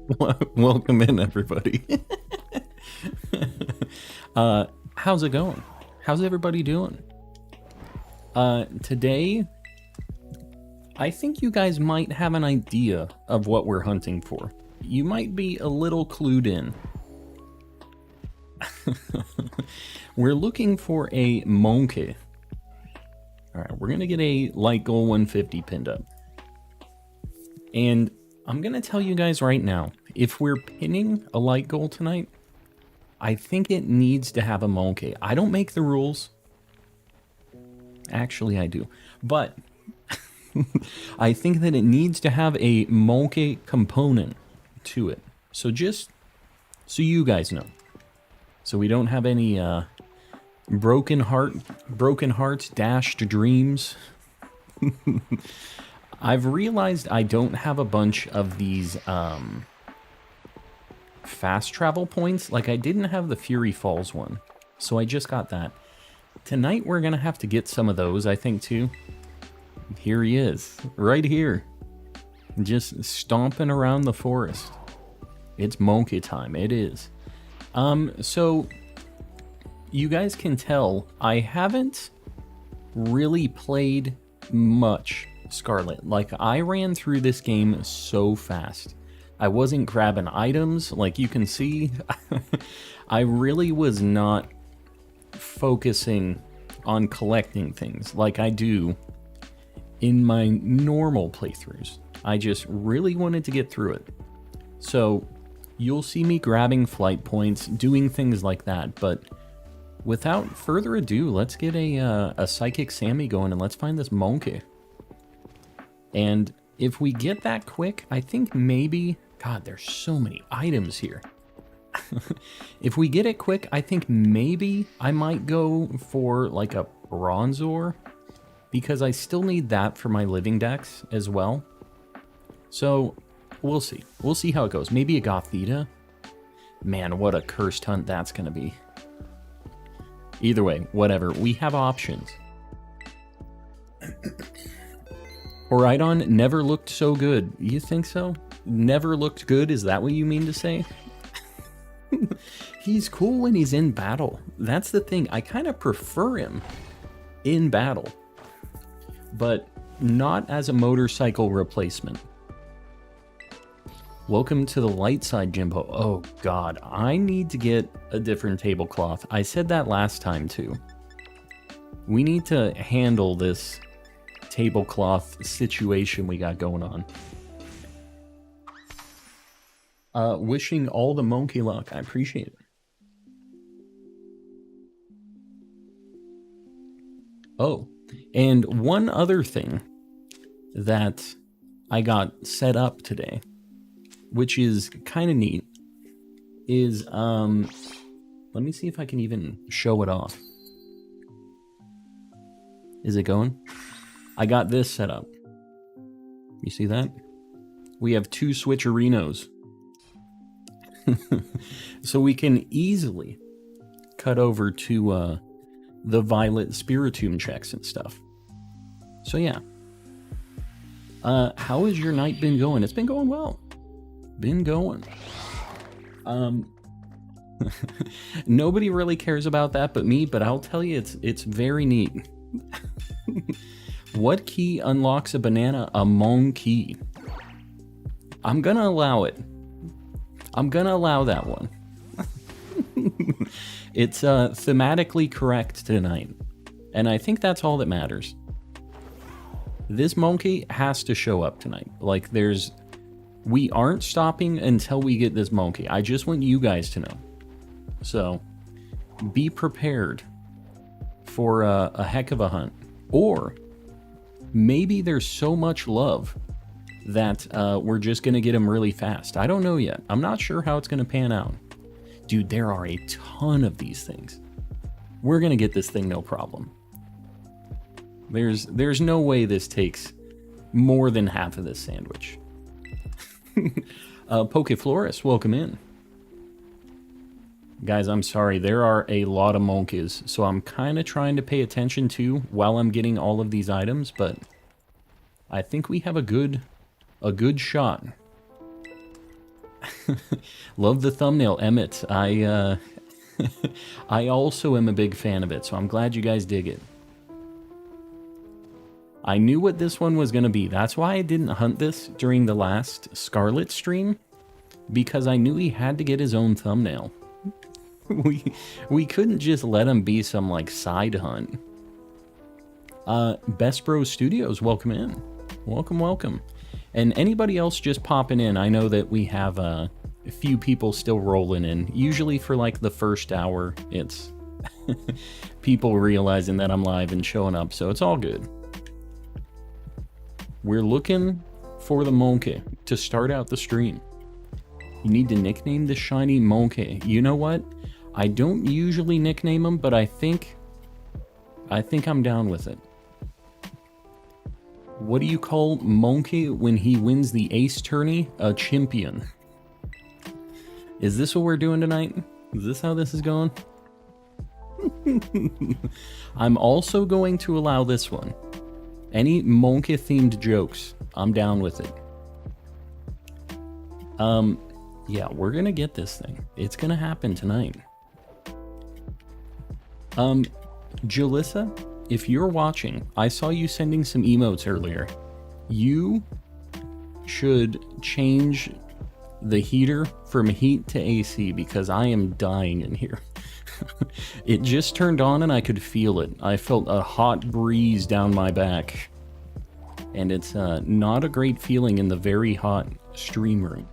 Welcome in, everybody. How's it going? How's everybody doing? Today, I think you guys might have an idea of what we're hunting for. You might be a little clued in. We're looking for a Monke. Alright, we're gonna get a light goal 150 pinned up. And I'm gonna tell you guys right now, if we're pinning a light goal tonight, I think it needs to have a Monke. I don't make the rules. Actually, I do. But I think that it needs to have a Monke component to it. So just so you guys know. So we don't have any broken hearts, dashed dreams. I've realized I don't have a bunch of these fast travel points. Like, I didn't have the Fury Falls one, so I just got that. Tonight we're gonna have to get some of those, I think, too. Here he is, right here. Just stomping around the forest. It's Monke time, it is. So you guys can tell I haven't really played much Scarlet. Like, I ran through this game so fast. I wasn't grabbing items, like you can see. I really was not focusing on collecting things like I do in my normal playthroughs. I just really wanted to get through it. So you'll see me grabbing flight points, doing things like that, but without further ado, let's get a Psychic Sammy going and let's find this Monke. And if we get that quick, I think maybe... God, there's so many items here. If we get it quick, I think maybe I might go for like a Bronzor, because I still need that for my Living Dex as well. So we'll see. We'll see how it goes. Maybe a Gothita. Man, what a cursed hunt that's going to be. Either way, whatever. We have options. Horidon never looked so good. You think so? Never looked good? Is that what you mean to say? He's cool when he's in battle. That's the thing. I kind of prefer him in battle, but not as a motorcycle replacement. Welcome to the light side, Jimbo. Oh god, I need to get a different tablecloth. I said that last time too. We need to handle this tablecloth situation we got going on. Wishing all the Monke luck. I appreciate it. Oh, and one other thing that I got set up today, which is kind of neat, is, let me see if I can even show it off. Is it going? I got this set up. You see that? We have two switcherinos. So we can easily cut over to the Violet Spiritomb checks and stuff. So yeah. How has your night been going? It's been going well. Been going. Nobody really cares about that but me, but I'll tell you, it's very neat. What key unlocks a banana? A Monke. I'm gonna allow it. I'm gonna allow that one. It's thematically correct tonight, and I think that's all that matters. This Monke has to show up tonight. Like, we aren't stopping until we get this Monke. I just want you guys to know. So, be prepared for a heck of a hunt. Or, maybe there's so much love that we're just going to get him really fast. I don't know yet. I'm not sure how it's going to pan out. Dude, there are a ton of these things. We're going to get this thing no problem. There's no way this takes more than half of this sandwich. Pokeflorist, welcome in. Guys, I'm sorry. There are a lot of Monkes, so I'm kind of trying to pay attention to while I'm getting all of these items, but I think we have a good shot. Love the thumbnail, Emmett. I also am a big fan of it, so I'm glad you guys dig it. I knew what this one was going to be. That's why I didn't hunt this during the last Scarlet stream, because I knew he had to get his own thumbnail. We couldn't just let him be some, like, side hunt. Best Bros Studios, welcome in. Welcome, welcome. And anybody else just popping in, I know that we have a few people still rolling in. Usually for, like, the first hour, it's people realizing that I'm live and showing up, so it's all good. We're looking for the Monke to start out the stream. You need to nickname the shiny Monke. You know what? I don't usually nickname them, but I think I'm down with it. What do you call Monke when he wins the ace tourney? A champion. Is this what we're doing tonight? Is this how this is going? I'm also going to allow this one. Any Monke themed jokes, I'm down with it. Yeah, we're gonna get this thing. It's gonna happen tonight. Jalissa, if you're watching, I saw you sending some emotes earlier. You should change the heater from heat to AC because I am dying in here. It just turned on and I could feel it. I felt a hot breeze down my back. And it's not a great feeling in the very hot stream room.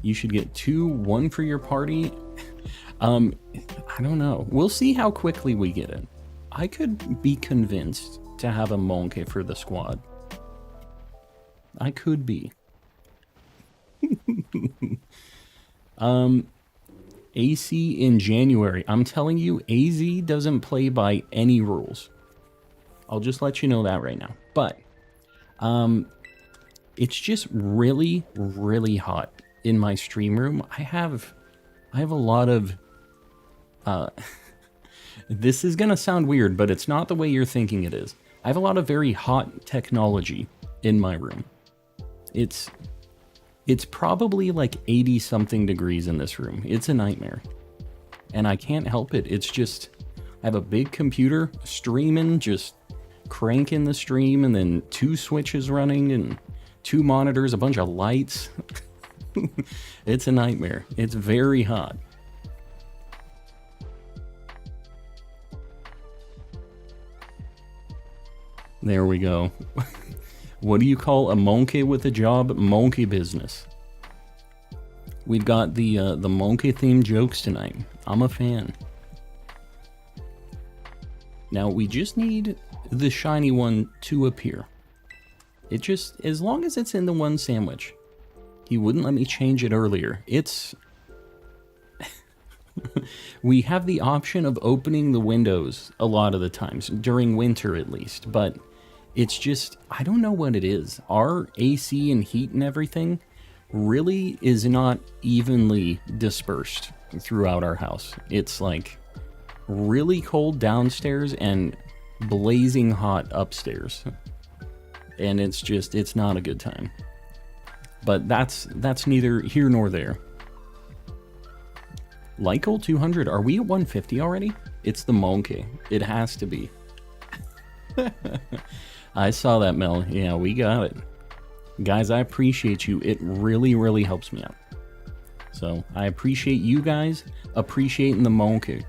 You should get 2, 1 for your party. I don't know. We'll see how quickly we get it. I could be convinced to have a Monke for the squad. I could be. AC in January. I'm telling you, AZ doesn't play by any rules. I'll just let you know that right now. But it's just really, really hot in my stream room. I have a lot of this is gonna sound weird, but it's not the way you're thinking it is. I have a lot of very hot technology in my room. It's probably like 80 something degrees in this room. It's a nightmare. And I can't help it. It's just, I have a big computer streaming, just cranking the stream, and then 2 switches running and 2 monitors, a bunch of lights. It's a nightmare. It's very hot. There we go. What do you call a Monke with a job? Monke business. We've got the Monke themed jokes tonight. I'm a fan. Now we just need the shiny one to appear. It just, as long as it's in the one sandwich. He wouldn't let me change it earlier. It's... We have the option of opening the windows a lot of the times, during winter at least, but it's just, I don't know what it is. Our AC and heat and everything really is not evenly dispersed throughout our house. It's like really cold downstairs and blazing hot upstairs. And it's just, it's not a good time. But that's neither here nor there. Lykel 200, are we at 150 already? It's the Monke. It has to be. I saw that, Mel. Yeah, we got it. Guys, I appreciate you. It really, really helps me out. So, I appreciate you guys appreciating the Monke.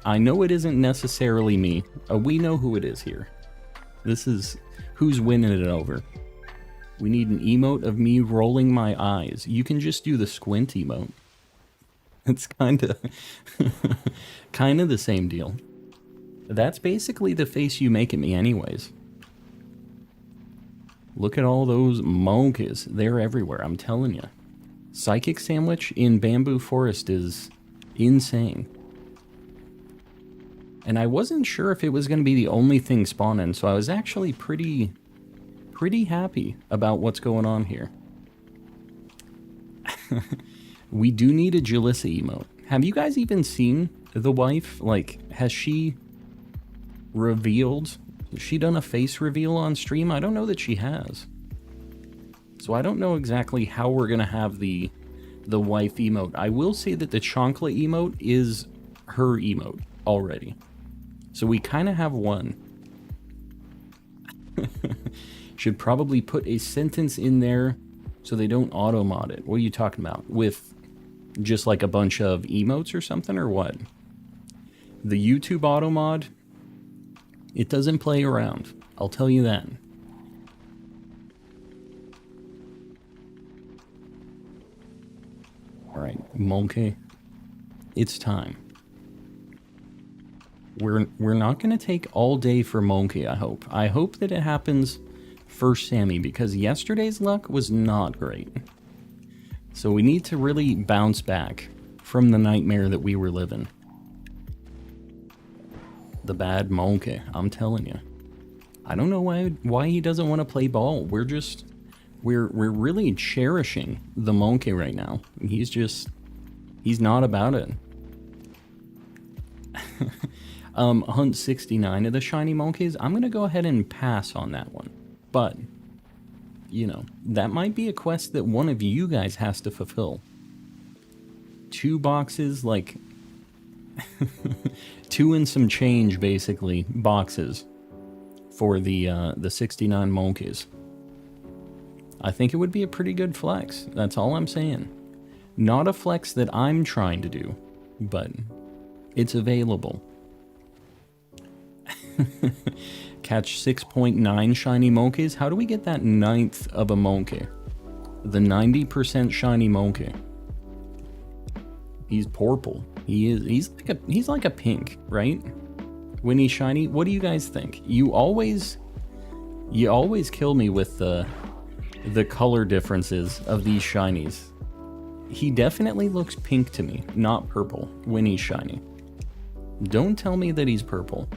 I know it isn't necessarily me. We know who it is here. This is who's winning it over. We need an emote of me rolling my eyes. You can just do the squint emote. It's kind of the same deal. That's basically the face you make at me anyways. Look at all those Monkes. They're everywhere, I'm telling you. Psychic Sandwich in Bamboo Forest is insane. And I wasn't sure if it was going to be the only thing spawning, so I was actually pretty happy about what's going on here. We do need a Jalissa emote. Have you guys even seen the wife? Like, has she revealed? Has she done a face reveal on stream? I don't know that she has. So I don't know exactly how we're going to have the wife emote. I will say that the chocolate emote is her emote already. So we kind of have one. Should probably put a sentence in there so they don't auto-mod it. What are you talking about? With just like a bunch of emotes or something, or what? The YouTube auto-mod, it doesn't play around. I'll tell you that. Alright, Monke, it's time. We're not going to take all day for Monke, I hope. I hope that it happens first Sammy, because yesterday's luck was not great. So we need to really bounce back from the nightmare that we were living. The bad Monke, I'm telling you. I don't know why he doesn't want to play ball. We're really cherishing the Monke right now. He's not about it. Hunt 69 of the shiny Monkes. I'm gonna go ahead and pass on that one. But, you know, that might be a quest that one of you guys has to fulfill. 2 boxes, like 2 and some change, basically, boxes for the 69 Monkes. I think it would be a pretty good flex. That's all I'm saying. Not a flex that I'm trying to do, but it's available. Catch 6.9 shiny Monkes. How do we get that 9th of a Monke? The 90% shiny Monke. He's purple. He's like a pink, right? When he's shiny. What do you guys think? You always kill me with the color differences of these shinies. He definitely looks pink to me, not purple, when he's shiny. Don't tell me that he's purple.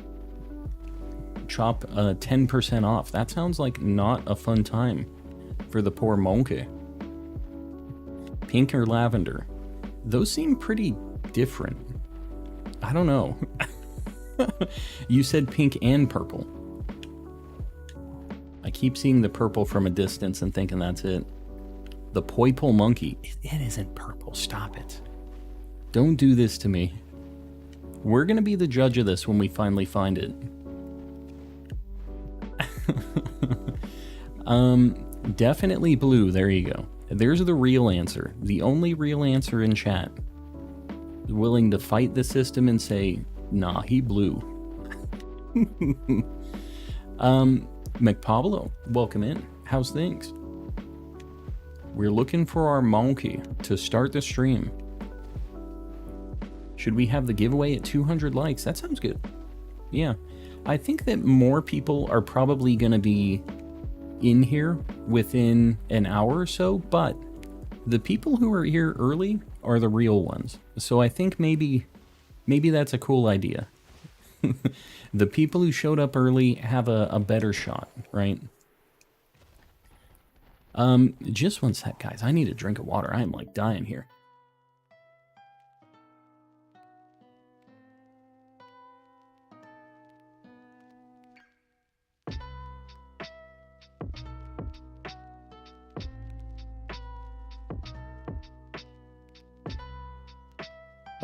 Chop 10% off. That sounds like not a fun time for the poor Monke. Pink or lavender? Those seem pretty different. I don't know. You said pink and purple. I keep seeing the purple from a distance and thinking that's it. The Poipole Monkey. It isn't purple. Stop it. Don't do this to me. We're going to be the judge of this when we finally find it. Definitely blue. There you go. There's the real answer. The only real answer in chat. Willing to fight the system and say, nah, he blue. McPablo, welcome in. How's things? We're looking for our Monkey to start the stream. Should we have the giveaway at 200 likes? That sounds good. Yeah. I think that more people are probably going to be in here within an hour or so, but the people who are here early are the real ones. So I think maybe that's a cool idea. The people who showed up early have a better shot, right? Just one sec, guys. I need a drink of water. I am like dying here.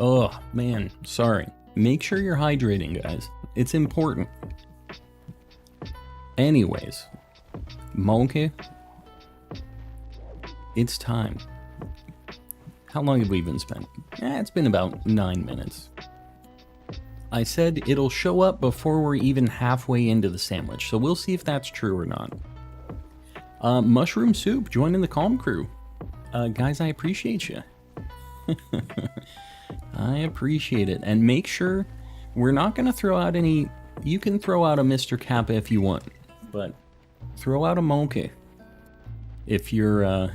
Oh, man, sorry. Make sure you're hydrating, guys. It's important. Anyways, Monke, it's time. How long have we been spent? It's been about 9 minutes. I said it'll show up before we're even halfway into the sandwich, so we'll see if that's true or not. Mushroom Soup, joining the Calm Crew. Guys, I appreciate you. I appreciate it. And make sure we're not going to throw out any... You can throw out a Mr. Kappa if you want, but throw out a Monke. If you're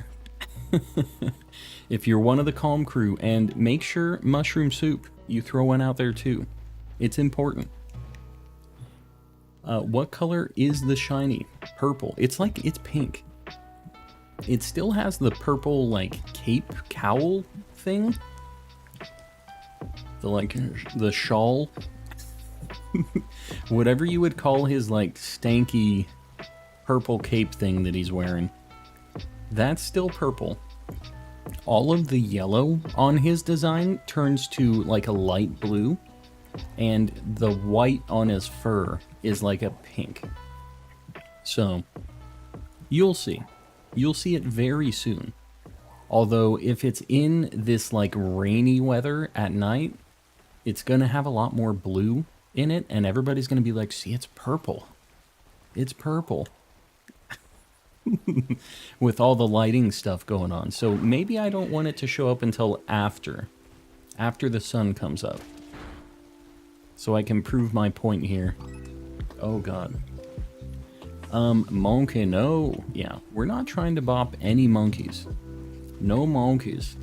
if you're one of the Calm Crew, and make sure Mushroom Soup, you throw one out there too. It's important. What color is the shiny? Purple. It's pink. It still has the purple, like, cape cowl thing. The shawl. Whatever you would call his, like, stanky purple cape thing that he's wearing. That's still purple. All of the yellow on his design turns to like a light blue, and the white on his fur is like a pink. So, you'll see. You'll see it very soon. Although, if it's in this like rainy weather at night, it's gonna have a lot more blue in it, and everybody's gonna be like, see, it's purple. It's purple. With all the lighting stuff going on. So maybe I don't want it to show up until after the sun comes up. So I can prove my point here. Oh god. Monke, no. Yeah, we're not trying to bop any monkeys. No monkeys.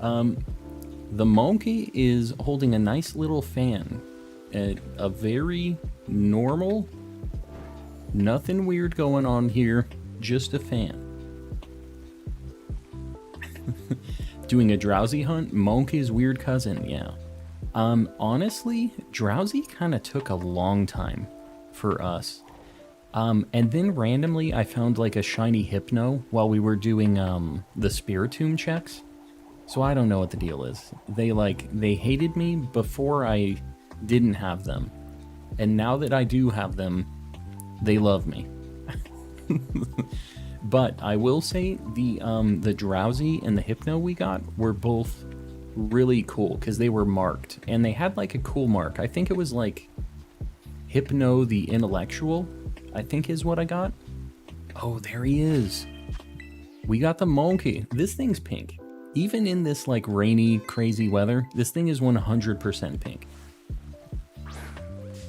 The Monke is holding a nice little fan. A very normal, nothing weird going on here, just a fan. Doing a Drowsy hunt? Monke's weird cousin, yeah. Honestly, Drowsy kind of took a long time for us. And then randomly I found like a shiny Hypno while we were doing the Spiritomb checks. So I don't know what the deal is. They hated me before I didn't have them. And now that I do have them, they love me. But I will say the Drowsy and the Hypno we got were both really cool because they were marked. And they had like a cool mark. I think it was like Hypno the Intellectual, I think is what I got. Oh, there he is. We got the Monke. This thing's pink. Even in this like rainy, crazy weather, this thing is 100% pink.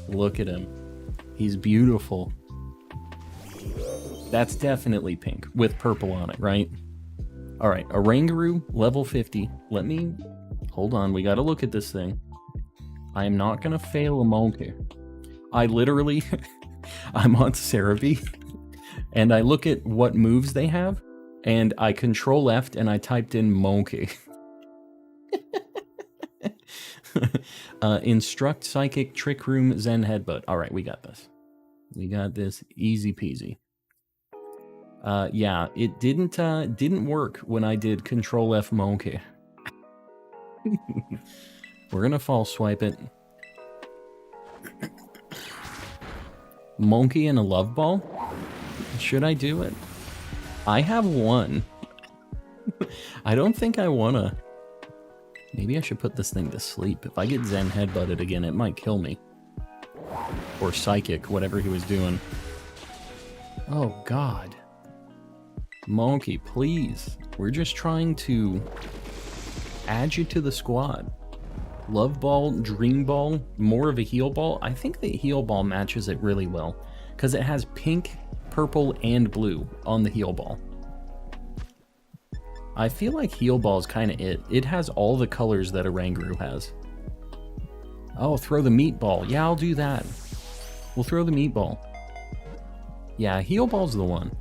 Look at him. He's beautiful. That's definitely pink with purple on it, right? All right, Oranguru, level 50. Let me... Hold on, we gotta look at this thing. I am not gonna fail a Monke. I literally... I'm on Cerebi, and I look at what moves they have, and I control Left, and I typed in Monke. Instruct, Psychic, Trick Room, Zen Headbutt. All right, we got this. We got this easy peasy. Yeah, it didn't work when I did Control F Monke. We're gonna false swipe it. Monke and a Love Ball? Should I do it? I have one. I don't think I wanna. Maybe I should put this thing to sleep. If I get Zen Headbutted again, it might kill me. Or Psychic, whatever he was doing. Oh, God. Monke, please. We're just trying to add you to the squad. Love Ball, Dream Ball, more of a Heal Ball. I think the Heal Ball matches it really well. Because it has pink, purple, and blue on the Heal Ball. I feel like Heal Ball is kind of it. It has all the colors that Oranguru has. Oh, throw the Meatball. Yeah, I'll do that. We'll throw the Meatball. Yeah, Heal Ball's the one.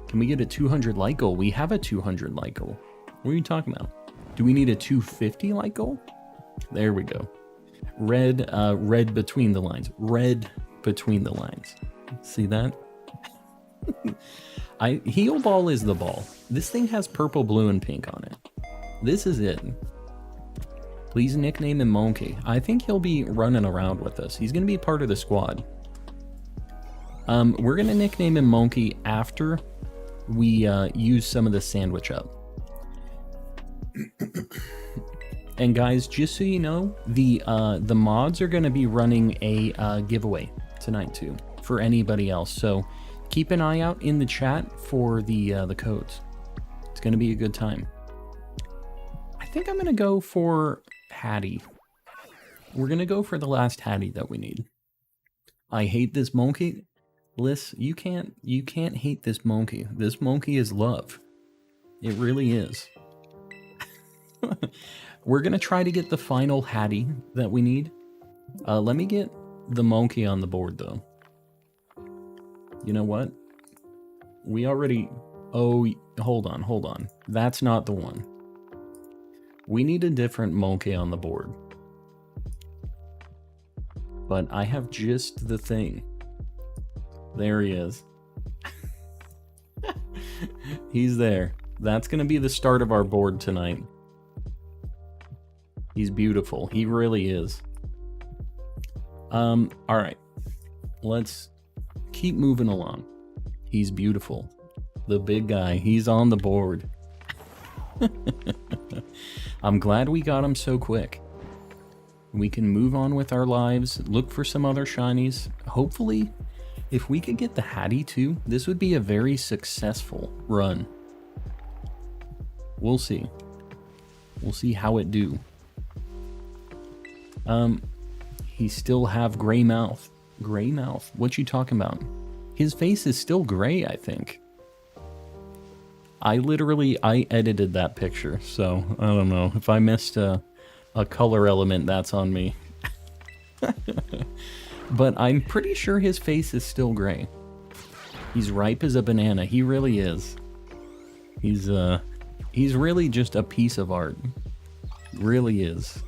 Can we get a 200 light goal? We have a 200 light goal. What are you talking about? Do we need a 250 light goal? There we go. Red, red between the lines. Red between the lines. See that? Heal Ball is the ball. This thing has purple, blue, and pink on it. This is it. Please nickname him Monke. I think he'll be running around with us. He's going to be part of the squad. We're going to nickname him Monke after we use some of the sandwich up. And guys, just so you know, the mods are going to be running a giveaway tonight too for anybody else. So keep an eye out in the chat for the codes. It's going to be a good time. I think I'm going to go for Hattie. We're going to go for the last Hattie that we need. I hate this Monke. Liz, you can't hate this Monke. This Monke is love. It really is. We're going to try to get the final Hattie that we need. Let me get the Monke on the board though. You know what? We already... Oh, hold on. That's not the one. We need a different Monke on the board. But I have just the thing. There he is. He's there. That's going to be the start of our board tonight. He's beautiful. He really is. All right. Let's keep moving along. He's beautiful. The big guy. He's on the board. I'm glad we got him so quick. We can move on with our lives, look for some other shinies. Hopefully, if we could get the Hattie too, this would be a very successful run. We'll see. We'll see how it do. He still have gray mouth. Gray mouth? What you talking about? His face is still gray, I think. I edited that picture, so I don't know. If I missed a color element, that's on me. But I'm pretty sure his face is still gray. He's ripe as a banana. He really is. He's really just a piece of art. Really is.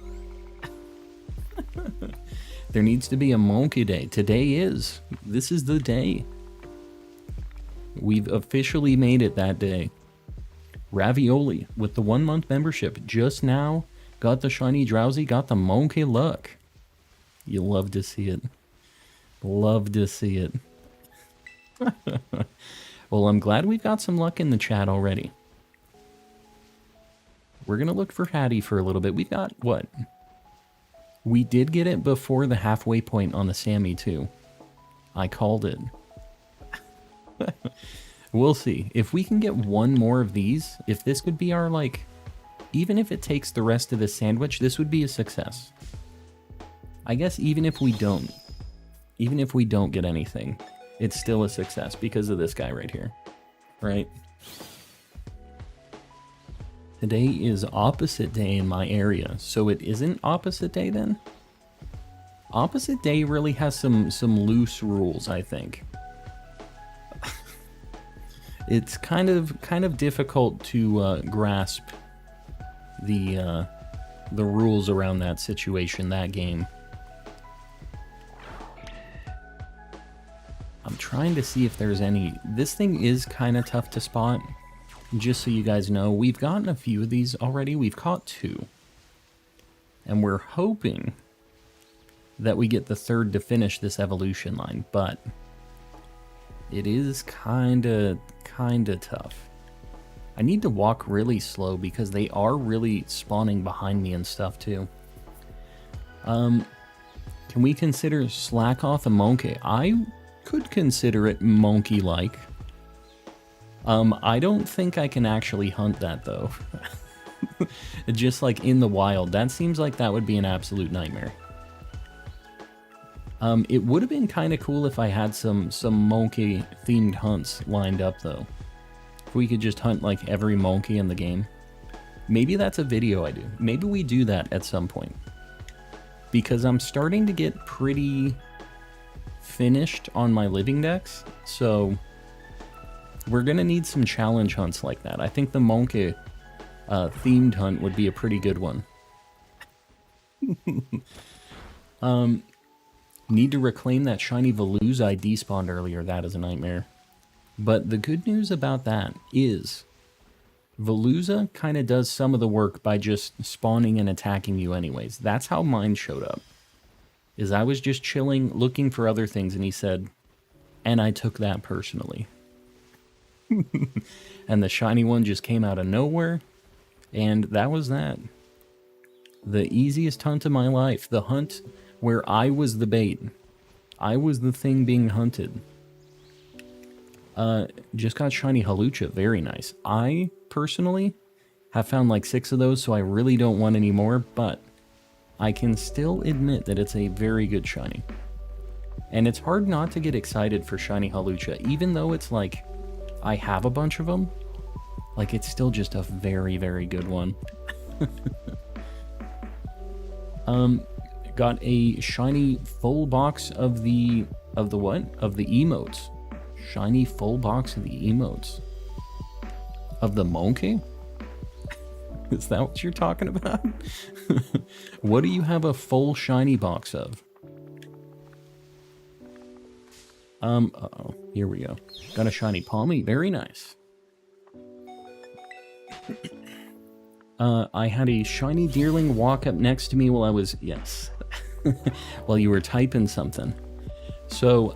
There needs to be a Monke day. Today is. This is the day. We've officially made it that day. Ravioli with the 1-month membership just now got the shiny Drowsy, got the Monke luck. You love to see it. Love to see it. Well, I'm glad we've got some luck in the chat already. We're going to look for Hattie for a little bit. We've got, what? We did get it before the halfway point on the Sammy, too. I called it. We'll see. If we can get one more of these, if this could be our, like... Even if it takes the rest of the sandwich, this would be a success. I guess even if we don't get anything, it's still a success because of this guy right here. Right? Today is opposite day in my area, so it isn't opposite day then? Opposite day really has some loose rules, I think. It's kind of difficult to grasp the rules around that situation, that game. I'm trying to see if there's any... This thing is kind of tough to spot. Just so you guys know, we've gotten a few of these already. We've caught 2. And we're hoping that we get the 3rd to finish this evolution line, but it is kinda tough. I need to walk really slow because they are really spawning behind me and stuff too. Can we consider Slack off a Monke? I could consider it Monkey-like. I don't think I can actually hunt that though. Just like in the wild, that seems like that would be an absolute nightmare. It would have been kind of cool if I had some Monke themed hunts lined up though. If we could just hunt like every Monke in the game. Maybe that's a video I do. Maybe we do that at some point. Because I'm starting to get pretty finished on my Living Dex, so we're gonna need some challenge hunts like that. I think the Monke themed hunt would be a pretty good one. Need to reclaim that shiny Velouz I despawned earlier. That is a nightmare. But the good news about that is Veluza kind of does some of the work by just spawning and attacking you anyways. That's how mine showed up. Is I was just chilling, looking for other things, and he said, and I took that personally. And the shiny one just came out of nowhere, and that was that. The easiest hunt of my life. The hunt where I was the bait. I was the thing being hunted. Just got shiny Halucha. Very nice. I, personally, have found like 6 of those, so I really don't want any more, but I can still admit that it's a very good shiny. And it's hard not to get excited for shiny Halucha, even though it's like, I have a bunch of them. Like, it's still just a very, very good one. Got a shiny full box of the what? Of the emotes. Shiny full box of the emotes. Of the Monke? Is that what you're talking about? What do you have a full shiny box of? Uh-oh. Here we go. Got a shiny Palmy. Very nice. I had a shiny deerling walk up next to me while I was... Yes. While you were typing something. So,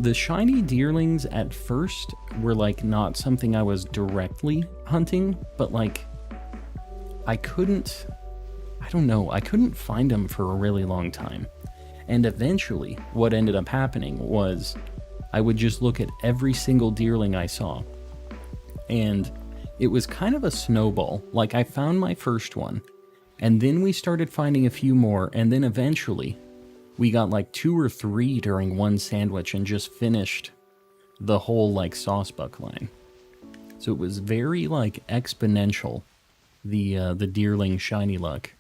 the shiny deerlings at first were, like, not something I was directly hunting, but, like, I don't know, I couldn't find them for a really long time. And eventually, what ended up happening was I would just look at every single deerling I saw. And it was kind of a snowball. Like, I found my first one, and then we started finding a few more, and then eventually we got like 2 or 3 during one sandwich and just finished the whole like saucebuck line. So it was very like exponential, the deerling shiny luck.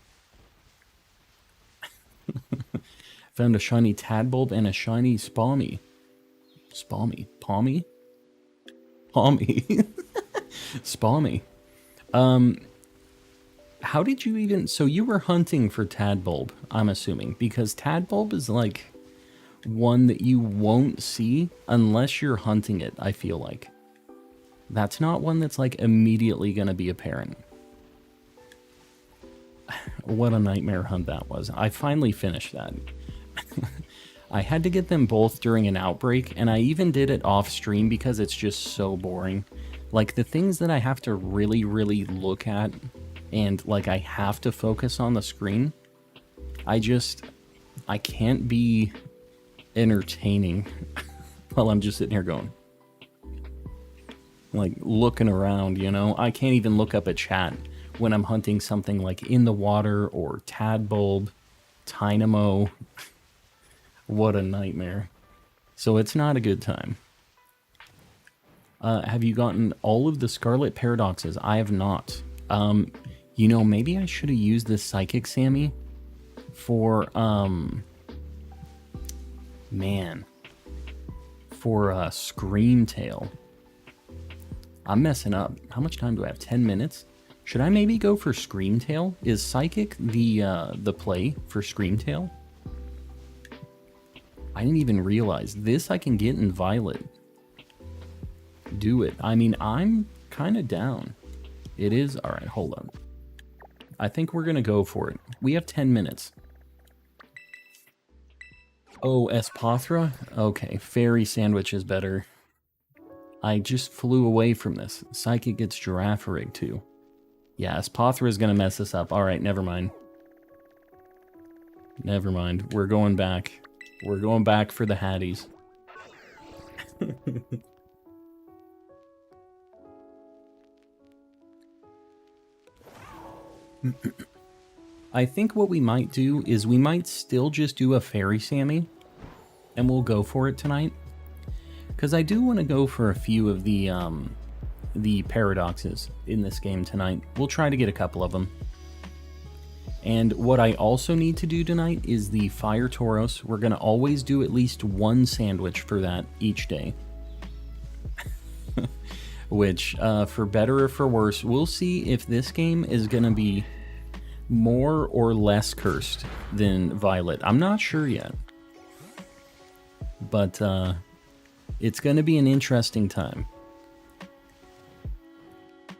Found a shiny Tadbulb and a shiny Spalmy. Spalmy? Palmy? Palmy. Spalmy. How did you even... So you were hunting for Tadbulb, I'm assuming, because Tadbulb is like one that you won't see unless you're hunting it, I feel like. That's not one that's like immediately going to be apparent. What a nightmare hunt that was. I finally finished that. I had to get them both during an outbreak, and I even did it off stream because it's just so boring. Like, the things that I have to really, really look at, and, like, I have to focus on the screen, I can't be entertaining while I'm just sitting here going, like, looking around, you know? I can't even look up at chat when I'm hunting something like in the water or Tadbulb, Tynamo. What a nightmare. So it's not a good time. Have you gotten all of the Scarlet Paradoxes? I have not. You know, maybe I should have used this Psychic Sammy for, for Screamtail. I'm messing up. How much time do I have? 10 minutes? Should I maybe go for Screamtail? Is Psychic the play for Screamtail? I didn't even realize. This I can get in Violet. Do it. I mean, I'm kind of down. It is... Alright, hold on. I think we're going to go for it. We have 10 minutes. Oh, Espathra? Okay, Fairy Sandwich is better. I just flew away from this. Psychic gets Girafarig too. Yeah, Espathra is going to mess us up. Alright, never mind. Never mind. We're going back. We're going back for the Hatties. I think what we might do is we might still just do a Fairy Sammy, and we'll go for it tonight. Because I do want to go for a few of the paradoxes in this game tonight. We'll try to get a couple of them. And what I also need to do tonight is the Fire Tauros. We're going to always do at least one sandwich for that each day. Which, for better or for worse, we'll see if this game is going to be more or less cursed than Violet. I'm not sure yet. But, it's going to be an interesting time.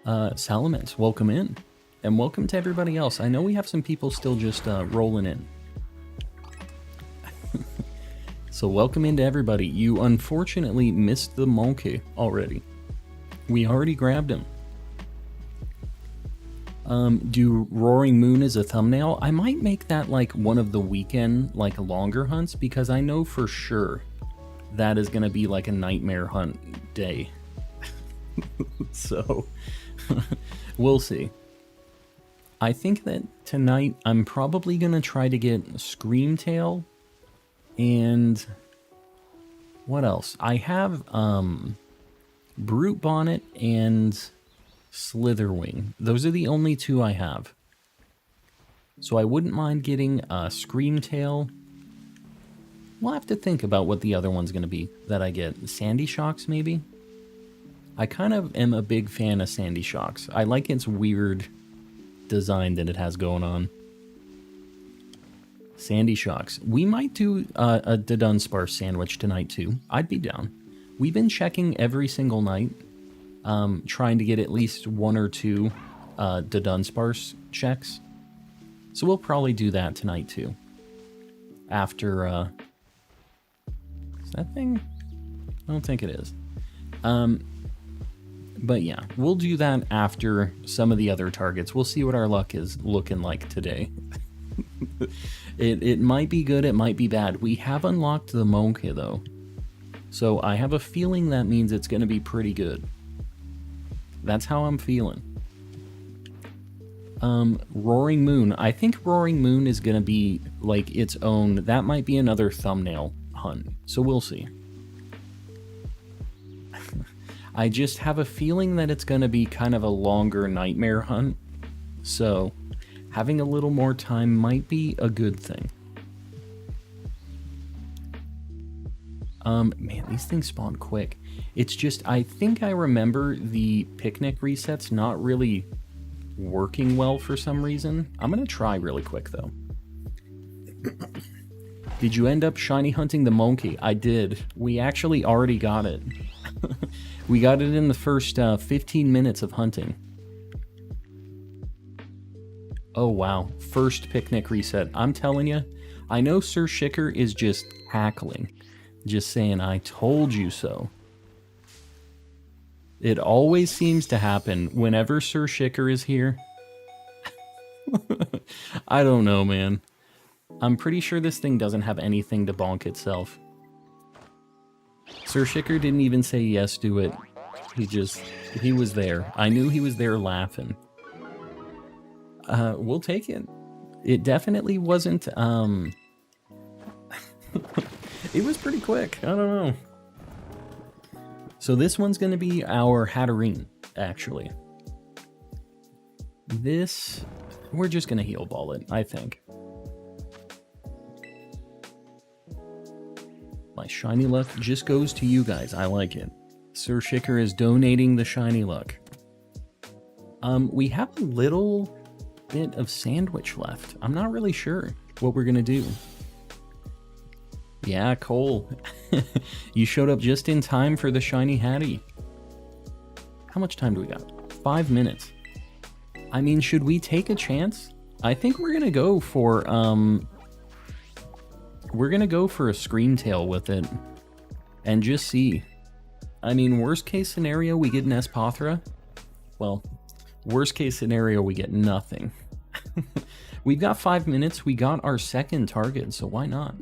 Salamence, welcome in. And welcome to everybody else. I know we have some people still just rolling in. So welcome into everybody. You unfortunately missed the Monke already. We already grabbed him. Do Roaring Moon as a thumbnail? I might make that like one of the weekend, like longer hunts, because I know for sure that is going to be like a nightmare hunt day. So, we'll see. I think that tonight I'm probably going to try to get Screamtail and what else? I have Brute Bonnet and Slither Wing. Those are the only two I have. So I wouldn't mind getting a Screamtail. We'll have to think about what the other one's going to be that I get. Sandy Shocks, maybe? I kind of am a big fan of Sandy Shocks. I like its weird design that it has going on. Sandy Shocks. We might do a Dunsparce sandwich tonight too. I'd be down. We've been checking every single night trying to get at least 1 or 2 the Dunsparce checks. So we'll probably do that tonight too. After, is that thing? I don't think it is. But yeah, we'll do that after some of the other targets. We'll see what our luck is looking like today. It might be good, it might be bad. We have unlocked the Monke though. So I have a feeling that means it's going to be pretty good. That's how I'm feeling. Roaring Moon. I think Roaring Moon is going to be like its own. That might be another thumbnail hunt. So we'll see. I just have a feeling that it's going to be kind of a longer nightmare hunt. So having a little more time might be a good thing. Man, these things spawn quick. It's just, I think I remember the picnic resets not really working well for some reason. I'm going to try really quick, though. Did you end up shiny hunting the Monke? I did. We actually already got it. We got it in the first 15 minutes of hunting. Oh, wow. First picnic reset. I'm telling you, I know Sir Shicker is just hackling. Just saying, I told you so. It always seems to happen whenever Sir Shicker is here. I don't know, man. I'm pretty sure this thing doesn't have anything to bonk itself. Sir Shicker didn't even say yes to it. He was there. I knew he was there laughing. We'll take it. It definitely wasn't, it was pretty quick. I don't know. So this one's going to be our Hatterene, actually. This, we're just going to heal ball it, I think. My shiny luck just goes to you guys. I like it. Sir Shicker is donating the shiny luck. We have a little bit of sandwich left. I'm not really sure what we're going to do. Yeah, Cole. You showed up just in time for the shiny Hattie. How much time do we got? 5 minutes. I mean, should we take a chance? I think we're going to go for, we're going to go for a Screamtail with it and just see. I mean, worst case scenario, we get an Espathra. Well, worst case scenario, we get nothing. We've got 5 minutes. We got our second target, so why not?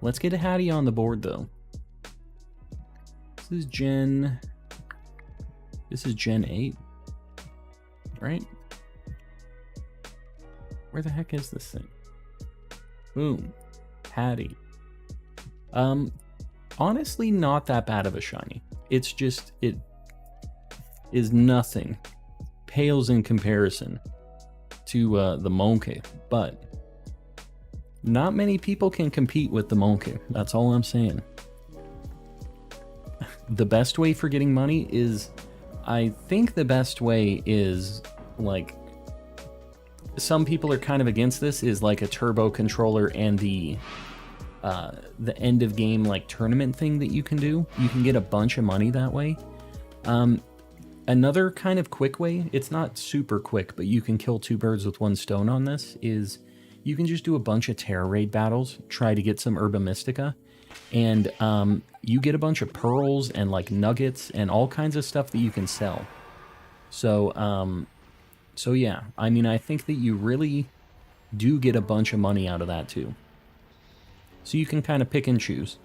Let's get a Hattie on the board, though. This is Gen 8, right? Where the heck is this thing? Boom. Hattie. Honestly, not that bad of a shiny. It's just, it is nothing. Pales in comparison to the Monke, but not many people can compete with the Monke. That's all I'm saying. The best way for getting money is, I think the best way is, like, some people are kind of against this, is like a turbo controller and the end of game like tournament thing that you can do. You can get a bunch of money that way. Another kind of quick way, it's not super quick, but you can kill 2 birds with 1 stone on this, is you can just do a bunch of Terra Raid battles, try to get some Herba Mystica, and you get a bunch of pearls and like nuggets and all kinds of stuff that you can sell. So, so yeah, I mean, I think that you really do get a bunch of money out of that too. So you can kind of pick and choose.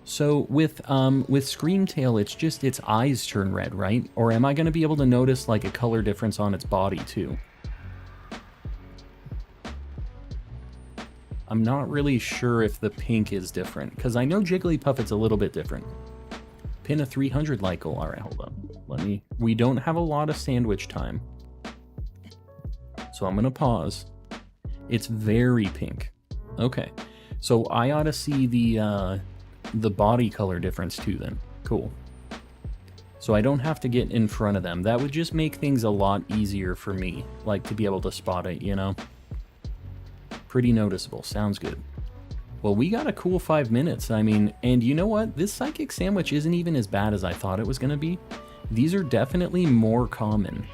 So with Screamtail, it's just its eyes turn red, right? Or am I going to be able to notice like a color difference on its body too? I'm not really sure if the pink is different, because I know Jigglypuff it's a little bit different. Pin a 300 like goal. All right, hold on. We don't have a lot of sandwich time, so I'm going to pause. It's very pink. Okay, so I ought to see the body color difference too then. Cool. So I don't have to get in front of them. That would just make things a lot easier for me, like to be able to spot it, you know? Pretty noticeable. Sounds good. Well, we got a cool 5 minutes. I mean, and you know what? This psychic sandwich isn't even as bad as I thought it was going to be. These are definitely more common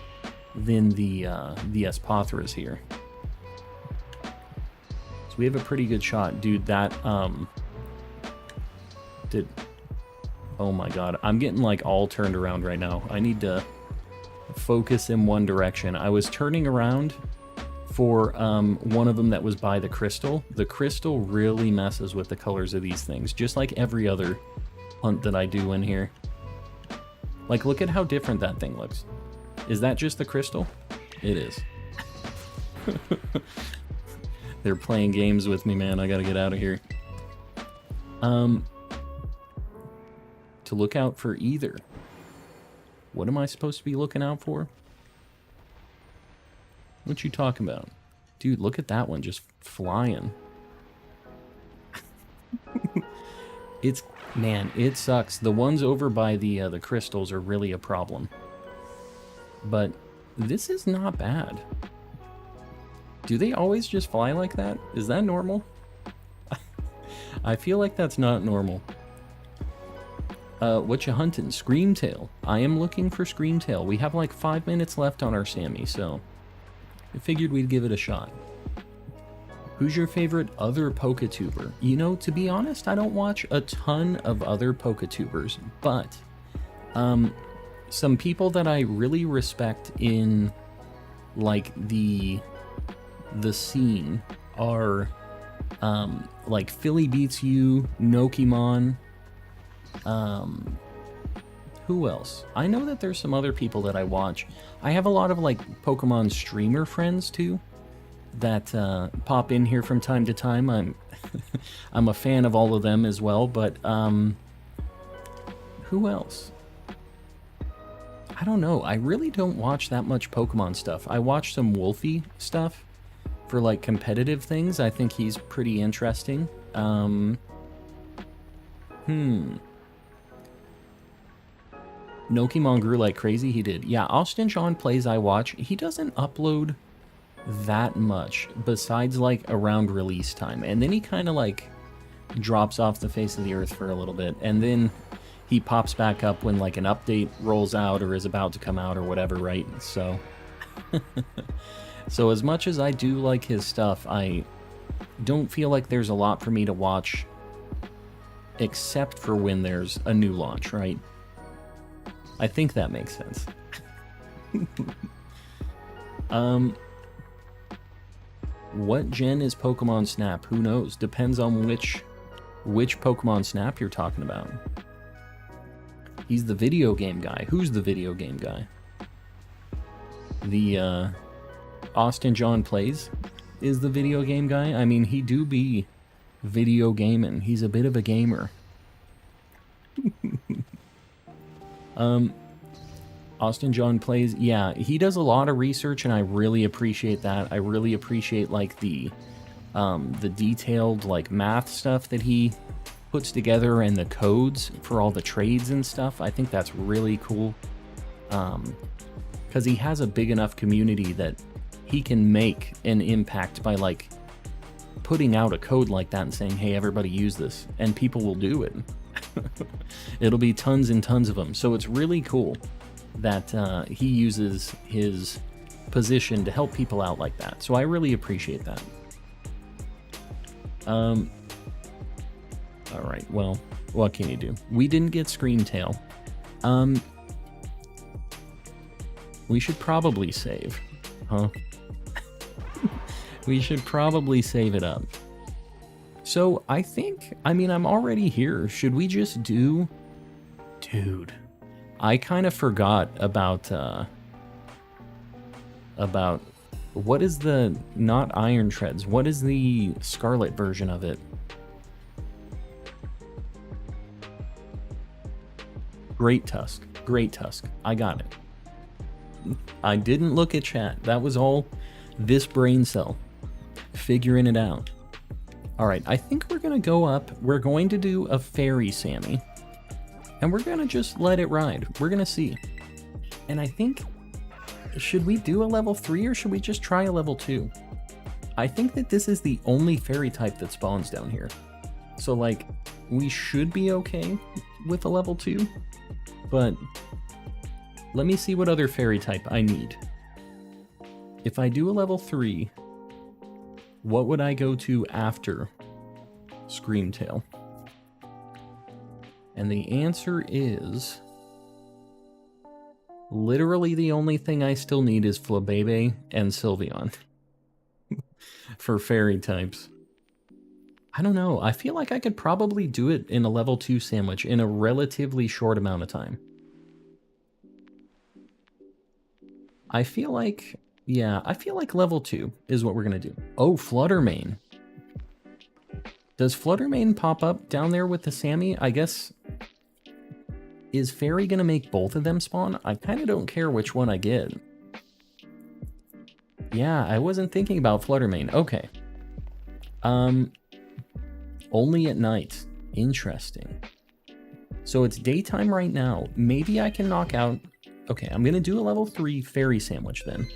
than the Espathras here. So we have a pretty good shot. Dude, that, oh my god. I'm getting, like, all turned around right now. I need to focus in one direction. I was turning around for one of them that was by the crystal. The crystal really messes with the colors of these things, just like every other hunt that I do in here. Like, look at how different that thing looks. Is that just the crystal? It is. They're playing games with me, man. I gotta get out of here. To look out for either. What am I supposed to be looking out for? What you talking about? Dude, look at that one just flying. It's, man, it sucks. The ones over by the crystals are really a problem. But this is not bad. Do they always just fly like that? Is that normal? I feel like that's not normal. What you hunting? Screamtail. I am looking for Screamtail. We have like 5 minutes left on our Sammy, so I figured we'd give it a shot. Who's your favorite other Pokatuber? You know, to be honest, I don't watch a ton of other Pokatubers, but some people that I really respect in like the scene are like Philly Beats You, Nokimon. Who else? I know that there's some other people that I watch. I have a lot of like Pokemon streamer friends too that pop in here from time to time. I'm I'm a fan of all of them as well, but who else? I don't know. I really don't watch that much Pokemon stuff. I watch some Wolfie stuff for like competitive things. I think he's pretty interesting. Nokimon grew like crazy. He did. Yeah, Austin John Plays I watch. He doesn't upload that much besides like around release time. And then he kind of like drops off the face of the earth for a little bit. And then he pops back up when like an update rolls out or is about to come out or whatever, right? So, so as much as I do like his stuff, I don't feel like there's a lot for me to watch except for when there's a new launch, right? I think that makes sense. What gen is Pokemon Snap? Who knows? Depends on which Pokemon Snap you're talking about. He's the video game guy. Who's the video game guy? The Austin John Plays is the video game guy. I mean, he do be video gaming. He's a bit of a gamer. Austin John Plays, yeah, he does a lot of research, and I really appreciate that. I really appreciate like the detailed like math stuff that he puts together and the codes for all the trades and stuff. I think that's really cool, because he has a big enough community that he can make an impact by like putting out a code like that and saying, hey, everybody use this, and people will do it. It'll be tons and tons of them. So it's really cool that he uses his position to help people out like that. So I really appreciate that. All right, well, what can you do? We didn't get Screamtail. We should probably save, huh? We should probably save it up. So I think, I mean, I'm already here. Should we just do... Dude, I kind of forgot about what is the, not Iron Treads, what is the Scarlet version of it? Great Tusk. Great Tusk. I got it. I didn't look at chat. That was all this brain cell figuring it out. All right, I think we're going to go up. We're going to do a fairy Sammy, and we're going to just let it ride. We're going to see. And I think, should we do a level 3 or should we just try a level 2? I think that this is the only fairy type that spawns down here. So, like, we should be okay with a level 2, but let me see what other fairy type I need. If I do a level 3, what would I go to after Screamtail? And the answer is... literally the only thing I still need is Flabebe and Sylveon for fairy types. I don't know. I feel like I could probably do it in a level 2 sandwich in a relatively short amount of time. I feel like, yeah, I feel like level 2 is what we're going to do. Oh, Fluttermane. Does Fluttermane pop up down there with the Sammy? I guess... is Fairy going to make both of them spawn? I kind of don't care which one I get. Yeah, I wasn't thinking about Fluttermane. Okay. Only at night. Interesting. So it's daytime right now. Maybe I can knock out... okay, I'm going to do a level 3 Fairy Sandwich then.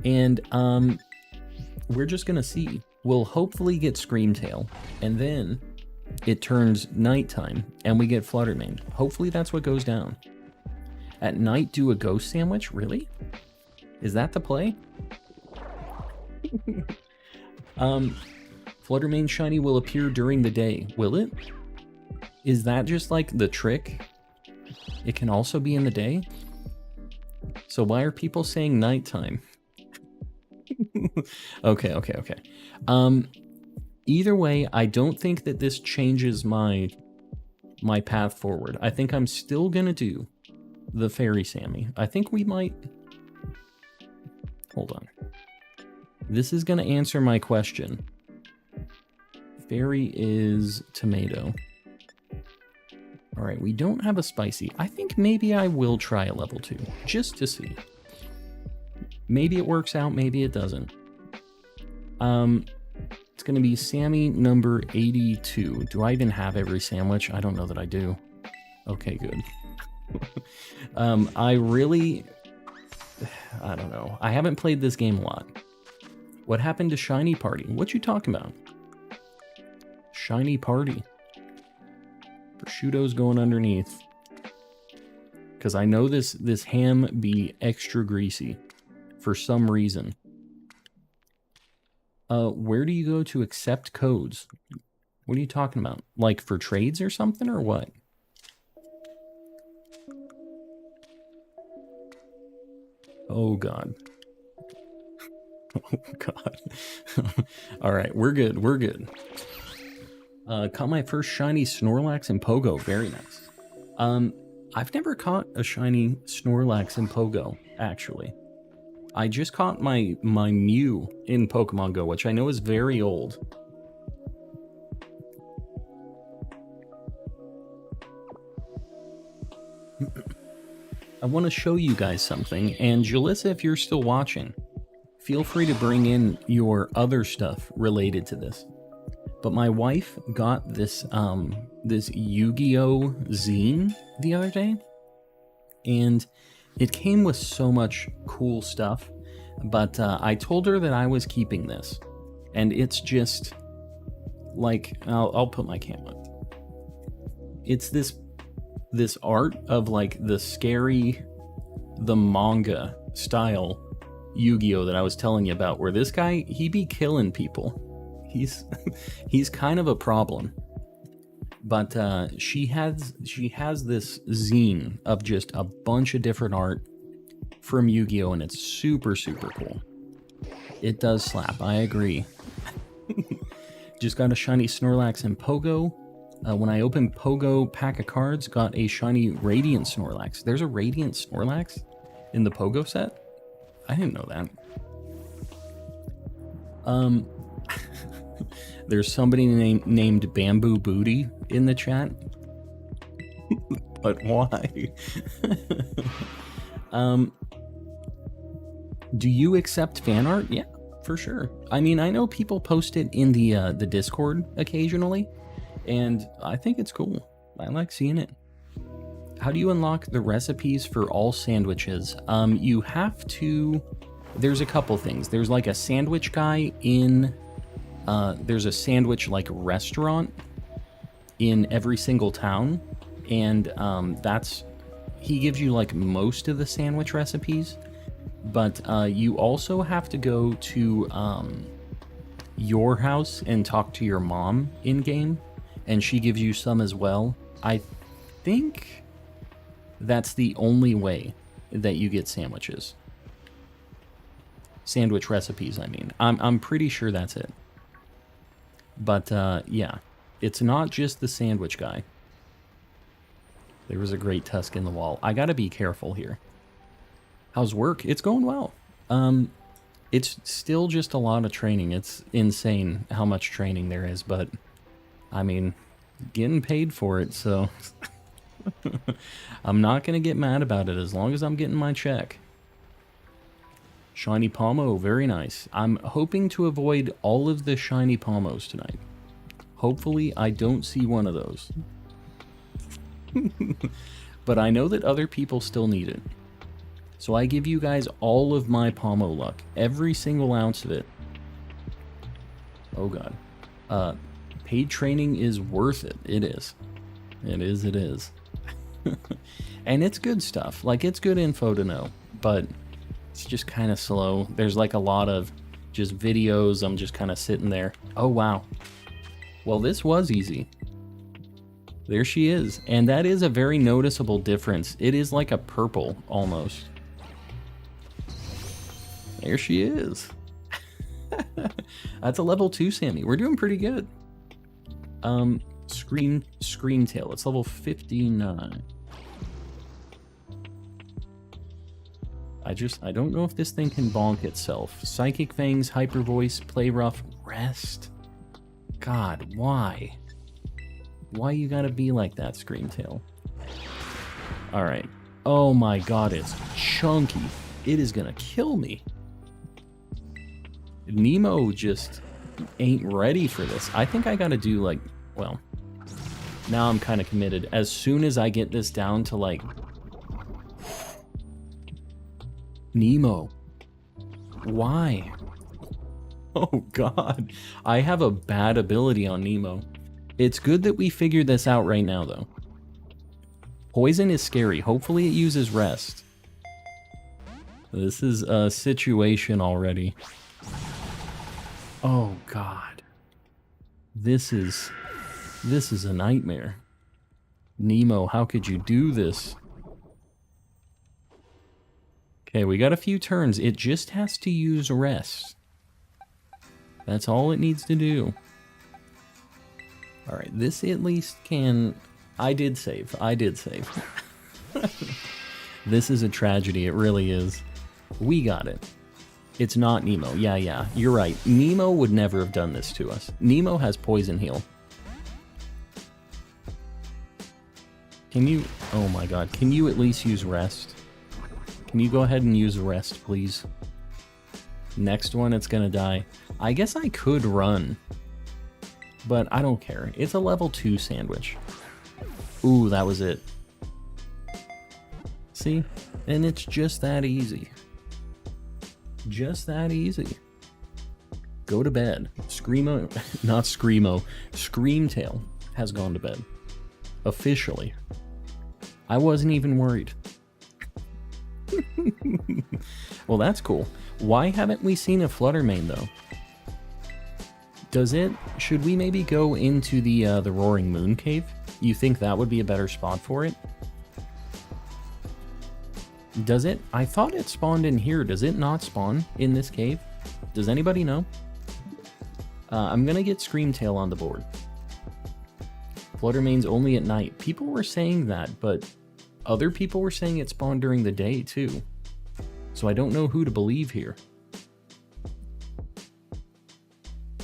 And, we're just going to see. We'll hopefully get Screamtail. And then... it turns nighttime, and we get Fluttermane. Hopefully that's what goes down. At night, do a ghost sandwich? Really? Is that the play? Fluttermane Shiny will appear during the day. Will it? Is that just like the trick? It can also be in the day? So why are people saying nighttime? Okay. Either way, I don't think that this changes my path forward. I think I'm still gonna do the Fairy Sammy. I think we might... hold on. This is gonna answer my question. Fairy is tomato. Alright, we don't have a spicy. I think maybe I will try a level 2, just to see. Maybe it works out, maybe it doesn't. It's going to be Sammy number 82. Do I even have every sandwich? I don't know that I do. Okay, good. I don't know. I haven't played this game a lot. What happened to Shiny Party? What you talking about? Shiny Party. Prosciutto's going underneath. Because I know this ham be extra greasy. For some reason. Where do you go to accept codes? What are you talking about? Like for trades or something, or what? Oh, God. Oh, God. All right, we're good. We're good. Caught my first shiny Snorlax in Pogo. Very nice. I've never caught a shiny Snorlax in Pogo, actually. I just caught my Mew in Pokemon Go, which I know is very old. I want to show you guys something, and Jalissa, if you're still watching, feel free to bring in your other stuff related to this. But my wife got this this Yu-Gi-Oh! Zine the other day, and it came with so much cool stuff, but I told her that I was keeping this, and it's just like, I'll put my camera. It's this art of like the manga style Yu-Gi-Oh! That I was telling you about, where this guy, he be killing people. He's kind of a problem. But she has this zine of just a bunch of different art from Yu-Gi-Oh! And it's super, super cool. It does slap, I agree. Just got a shiny Snorlax in Pogo. When I opened Pogo pack of cards, got a shiny Radiant Snorlax. There's a Radiant Snorlax in the Pogo set? I didn't know that. There's somebody named Bamboo Booty in the chat. But why? Do you accept fan art? Yeah, for sure. I mean, I know people post it in the Discord occasionally, and I think it's cool. I like seeing it. How do you unlock the recipes for all sandwiches? You have to... There's a couple things. There's like a sandwich guy in there's a sandwich like restaurant in every single town, and he gives you like most of the sandwich recipes, but you also have to go to your house and talk to your mom in game, and she gives you some as well. I think that's the only way that you get sandwiches. Sandwich recipes, I mean. I'm pretty sure that's it. But yeah, it's not just the sandwich guy. There was a great tusk in the wall. I gotta be careful here. How's work? It's going well. It's still just a lot of training. It's insane how much training there is, but I mean, getting paid for it, so I'm not gonna get mad about it as long as I'm getting my check. Shiny Pommo, very nice. I'm hoping to avoid all of the shiny Pommos tonight. Hopefully I don't see one of those. But I know that other people still need it. So I give you guys all of my Pommo luck. Every single ounce of it. Oh god. Paid training is worth it. It is. It is. And it's good stuff. Like, it's good info to know. But it's just kind of slow. There's like a lot of just videos. I'm just kind of sitting there. Oh, wow. Well, this was easy. There she is. And that is a very noticeable difference. It is like a purple almost. There she is. That's a level 2 Sammy. We're doing pretty good. Screamtail. It's level 59. I don't know if this thing can bonk itself. Psychic Fangs, Hyper Voice, Play Rough, Rest. God, why? Why you gotta be like that, Screamtail? Alright. Oh my god, it's chunky. It is gonna kill me. Nemo just ain't ready for this. I think I gotta do like, well, now I'm kind of committed. As soon as I get this down to like Nemo. Why? Oh god. I have a bad ability on Nemo. It's good that we figured this out right now though. Poison is scary. Hopefully it uses rest. This is a situation already. Oh god. This is a nightmare. Nemo, how could you do this? Okay, we got a few turns. It just has to use rest. That's all it needs to do. Alright, this at least can... I did save. This is a tragedy, it really is. We got it. It's not Nemo. Yeah, you're right. Nemo would never have done this to us. Nemo has Poison Heal. Can you... oh my god, can you at least use rest? Can you go ahead and use rest, please? Next one, it's gonna die. I guess I could run. But I don't care. It's a level 2 sandwich. Ooh, that was it. See? And it's just that easy. Just that easy. Go to bed. Screamo... not Screamo. Screamtail has gone to bed. Officially. I wasn't even worried. Well, that's cool. Why haven't we seen a Fluttermane, though? Does it... should we maybe go into the Roaring Moon Cave? You think that would be a better spot for it? Does it? I thought it spawned in here. Does it not spawn in this cave? Does anybody know? I'm gonna get Screamtail on the board. Fluttermane's only at night. People were saying that, but other people were saying it spawned during the day, too. So I don't know who to believe here.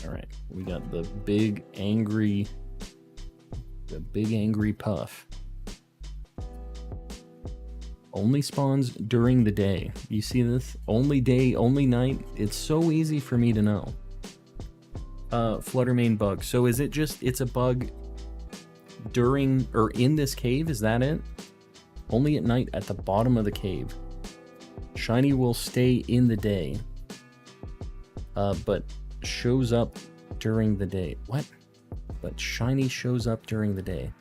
Alright, we got the big angry puff. Only spawns during the day. You see this? Only day, only night. It's so easy for me to know. Fluttermane bug. So is it just, it's a bug during, or in this cave? Is that it? Only at night at the bottom of the cave. Shiny will stay in the day. But shows up during the day. What? But shiny shows up during the day.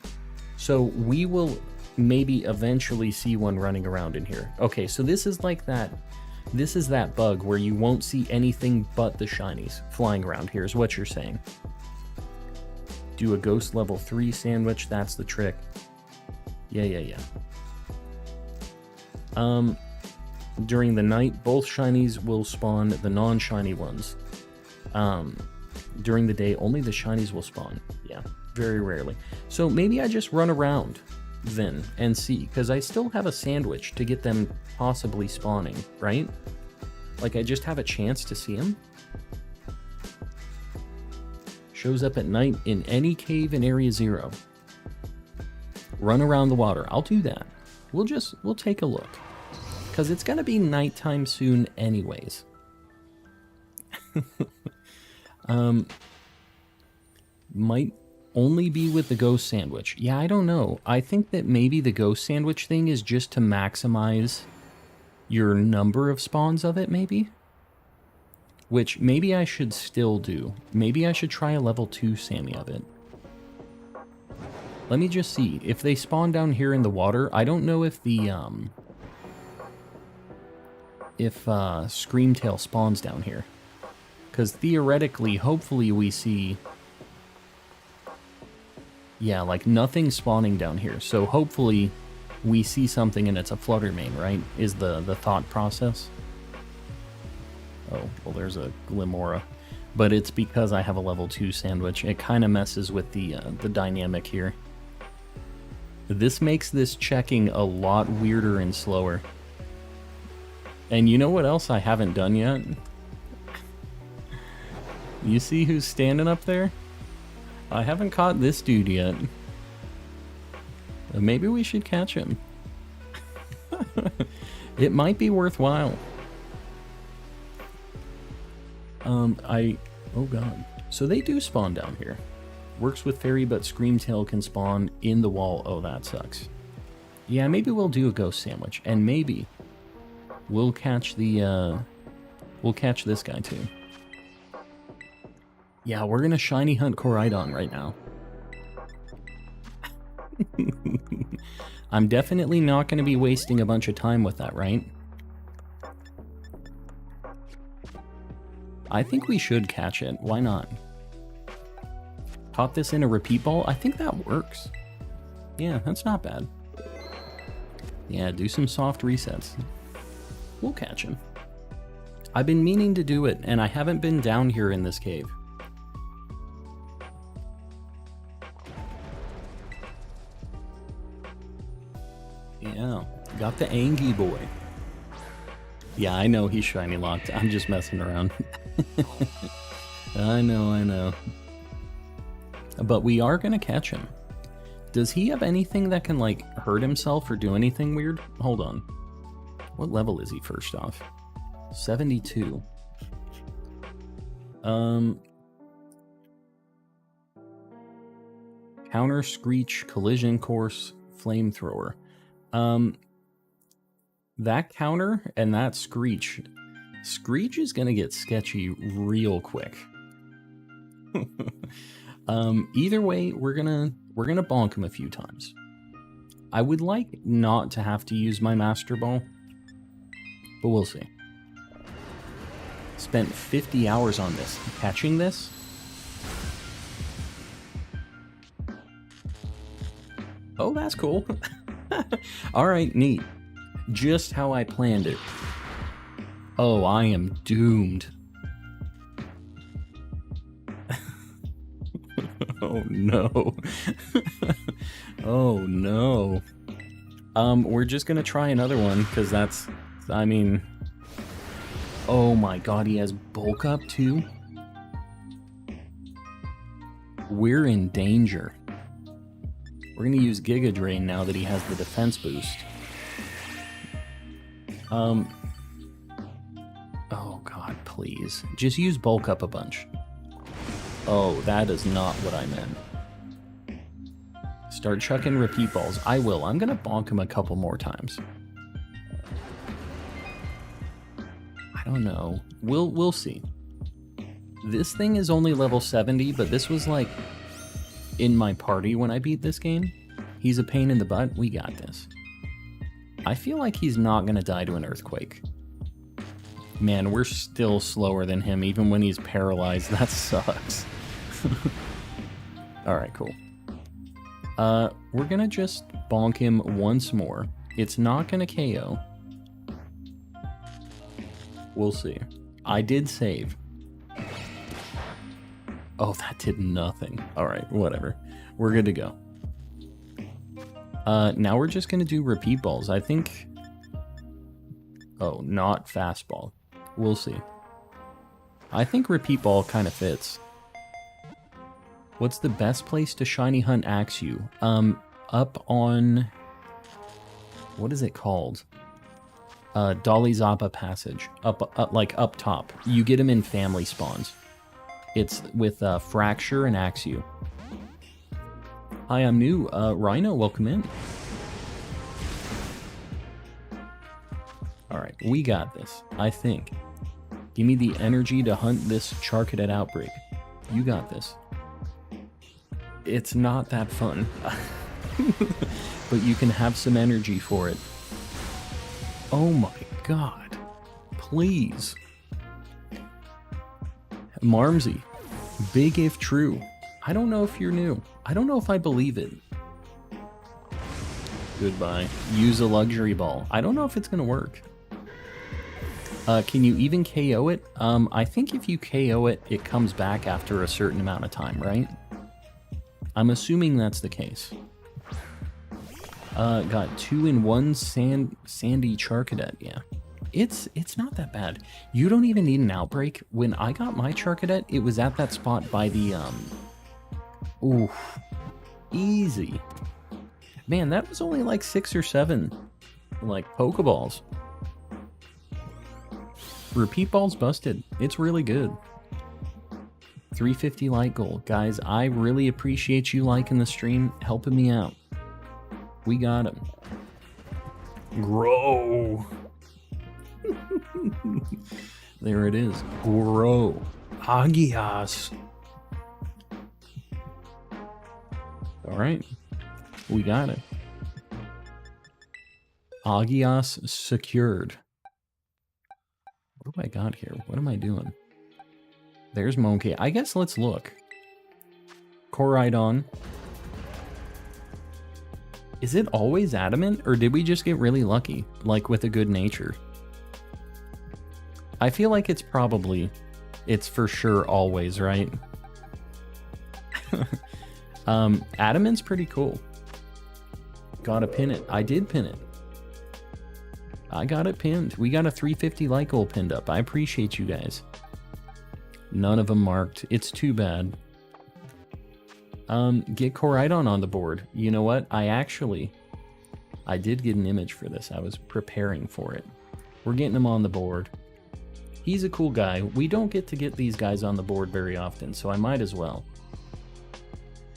So we will maybe eventually see one running around in here. Okay, so this is like that. This is that bug where you won't see anything but the shinies flying around here, is what you're saying. Do a ghost level 3 sandwich, that's the trick. Yeah. During the night, both shinies will spawn the non-shiny ones. During the day, only the shinies will spawn. Yeah, very rarely. So maybe I just run around then and see, because I still have a sandwich to get them possibly spawning, right? Like I just have a chance to see them. Shows up at night in any cave in Area 0. Run around the water. I'll do that. We'll take a look. Because it's going to be nighttime soon anyways. Might only be with the ghost sandwich. Yeah, I don't know. I think that maybe the ghost sandwich thing is just to maximize your number of spawns of it, maybe? Which maybe I should still do. Maybe I should try a level 2 Sammy of it. Let me just see. If they spawn down here in the water, I don't know if the, Screamtail spawns down here. Because theoretically, hopefully we see... Yeah, like nothing spawning down here. So hopefully we see something and it's a Flutter Mane, right? Is the thought process. Oh, well there's a Glimora. But it's because I have a level 2 sandwich. It kind of messes with the dynamic here. This makes this checking a lot weirder and slower. And you know what else I haven't done yet? You see who's standing up there? I haven't caught this dude yet. Maybe we should catch him. It might be worthwhile. Oh god. So they do spawn down here. Works with fairy, but Screamtail can spawn in the wall. Oh, that sucks. Yeah, maybe we'll do a ghost sandwich, and maybe we'll catch the, we'll catch this guy too. Yeah, we're gonna shiny hunt Koraidon right now. I'm definitely not gonna be wasting a bunch of time with that, right? I think we should catch it. Why not? Caught this in a repeat ball? I think that works. Yeah, that's not bad. Yeah, do some soft resets. We'll catch him. I've been meaning to do it, and I haven't been down here in this cave. Yeah, got the Angie boy. Yeah, I know he's shiny locked. I'm just messing around. I know. But we are gonna catch him. Does he have anything that can, like, hurt himself or do anything weird? Hold on. What level is he, first off? 72. Counter, Screech, Collision Course, Flamethrower. That counter and that Screech. Screech is gonna get sketchy real quick. Either way, we're gonna bonk him a few times. I would like not to have to use my Master Ball, but we'll see. Spent 50 hours on this. Catching this? Oh, that's cool. Alright, neat. Just how I planned it. Oh, I am doomed. Oh no. Oh no. We're just gonna try another one, because that's, I mean... Oh my god, he has bulk up too? We're in danger. We're gonna use Giga Drain now that he has the defense boost. Oh god, please. Just use bulk up a bunch. Oh, that is not what I meant. Start chucking repeat balls. I will. I'm gonna bonk him a couple more times. I don't know. We'll see. This thing is only level 70, but this was like in my party when I beat this game. He's a pain in the butt. We got this. I feel like he's not going to die to an earthquake. Man, we're still slower than him, even when he's paralyzed. That sucks. Alright, cool. We're going to just bonk him once more. It's not going to KO. We'll see. I did save. Oh, that did nothing. Alright, whatever. We're good to go. Now we're just gonna do repeat balls. I think... Oh, not fastball. We'll see. I think repeat ball kind of fits. What's the best place to shiny hunt Axew? Up on... What is it called? Dolly Zappa Passage. Like up top. You get them in family spawns. It's with Fracture and Axew. Hi, I'm new. Rhino, welcome in. Alright, we got this, I think. Give me the energy to hunt this Charcadet outbreak. You got this. It's not that fun. But you can have some energy for it. Oh my god. Please. Marmsy. Big if true. I don't know if you're new. I don't know if I believe it. Goodbye. Use a luxury ball. I don't know if it's going to work. Can you even KO it? I think if you KO it, it comes back after a certain amount of time, right? I'm assuming that's the case. Got 2-in-1 Sandy Charcadet, yeah. It's not that bad. You don't even need an outbreak. When I got my Charcadet, it was at that spot by the, Oof. Easy. Man, that was only like 6 or 7, like, Pokeballs. Repeat ball's busted. It's really good. 350 light goal. Guys, I really appreciate you liking the stream, helping me out. We got him. Grow. There it is. Grow. Agias. Alright. We got it. Agias secured. What do I got here? What am I doing? There's Monke. I guess let's look. Koraidon. Is it always adamant, or did we just get really lucky, like with a good nature? I feel like it's for sure always, right? Adamant's pretty cool. Gotta pin it. I did pin it. I got it pinned. We got a 350 light goal pinned up. I appreciate you guys. None of them marked. It's too bad. Get Koraidon on the board. You know what? I did get an image for this. I was preparing for it. We're getting him on the board. He's a cool guy. We don't get to get these guys on the board very often, so I might as well.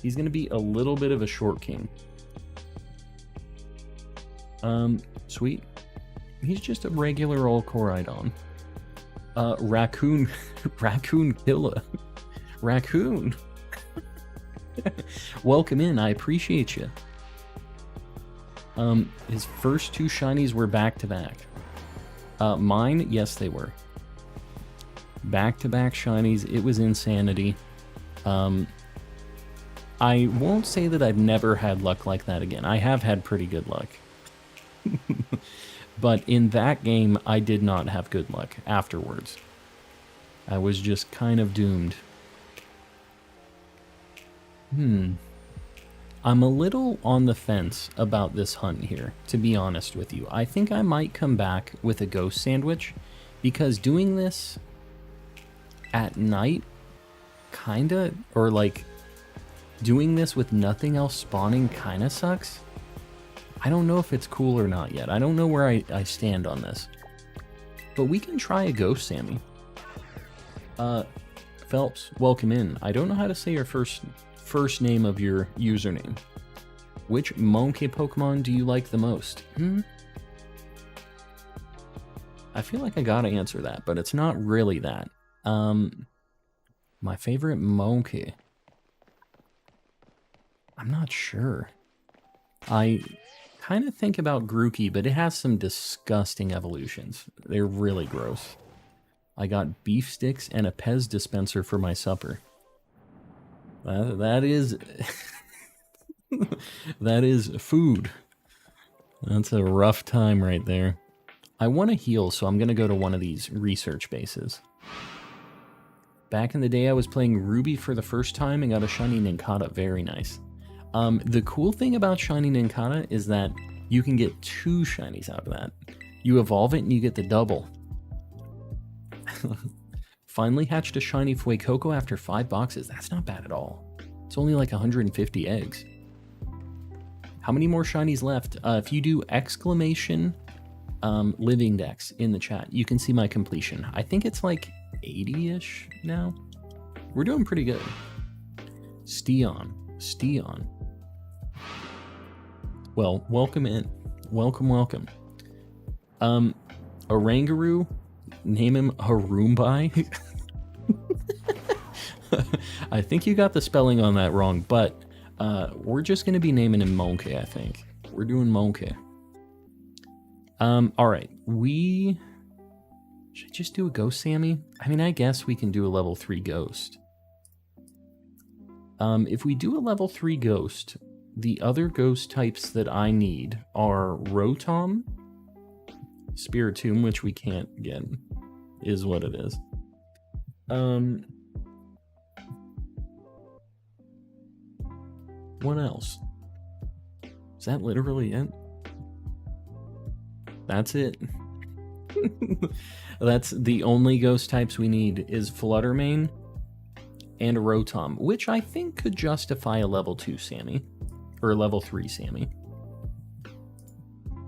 He's going to be a little bit of a short king. Sweet. He's just a regular old Koraidon. Raccoon Killa. Raccoon. Welcome in, I appreciate you. His first 2 shinies were back-to-back. Mine, yes they were. Back-to-back shinies, it was insanity. I won't say that I've never had luck like that again. I have had pretty good luck. But in that game, I did not have good luck afterwards. I was just kind of doomed. I'm a little on the fence about this hunt here, to be honest with you. I think I might come back with a ghost sandwich, because doing this at night, kinda, or like, doing this with nothing else spawning kinda sucks. I don't know if it's cool or not yet. I don't know where I stand on this. But we can try a ghost Sammy. Phelps, welcome in. I don't know how to say your first name of your username. Which Monke Pokemon do you like the most? I feel like I gotta answer that, but it's not really that. My favorite Monke. I'm not sure. I kind of think about Grookey, but it has some disgusting evolutions. They're really gross. I got beef sticks and a Pez dispenser for my supper. That is... that is food. That's a rough time right there. I want to heal, so I'm going to go to one of these research bases. Back in the day, I was playing Ruby for the first time and got a Shiny Nincada. Very nice. The cool thing about Shiny Nincada is that you can get 2 shinies out of that. You evolve it and you get the double. Finally hatched a Shiny Fuecoco after 5 boxes. That's not bad at all. It's only like 150 eggs. How many more shinies left? If you do exclamation Living Dex in the chat, you can see my completion. I think it's like 80-ish now. We're doing pretty good. Steon. Well, welcome in. Welcome. Orangaroo, name him Haroombai. I think you got the spelling on that wrong, but we're just going to be naming him Monke, I think. We're doing Monke. Alright, should I just do a Ghost Sammy? I mean, I guess we can do a level 3 Ghost. If we do a level 3 Ghost, the other Ghost types that I need are Rotom, Spiritomb, which we can't get, is what it is. What else? Is that literally it? That's it. That's the only Ghost types we need is Fluttermane and a Rotom, which I think could justify a level 2 Sammy. Or a level 3 Sammy.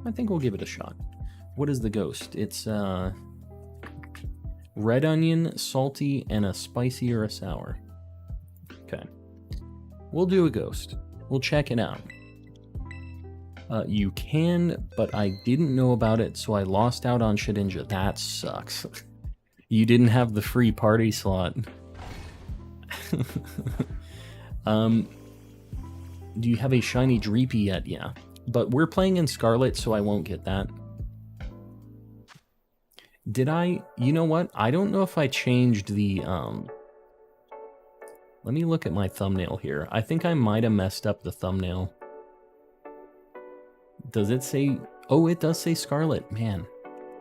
I think we'll give it a shot. What is the Ghost? It's red onion, salty, and a spicy or a sour. Okay. We'll do a Ghost. We'll check it out. You can, but I didn't know about it, so I lost out on Shedinja. That sucks. You didn't have the free party slot. Do you have a Shiny Dreepy yet? Yeah. But we're playing in Scarlet, so I won't get that. Did I? You know what? I don't know if I changed the, Let me look at my thumbnail here. I think I might have messed up the thumbnail. Does it say... Oh, it does say Scarlet. Man,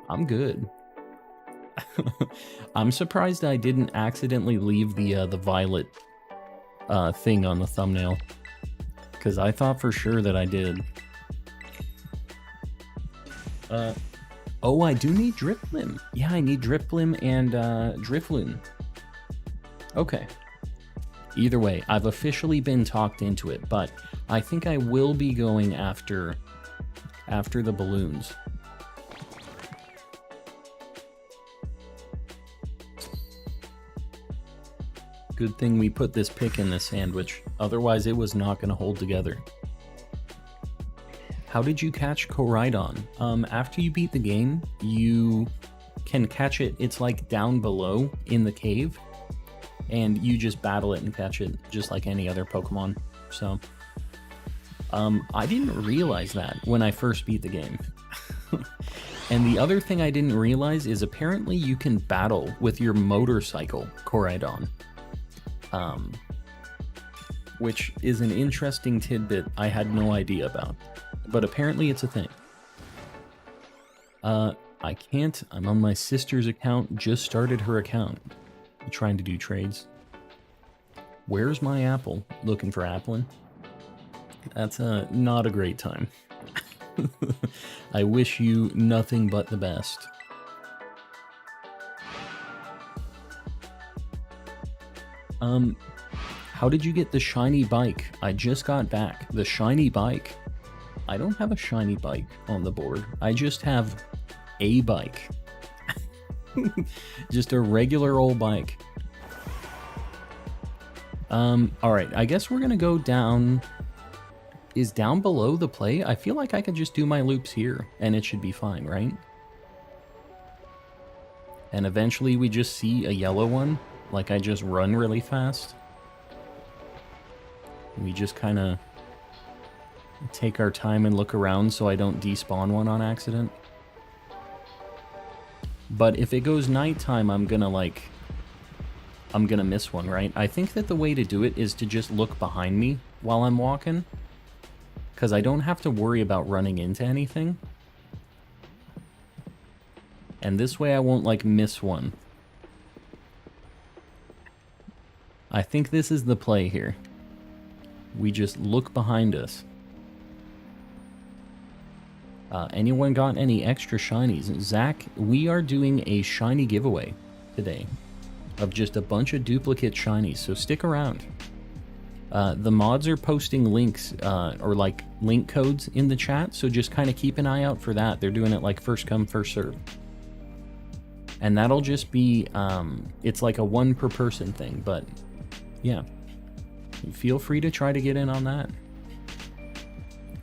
I'm good. I'm surprised I didn't accidentally leave the Violet thing on the thumbnail. Because I thought for sure that I did. Oh, I do need Driplim. Yeah, I need Driplim and Drifloon. Okay. Either way, I've officially been talked into it, but I think I will be going after the balloons. Good thing we put this pick in the sandwich, otherwise it was not going to hold together. How did you catch Koraidon? After you beat the game, you can catch it. It's like down below in the cave, and you just battle it and catch it just like any other Pokemon. So, I didn't realize that when I first beat the game. And the other thing I didn't realize is apparently you can battle with your motorcycle, Koraidon. Which is an interesting tidbit I had no idea about. But apparently it's a thing. I can't. I'm on my sister's account. Just started her account. I'm trying to do trades. Where's my apple? Looking for Applin. That's not a great time. I wish you nothing but the best. How did you get the shiny bike? I just got back. The shiny bike. I don't have a shiny bike on the board. I just have a bike. Just a regular old bike. Alright, I guess we're gonna go down... Is down below the play? I feel like I can just do my loops here, and it should be fine, right? And eventually we just see a yellow one. Like I just run really fast. We just kind of take our time and look around so I don't despawn one on accident. But if it goes nighttime, I'm gonna miss one, right? I think that the way to do it is to just look behind me while I'm walking, because I don't have to worry about running into anything. And this way I won't, like, miss one. I think this is the play here. We just look behind us. Anyone got any extra shinies? Zach, we are doing a shiny giveaway today of just a bunch of duplicate shinies, so stick around. The mods are posting links, or like link codes in the chat, so just kind of keep an eye out for that. They're doing it like first come, first serve. And that'll just be, it's like a 1 per person thing, but yeah. Feel free to try to get in on that.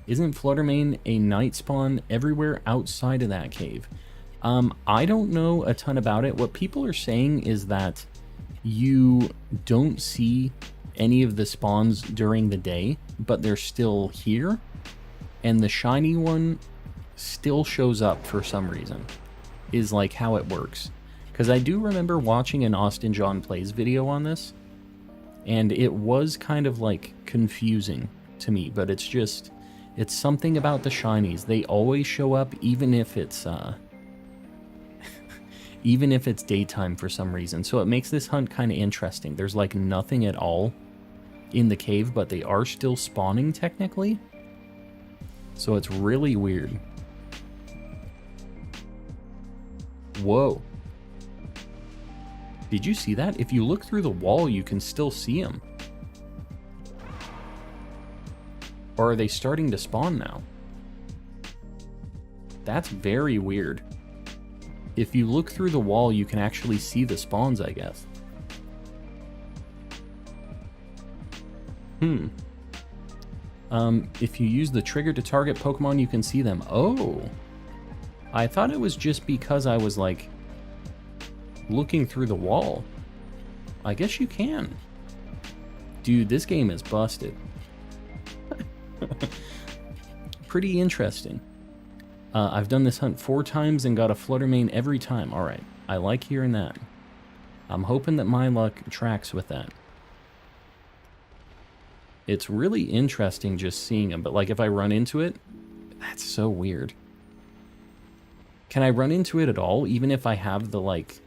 Isn't Fluttermane a night spawn everywhere outside of that cave? I don't know a ton about it. What people are saying is that you don't see any of the spawns during the day, but they're still here, and the shiny one still shows up for some reason, is like how it works. Because I do remember watching an Austin John Plays video on this, and it was kind of like confusing to me, but it's just, it's something about the shinies. They always show up even if it's even if it's daytime for some reason. So it makes this hunt kind of interesting. There's like nothing at all in the cave, but they are still spawning technically. So it's really weird. Whoa. Did you see that? If you look through the wall, you can still see them. Or are they starting to spawn now? That's very weird. If you look through the wall, you can actually see the spawns, I guess. If you use the trigger to target Pokemon, you can see them. Oh. I thought it was just because I was, like, looking through the wall. I guess you can. Dude, this game is busted. Pretty interesting. I've done this hunt 4 times and got a Fluttermane every time. Alright, I like hearing that. I'm hoping that my luck tracks with that. It's really interesting just seeing them, but like if I run into it, that's so weird. Can I run into it at all, even if I have the, like,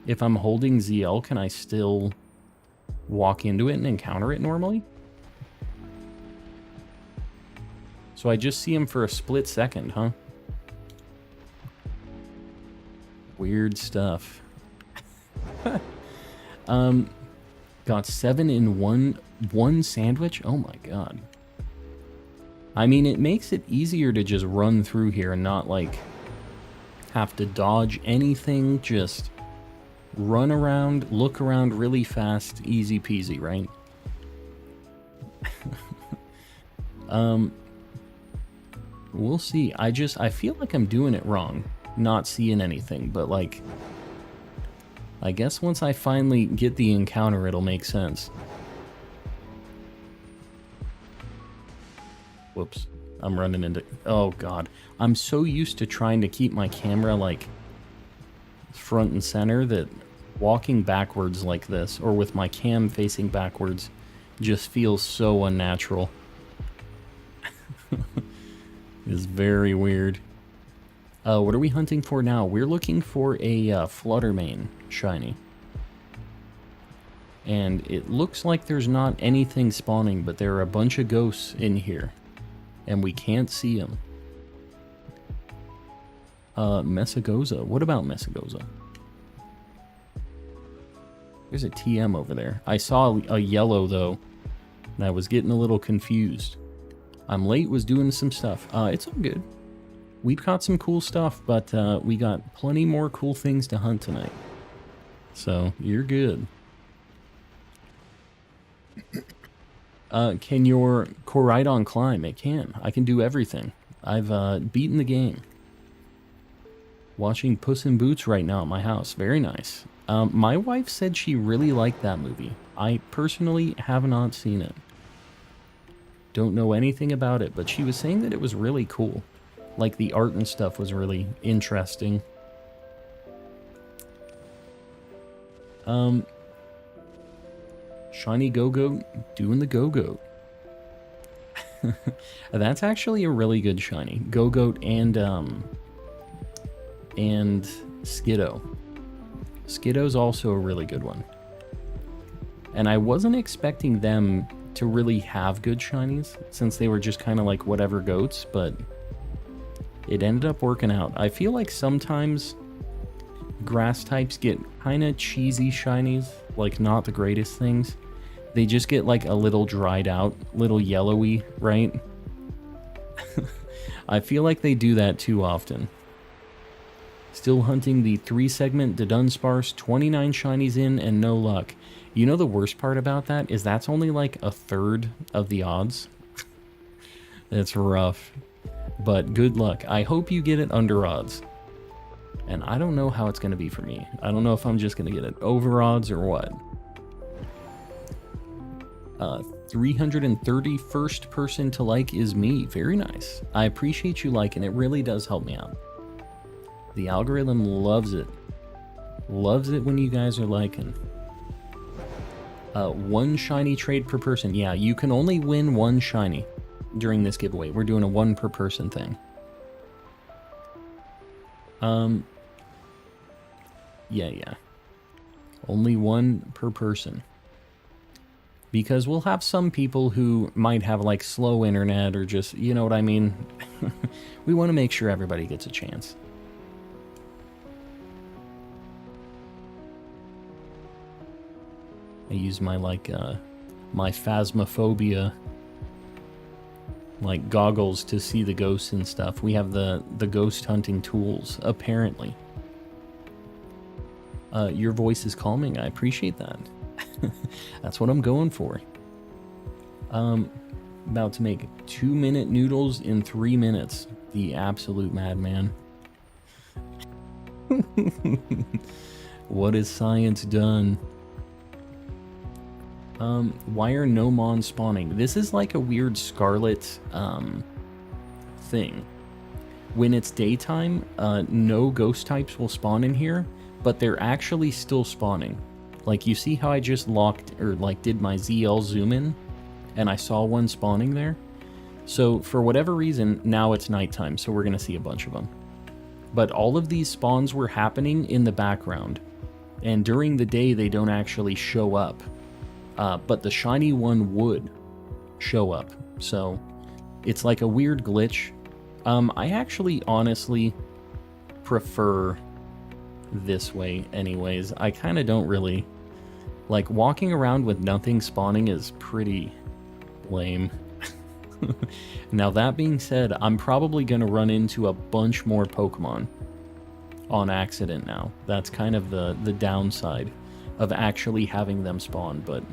if I'm holding ZL, can I still walk into it and encounter it normally? So I just see him for a split second, huh? Weird stuff. Got 7 in one sandwich? Oh my god. I mean, it makes it easier to just run through here and not, like, have to dodge anything. Just run around, look around really fast, easy peasy, right? We'll see. I feel like I'm doing it wrong, not seeing anything, but, like, I guess once I finally get the encounter, it'll make sense. Whoops. I'm running into... Oh, God. I'm so used to trying to keep my camera, like, front and center that walking backwards like this, or with my cam facing backwards, just feels so unnatural. It's very weird. What are we hunting for now? We're looking for a Fluttermane shiny. And it looks like there's not anything spawning, but there are a bunch of ghosts in here. And we can't see them. Messagoza. What about Messagoza? There's a TM over there. I saw a yellow, though, and I was getting a little confused. I'm late, was doing some stuff. It's all good. We've got some cool stuff, but we got plenty more cool things to hunt tonight. So, you're good. Can your Koraidon climb? It can. I can do everything. I've beaten the game. Watching Puss in Boots right now at my house. Very nice. My wife said she really liked that movie. I personally have not seen it. Don't know anything about it, but she was saying that it was really cool. Like, the art and stuff was really interesting. Shiny Go-Goat doing the Go-Goat. That's actually a really good shiny. Go-Goat and Skiddo. Skiddo's also a really good one. And I wasn't expecting them to really have good shinies, since they were just kind of like whatever goats, but it ended up working out. I feel like sometimes grass types get kind of cheesy shinies, like not the greatest things. They just get like a little dried out, little yellowy, right? I feel like they do that too often. Still hunting the 3-segment Dunsparce, 29 shinies in and no luck. You know the worst part about that is that's only like a third of the odds. It's rough. But good luck. I hope you get it under odds. And I don't know how it's going to be for me. I don't know if I'm just going to get it over odds or what. 331st person to like is me. Very nice. I appreciate you liking. It really does help me out. The algorithm loves it. Loves it when you guys are liking. 1 shiny trade per person. Yeah, you can only win 1 shiny during this giveaway. We're doing a 1 per person thing. Yeah. Only 1 per person. Because we'll have some people who might have like slow internet or just, you know what I mean? We want to make sure everybody gets a chance. I use my my phasmophobia like goggles to see the ghosts and stuff. We have the ghost hunting tools, apparently. Your voice is calming. I appreciate that. That's what I'm going for. About to make 2-minute noodles in 3 minutes. The absolute madman. What has science done? Why are no mons spawning? This is like a weird Scarlet thing. When it's daytime, no ghost types will spawn in here, but they're actually still spawning. Like, you see how I just locked, or like did my ZL zoom in, and I saw one spawning there? So for whatever reason, now it's nighttime, so we're gonna see a bunch of them. But all of these spawns were happening in the background, and during the day they don't actually show up. But the shiny one would show up, so it's like a weird glitch. I actually honestly prefer this way anyways. I kind of don't really like walking around with nothing spawning is pretty lame. Now that being said, I'm probably gonna run into a bunch more Pokemon on accident now. That's kind of the downside of actually having them spawn, but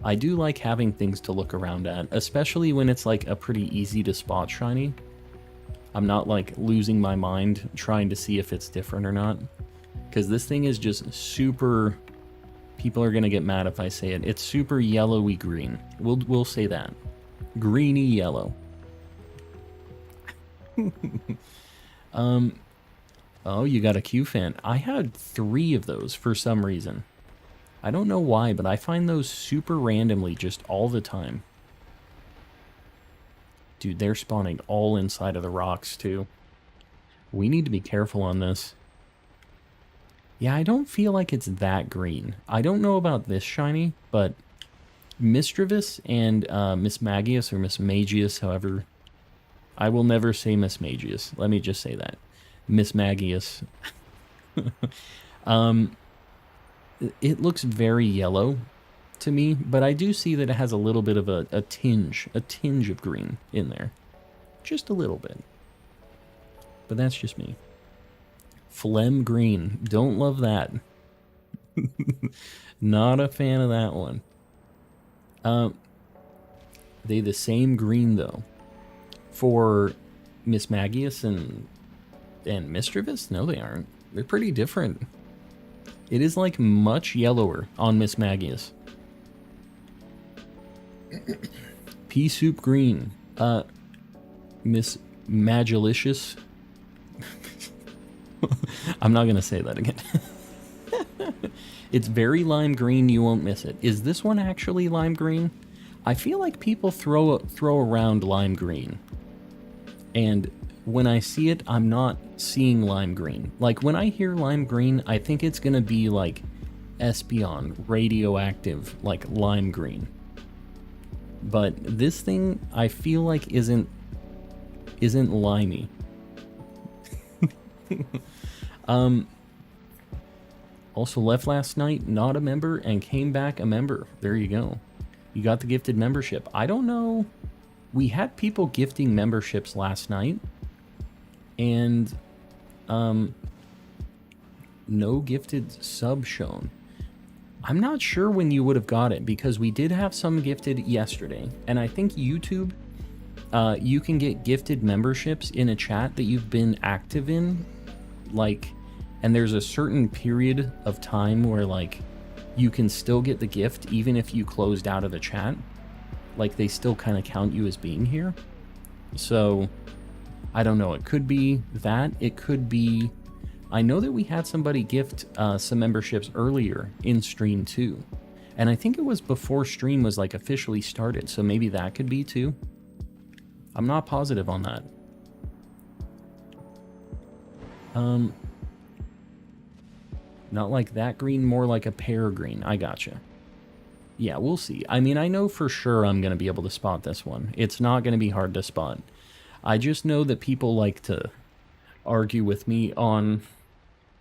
I do like having things to look around at, especially when it's like a pretty easy to spot shiny. I'm not like losing my mind trying to see if it's different or not, because this thing is just super, people are gonna get mad if I say it, it's super yellowy green. We'll say that. Greeny yellow. Oh, you got a Q fan. I had 3 of those for some reason. I don't know why, but I find those super randomly just all the time. Dude, they're spawning all inside of the rocks, too. We need to be careful on this. Yeah, I don't feel like it's that green. I don't know about this shiny, but Misdreavus and Miss Magius, or Miss Magius, however... I will never say Miss Magius. Let me just say that. Miss Magius. It looks very yellow to me, but I do see that it has a little bit of a tinge of green in there. Just a little bit. But that's just me. Phlegm green. Don't love that. Not a fan of that one. They the same green, though. For Mismagius and Mischievous? No, they aren't. They're pretty different. It is like much yellower on Mismagius. Pea soup green. Miss Magilicious. I'm not gonna say that again. It's very lime green, you won't miss it. Is this one actually lime green? I feel like people throw around lime green. And when I see it, I'm not seeing lime green. Like, when I hear lime green, I think it's gonna be like Espeon, radioactive, like lime green. But this thing, I feel like isn't limey. Also left last night, not a member, and came back a member. There you go. You got the gifted membership. I don't know. We had people gifting memberships last night, and no gifted sub shown. I'm not sure when you would have got it, because we did have some gifted yesterday, and I think YouTube, you can get gifted memberships in a chat that you've been active in, like, and there's a certain period of time where, like, you can still get the gift even if you closed out of the chat. Like, they still kind of count you as being here. So, I don't know. It could be that. It could be... I know that we had somebody gift some memberships earlier in stream too. And I think it was before stream was, like, officially started. So maybe that could be too. I'm not positive on that. Not like that green, more like a pear green. I gotcha. Yeah, we'll see. I mean, I know for sure I'm going to be able to spot this one. It's not going to be hard to spot. I just know that people like to argue with me on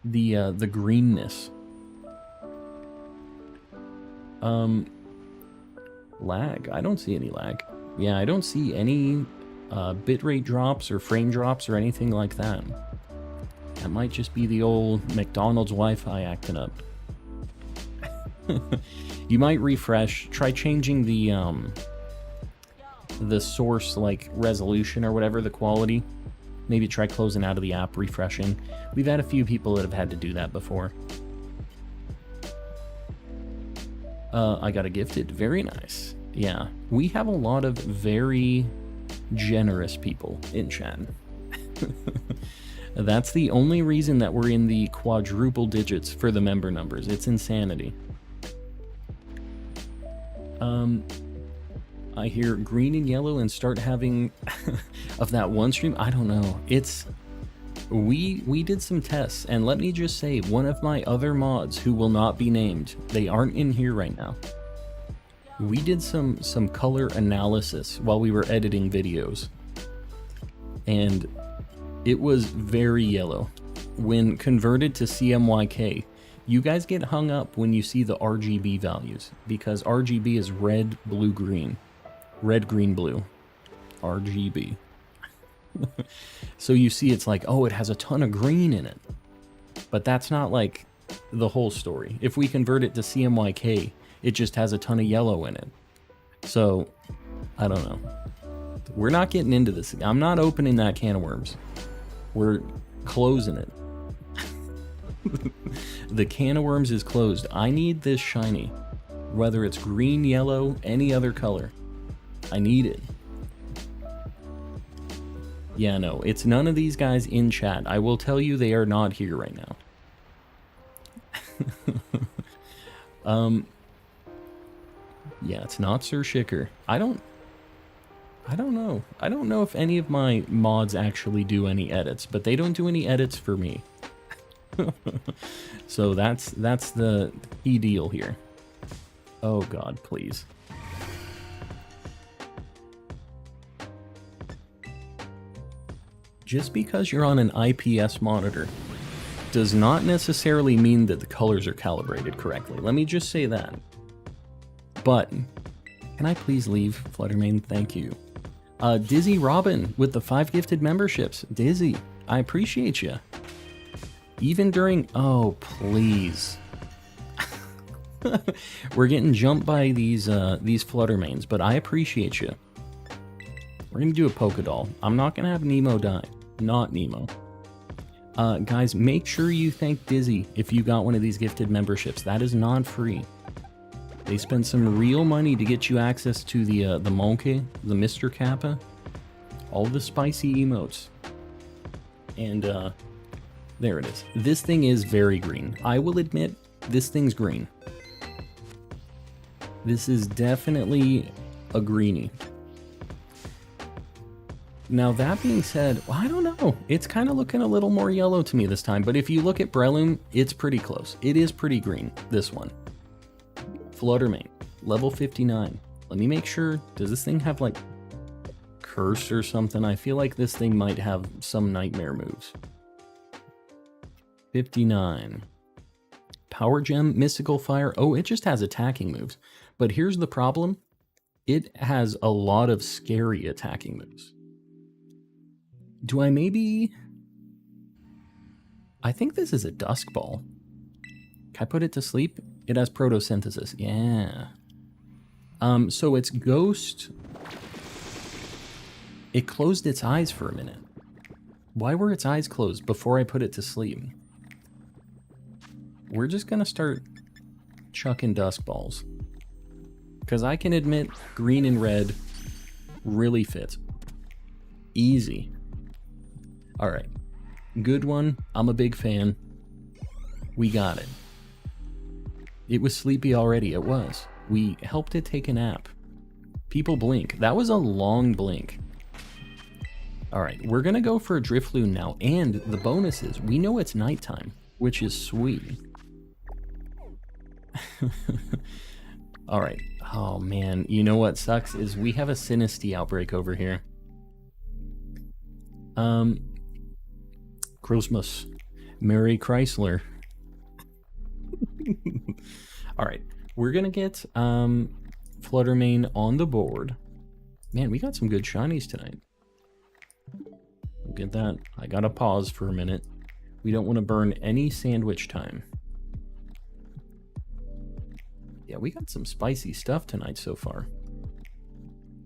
the greenness. Lag. I don't see any lag. Yeah, I don't see any bitrate drops or frame drops or anything like that. That might just be the old McDonald's Wi-Fi acting up. You might refresh. Try changing the source, like, resolution or whatever, the quality. Maybe try closing out of the app, refreshing. We've had a few people that have had to do that before. I got a gifted. Very nice. Yeah, we have a lot of very generous people in chat. That's the only reason that we're in the quadruple digits for the member numbers. It's insanity. I hear green and yellow and start having of that one stream. I don't know. It's we did some tests, and let me just say, one of my other mods who will not be named, they aren't in here right now. We did some color analysis while we were editing videos, and it was very yellow. When converted to CMYK, you guys get hung up when you see the RGB values, because RGB is red, blue, green. Red, green, blue. RGB. So you see it's like, oh, it has a ton of green in it. But that's not, like, the whole story. If we convert it to CMYK, it just has a ton of yellow in it. So, I don't know. We're not getting into this. I'm not opening that can of worms. We're closing it. The can of worms is closed. I need this shiny. Whether it's green, yellow, any other color. I need it. Yeah, no, it's none of these guys in chat. I will tell you they are not here right now. Yeah, it's not Sir Shicker. I don't know. I don't know if any of my mods actually do any edits, but they don't do any edits for me. So that's the key deal here. Oh God, please. Just because you're on an IPS monitor does not necessarily mean that the colors are calibrated correctly. Let me just say that. But, can I please leave, Fluttermane? Thank you. Dizzy Robin with the 5 gifted memberships. Dizzy, I appreciate you. Even during... Oh, please. We're getting jumped by these Fluttermanes, but I appreciate you. We're gonna do a Polka Doll. I'm not gonna have Nemo die. Not Nemo. Guys, make sure you thank Dizzy if you got one of these gifted memberships. That is not free. They spend some real money to get you access to the Monke, the Mr. Kappa, all the spicy emotes. And there it is. This thing is very green. I will admit, this thing's green. This is definitely a greenie. Now, that being said, well, I don't know. It's kind of looking a little more yellow to me this time. But if you look at Breloom, it's pretty close. It is pretty green, this one. Fluttermane, level 59. Let me make sure. Does this thing have, like, curse or something? I feel like this thing might have some nightmare moves. 59. Power Gem, Mystical Fire. Oh, it just has attacking moves. But here's the problem. It has a lot of scary attacking moves. Do I maybe... I think this is a Dusk Ball. Can I put it to sleep? It has Photosynthesis. Yeah. So it's Ghost. It closed its eyes for a minute. Why were its eyes closed before I put it to sleep? We're just going to start chucking Dusk Balls. Because I can admit, green and red really fit. Easy. Alright. Good one. I'm a big fan. We got it. It was sleepy already. It was. We helped it take a nap. People blink. That was a long blink. Alright, we're going to go for a Drifloon now. And the bonus is, we know it's nighttime, which is sweet. Alright. Oh man, you know what sucks is we have a Sinistea outbreak over here. Christmas. Merry Chrysler. Alright, we're gonna get Fluttermane on the board. Man, we got some good shinies tonight. Look at that. I gotta pause for a minute. We don't want to burn any sandwich time. Yeah, we got some spicy stuff tonight so far.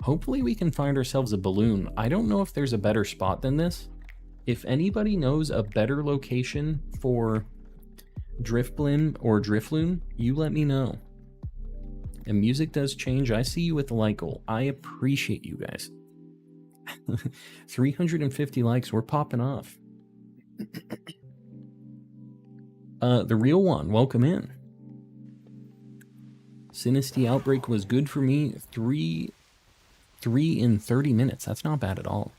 Hopefully we can find ourselves a balloon. I don't know if there's a better spot than this. If anybody knows a better location for Drifblim or Drifloon, you let me know. And music does change. I see you with the like goal. I appreciate you guys. 350 likes. We're popping off. The real one, welcome in. Sinistea Outbreak was good for me. 3 in 30 minutes. That's not bad at all.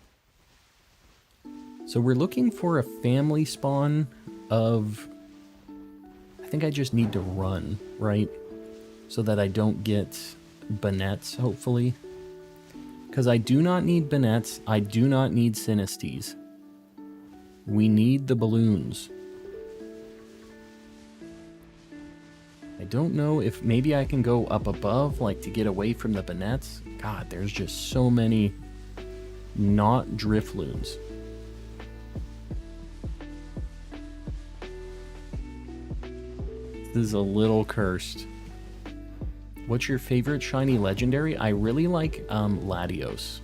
So we're looking for a family spawn of... I think I just need to run, right? So that I don't get Bonnets, hopefully. Because I do not need Bonnets. I do not need Sinisteas. We need the balloons. I don't know if maybe I can go up above, like to get away from the Bonnets. God, there's just so many not Drifloons. This is a little cursed. What's your favorite shiny legendary? I really like Latios.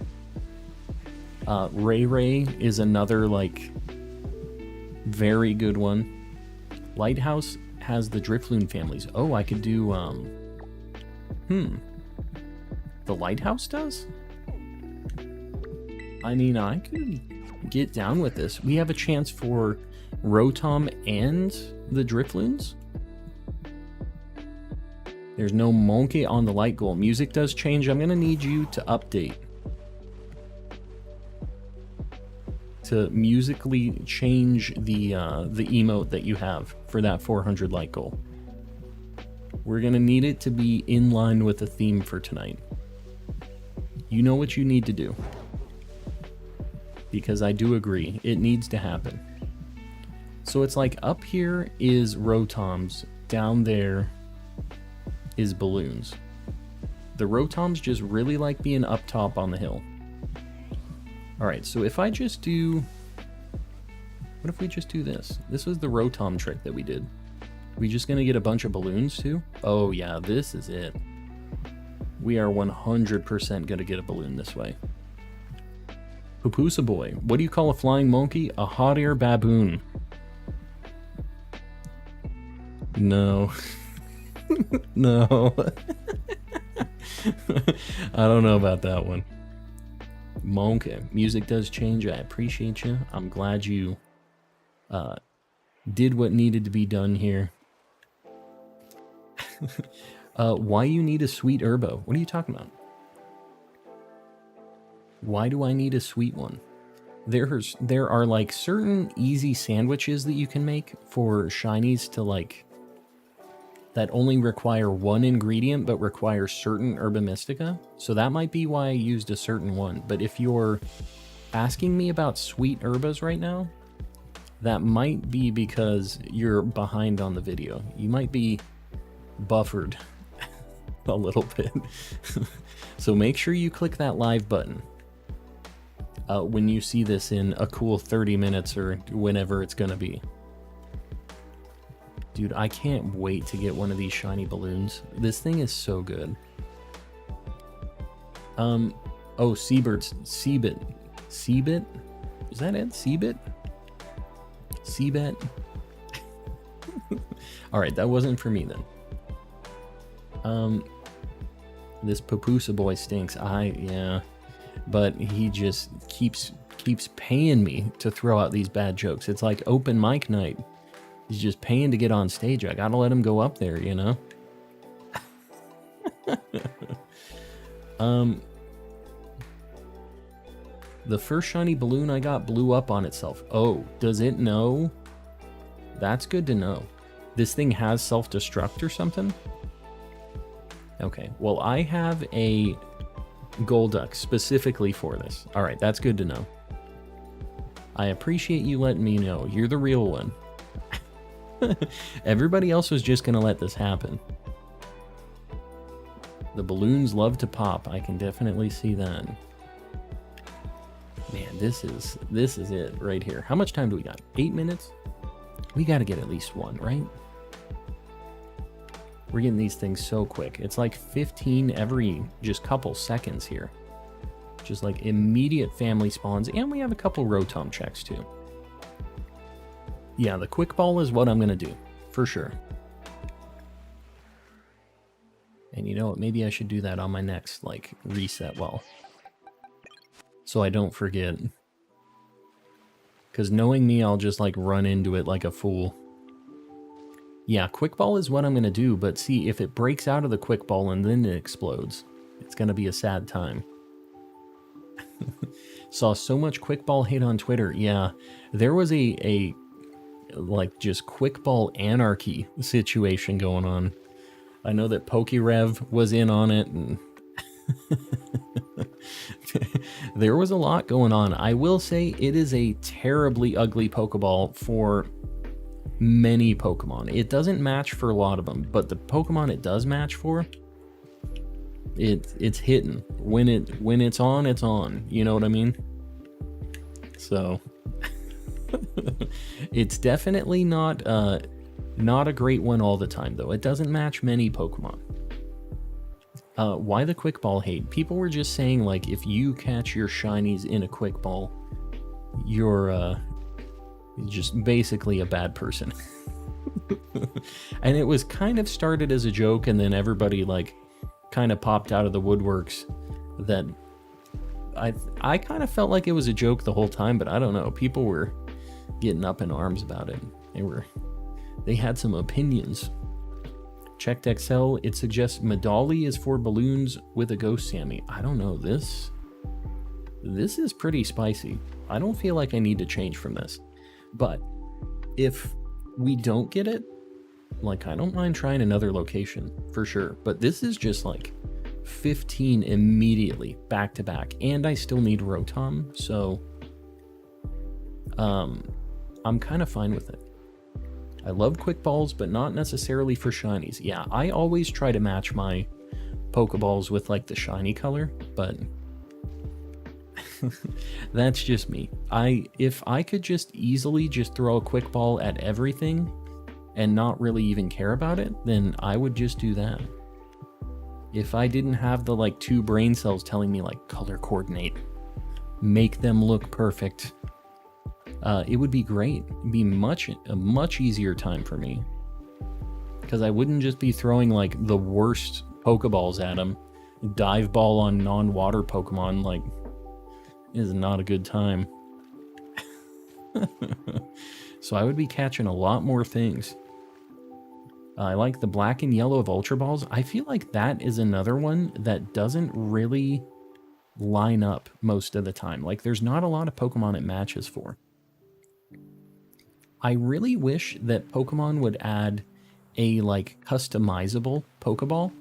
Ray Ray is another like very good one. Lighthouse has the Drifloon families. Oh, I could do the Lighthouse does? I mean, I could get down with this. We have a chance for Rotom and the Drifloons. There's no Monke on the light goal. Music does change. I'm going to need you to update. To musically change the emote that you have for that 400 light goal. We're going to need it to be in line with the theme for tonight. You know what you need to do. Because I do agree. It needs to happen. So it's like up here is Rotoms. Down there is balloons. The Rotoms just really like being up top on the hill. Alright, so if I just do... What if we just do this? This was the Rotom trick that we did. We just gonna get a bunch of balloons too? Oh yeah, this is it. We are 100% gonna get a balloon this way. Papusa boy. What do you call a flying monkey? A hot air baboon. No. No. I don't know about that one. Monke. Music does change. I appreciate you. I'm glad you did what needed to be done here. Why you need a sweet herbo? What are you talking about? Why do I need a sweet one? There are like certain easy sandwiches that you can make for shinies to like that only require one ingredient but require certain herba mystica. So that might be why I used a certain one. But if you're asking me about sweet herbas right now, that might be because you're behind on the video. You might be buffered a little bit. So make sure you click that live button when you see this in a cool 30 minutes or whenever it's gonna be. Dude, I can't wait to get one of these shiny balloons. This thing is so good. Oh, Seabirds. Seabit. Seabit? Is that it? Seabit? Seabet? Alright, that wasn't for me then. This Papusa boy stinks. Yeah. But he just keeps paying me to throw out these bad jokes. It's like open mic night. He's just paying to get on stage. I gotta let him go up there, you know? The first shiny balloon I got blew up on itself. Oh, does it know? That's good to know. This thing has self-destruct or something? Okay, well, I have a Golduck specifically for this. Alright, that's good to know. I appreciate you letting me know. You're the real one. Everybody else was just gonna let this happen. The balloons love to pop. I can definitely see that. Man, this is it right here. How much time do we got? 8 minutes? We gotta get at least one, right? We're getting these things so quick. It's like 15 every just couple seconds here. Just like immediate family spawns, and we have a couple Rotom checks too. Yeah, the quick ball is what I'm gonna do, for sure. And you know what, maybe I should do that on my next, like, reset wall. So I don't forget. Because knowing me, I'll just, like, run into it like a fool. Yeah, quick ball is what I'm gonna do, but see, if it breaks out of the quick ball and then it explodes, it's gonna be a sad time. Saw so much quick ball hate on Twitter. Yeah, there was a like just quick ball anarchy situation going on. I know that PokeRev was in on it, and there was a lot going on. I will say it is a terribly ugly Pokeball for many Pokemon. It doesn't match for a lot of them, but the Pokemon it does match for, it's hitting. When it's on, it's on. You know what I mean? So it's definitely not a great one all the time, though. It doesn't match many Pokemon. Why the quick ball hate? People were just saying, like, if you catch your shinies in a quick ball, you're just basically a bad person. And it was kind of started as a joke, and then everybody, like, kind of popped out of the woodworks that I kind of felt like it was a joke the whole time, but I don't know. People were getting up in arms about it. They had some opinions. Checked XL. It suggests Medali is for balloons with a Ghost Sammy. I don't know. This is pretty spicy. I don't feel like I need to change from this. But if we don't get it, like, I don't mind trying another location for sure. But this is just like 15 immediately back to back, and I still need Rotom, so I'm kind of fine with it. I love quick balls, but not necessarily for shinies. Yeah, I always try to match my Pokeballs with like the shiny color, but that's just me. If I could just easily just throw a quick ball at everything and not really even care about it, then I would just do that. If I didn't have the like 2 brain cells telling me like color coordinate, make them look perfect. It would be great. It'd be a much easier time for me. Because I wouldn't just be throwing like the worst Pokeballs at them. Dive ball on non-water Pokemon, like, is not a good time. So I would be catching a lot more things. I like the black and yellow of Ultra Balls. I feel like that is another one that doesn't really line up most of the time. Like, there's not a lot of Pokemon it matches for. I really wish that Pokemon would add a, like, customizable Pokeball.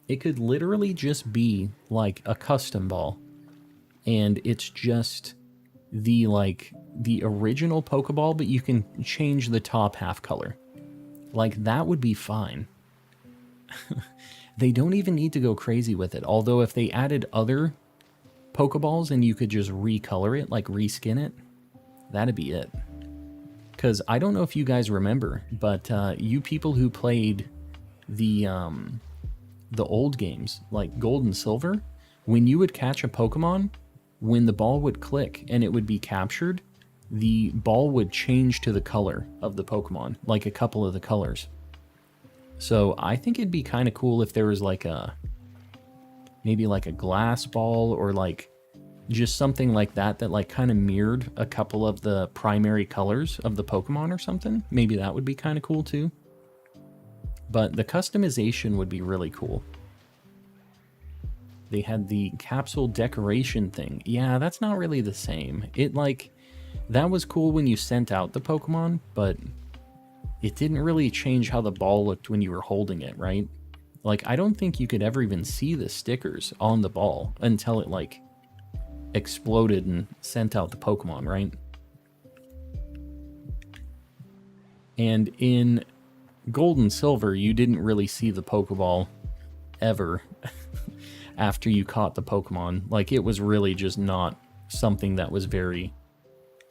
It could literally just be, like, a custom ball. And it's just the, like, the original Pokeball, but you can change the top half color. Like, that would be fine. They don't even need to go crazy with it. Although if they added other Pokeballs and you could just recolor it, like reskin it, that'd be it. Because I don't know if you guys remember, but you people who played the old games, like Gold and Silver, when you would catch a Pokemon, when the ball would click and it would be captured, the ball would change to the color of the Pokemon, like a couple of the colors. So I think it'd be kind of cool if there was like maybe like a glass ball or like just something like that that like kind of mirrored a couple of the primary colors of the Pokemon or something. Maybe that would be kind of cool too. But the customization would be really cool. They had the capsule decoration thing. Yeah, that's not really the same. It like, that was cool when you sent out the Pokemon, but it didn't really change how the ball looked when you were holding it, right? Like, I don't think you could ever even see the stickers on the ball until it like exploded and sent out the Pokemon, right? And in Gold and Silver, you didn't really see the Pokeball ever after you caught the Pokemon. Like, it was really just not something that was very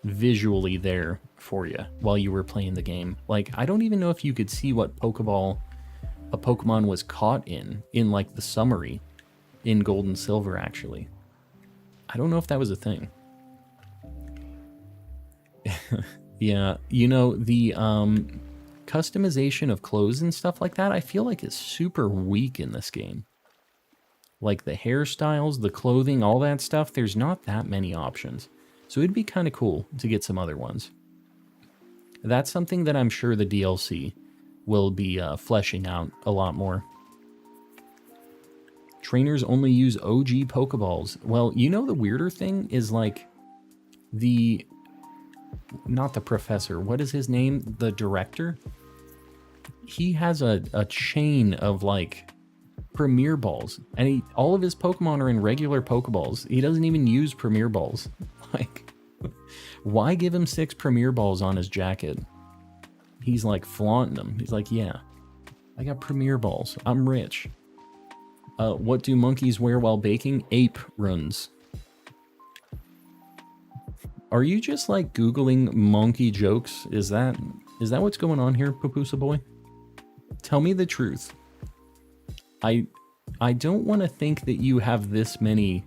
visually there for you while you were playing the game. Like, I don't even know if you could see what Pokeball a Pokemon was caught in like the summary in Gold and Silver, actually. I don't know if that was a thing. Yeah, you know, the customization of clothes and stuff like that, I feel like is super weak in this game. Like the hairstyles, the clothing, all that stuff, there's not that many options. So it'd be kind of cool to get some other ones. That's something that I'm sure the DLC will be fleshing out a lot more. Trainers only use OG Pokeballs. Well, you know the weirder thing is like the... Not the professor. What is his name? The director? He has a chain of like Premier Balls. And all of his Pokemon are in regular Pokeballs. He doesn't even use Premier Balls. Like, why give him 6 Premier Balls on his jacket? He's like flaunting them. He's like, yeah, I got Premier Balls. I'm rich. What do monkeys wear while baking? Aprons. Are you just like Googling monkey jokes? Is that what's going on here, Papusa boy? Tell me the truth. I don't want to think that you have this many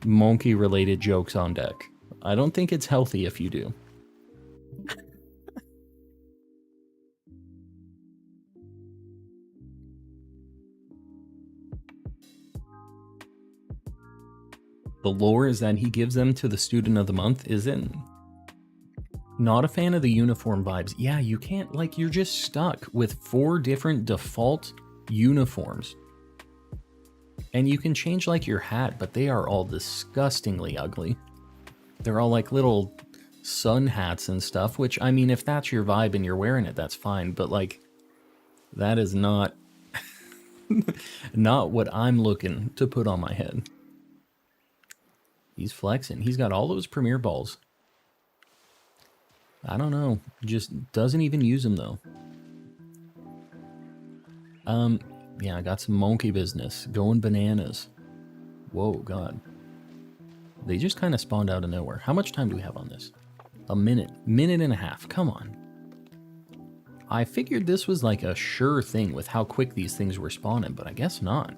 monkey related jokes on deck. I don't think it's healthy if you do. The lore is that he gives them to the student of the month, isn't? Not a fan of the uniform vibes. Yeah, you can't, like, you're just stuck with 4 different default uniforms. And you can change, like, your hat, but they are all disgustingly ugly. They're all, like, little sun hats and stuff, which, I mean, if that's your vibe and you're wearing it, that's fine. But, like, that is not, not what I'm looking to put on my head. He's flexing. He's got all those Premier Balls. I don't know. Just doesn't even use them, though. Yeah, I got some monkey business. Going bananas. Whoa, God. They just kind of spawned out of nowhere. How much time do we have on this? A minute. Minute and a half. Come on. I figured this was like a sure thing with how quick these things were spawning, but I guess not.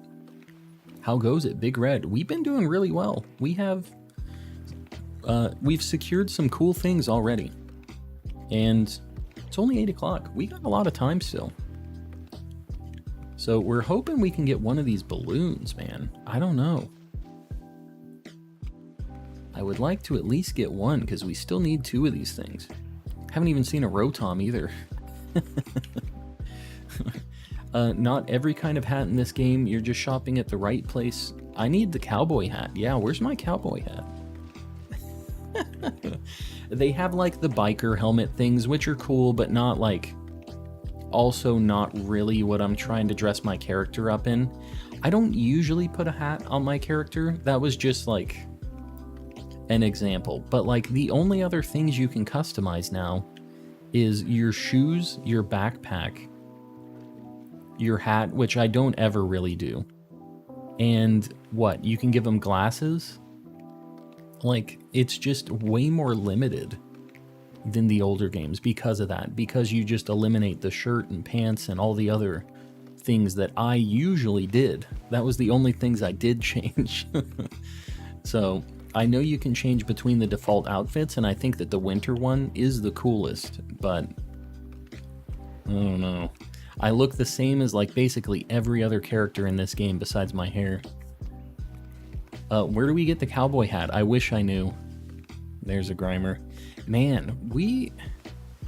How goes it, Big Red? We've been doing really well. We have we've secured some cool things already. And it's only 8 o'clock. We got a lot of time still. So we're hoping we can get one of these balloons, man. I don't know. I would like to at least get one, because we still need 2 of these things. Haven't even seen a Rotom either. Not every kind of hat in this game. You're just shopping at the right place. I need the cowboy hat. Yeah, where's my cowboy hat? They have like the biker helmet things, which are cool, but not like, also not really what I'm trying to dress my character up in. I don't usually put a hat on my character. That was just like an example. But like the only other things you can customize now is your shoes, your backpack, your hat, which I don't ever really do. And what, you can give them glasses? Like, it's just way more limited than the older games because of that. Because you just eliminate the shirt and pants and all the other things that I usually did. That was the only things I did change. So, I know you can change between the default outfits, and I think that the winter one is the coolest, but I don't know. I look the same as like basically every other character in this game besides my hair. Where do we get the cowboy hat? I wish I knew. There's a Grimer. Man,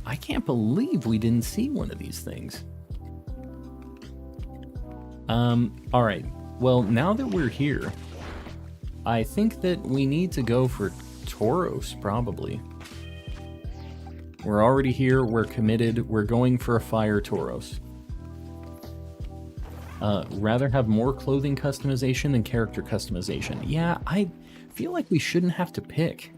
I can't believe we didn't see one of these things. Alright. Well, now that we're here, I think that we need to go for Tauros, probably. We're already here, we're committed, we're going for a fire Tauros. Rather have more clothing customization than character customization. Yeah, I feel like we shouldn't have to pick.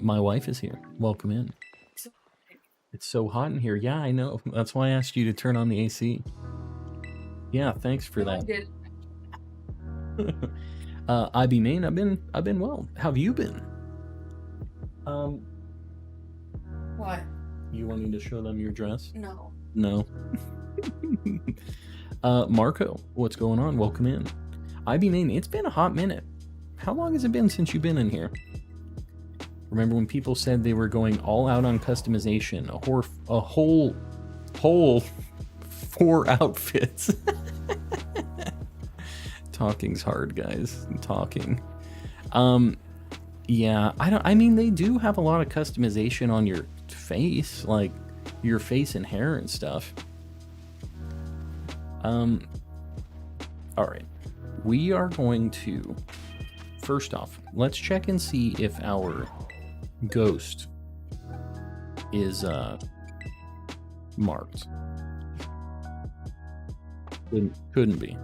My wife is here. Welcome in. It's so hot in here. Yeah, I know. That's why I asked you to turn on the AC. Yeah, thanks for that. IB Main, I've been well. How have you been? What? You want me to show them your dress? No. No. Marco, what's going on? Welcome in. IB Main, it's been a hot minute. How long has it been since you've been in here? Remember when people said they were going all out on customization? A whole 4 outfits. Talking's hard, guys. Talking. Yeah, I mean, they do have a lot of customization on your face, like your face and hair and stuff. Alright. We are going to, first off, let's check and see if our ghost is, marked. Couldn't be.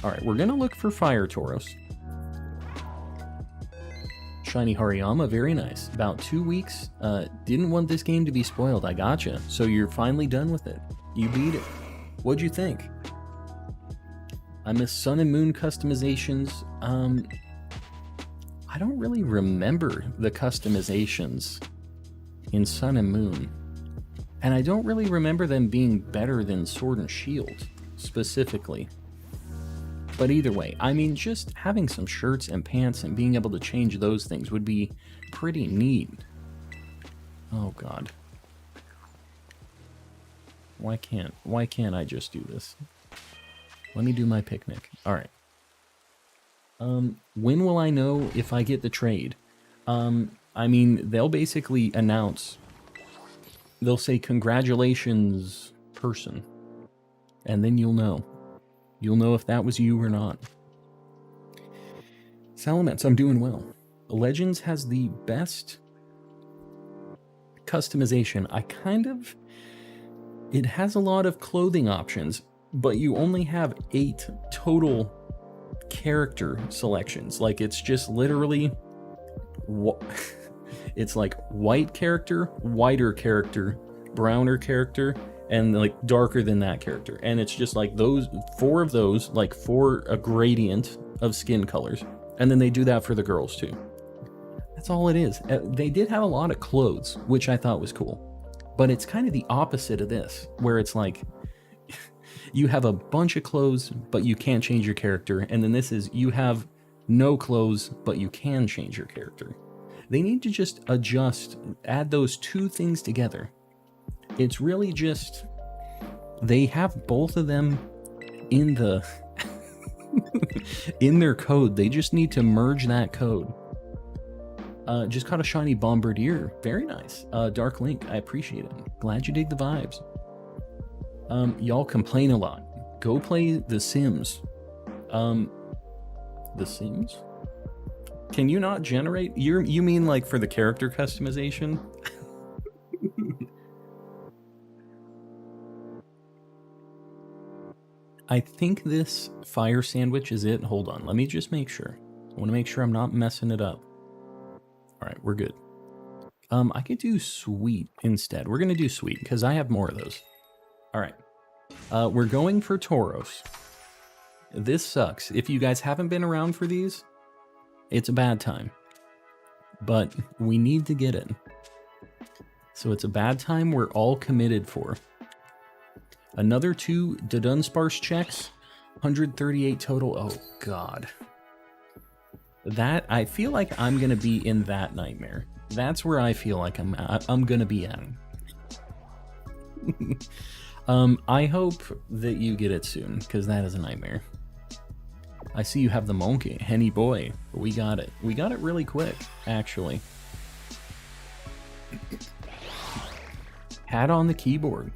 Alright, we're gonna look for Fire Tauros. Shiny Hariyama, very nice. About 2 weeks. Didn't want this game to be spoiled. I gotcha. So you're finally done with it. You beat it. What'd you think? I miss Sun and Moon customizations. I don't really remember the customizations in Sun and Moon. And I don't really remember them being better than Sword and Shield, specifically. But either way, I mean, just having some shirts and pants and being able to change those things would be pretty neat. Oh god. Why can't I just do this? Let me do my picnic. Alright. When will I know if I get the trade? I mean, they'll basically announce, they'll say, congratulations, person. And then you'll know. You'll know if that was you or not. Salamence, I'm doing well. Legends has the best customization. It has a lot of clothing options, but you only have 8 total character selections. Like, it's just literally, it's like white character, whiter character, browner character, and like darker than that character. And it's just like those 4 of those, like for a gradient of skin colors. And then they do that for the girls too. That's all it is. They did have a lot of clothes, which I thought was cool. But it's kind of the opposite of this, where it's like you have a bunch of clothes, but you can't change your character. And then this is, you have no clothes, but you can change your character. They need to just adjust, add those two things together. It's really just, they have both of them in the, in their code. They just need to merge that code. Just caught a shiny Bombardier. Very nice. Dark Link, I appreciate it. Glad you dig the vibes. Y'all complain a lot. Go play The Sims. The Sims? Can you not generate? You mean like for the character customization? I think this fire sandwich is it. Hold on, let me just make sure. I want to make sure I'm not messing it up. All right, we're good. I could do sweet instead. We're gonna do sweet because I have more of those. All right, we're going for Tauros. This sucks. If you guys haven't been around for these, it's a bad time. But we need to get it. So it's a bad time we're all committed for. Another 2 Dunsparce checks, 138 total. Oh God. That, I feel like I'm gonna be in that nightmare. That's where I feel like I'm gonna be at. I hope that you get it soon, because that is a nightmare. I see you have the Monke, Henny boy. We got it. We got it really quick, actually. Hat on the keyboard.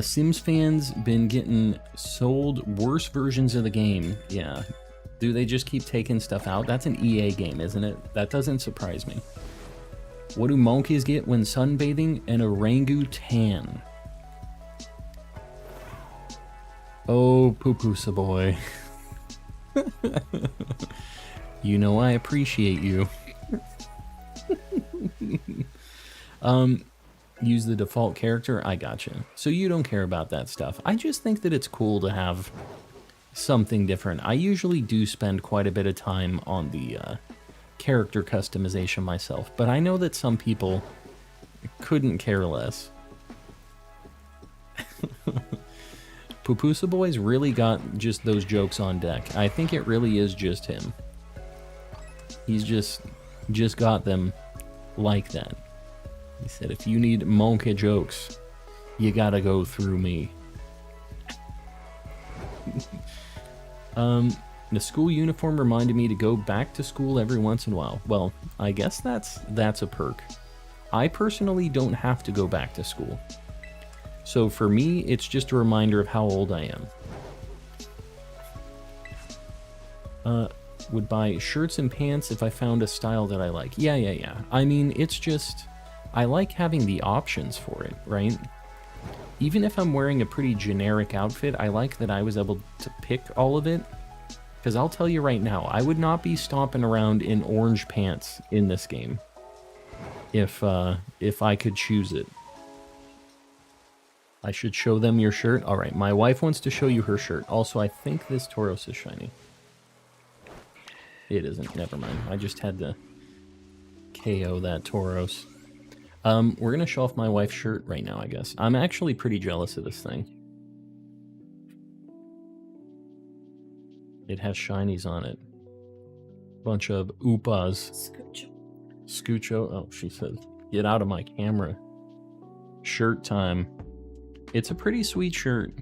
Sims fans been getting sold worse versions of the game. Yeah. Do they just keep taking stuff out? That's an EA game, isn't it? That doesn't surprise me. What do monkeys get when sunbathing? An orangutan. Oh, Poopusa boy. You know I appreciate you. Use the default character? I gotcha. So you don't care about that stuff. I just think that it's cool to have something different. I usually do spend quite a bit of time on the character customization myself, but I know that some people couldn't care less. Poopusa Boy's really got just those jokes on deck. I think it really is just him. He's just got them like that. He said, if you need Monke jokes, you gotta go through me. The school uniform reminded me to go back to school every once in a while. Well, I guess that's a perk. I personally don't have to go back to school. So for me, it's just a reminder of how old I am. Would buy shirts and pants if I found a style that I like. Yeah. I mean, it's just, I like having the options for it, right? Even if I'm wearing a pretty generic outfit, I like that I was able to pick all of it. Because I'll tell you right now, I would not be stomping around in orange pants in this game if I could choose it. I should show them your shirt. All right, my wife wants to show you her shirt. Also, I think this Tauros is shiny. It isn't. Never mind. I just had to KO that Tauros. We're gonna show off my wife's shirt right now, I guess. I'm actually pretty jealous of this thing. It has shinies on it. Bunch of Oopas. Scoocho. Oh, she says, get out of my camera. Shirt time. It's a pretty sweet shirt.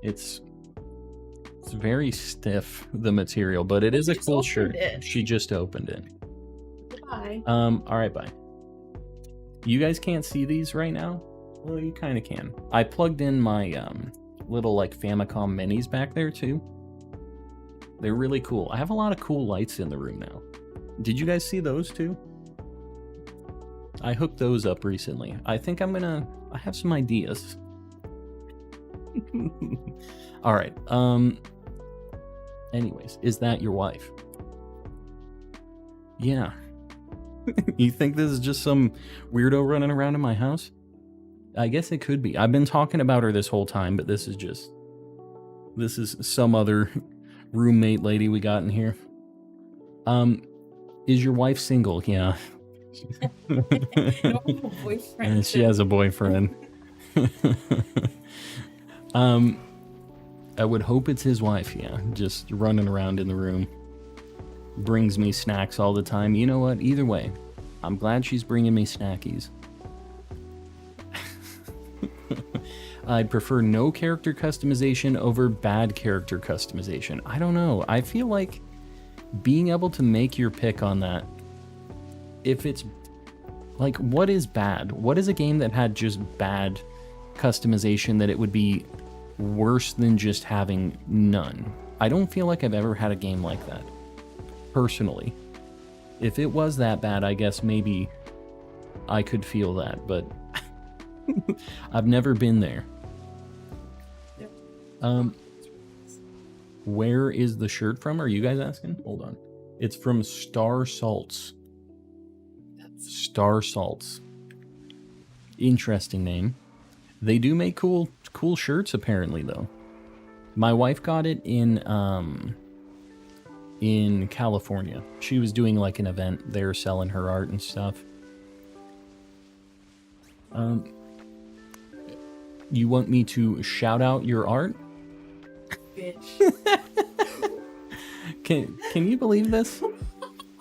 It's very stiff, the material, but it is a cool shirt. She just opened it. Bye. Alright, bye. You guys can't see these right now? Well, you kind of can. I plugged in my little like Famicom minis back there too. They're really cool. I have a lot of cool lights in the room now. Did you guys see those too? I hooked those up recently. I think I have some ideas. All right. Anyways, is that your wife? Yeah. You think this is just some weirdo running around in my house? I guess it could be. I've been talking about her this whole time, but this is some other roommate lady we got in here. Is your wife single? Yeah. Boyfriend. She has a boyfriend. I would hope it's his wife, yeah. Just running around in the room. Brings me snacks all the time. You know what? Either way, I'm glad she's bringing me snackies. I'd prefer no character customization over bad character customization. I don't know. I feel like being able to make your pick on that, if it's like, what is bad? What is a game that had just bad customization that it would be worse than just having none? I don't feel like I've ever had a game like that, personally. If it was that bad, I guess maybe I could feel that, but I've never been there. Where is the shirt from? Are you guys asking? Hold on. It's from Star Salts. Star Salts. Interesting name. They do make cool shirts apparently though. My wife got it in California. She was doing like an event there selling her art and stuff. You want me to shout out your art? Bitch. Can you believe this?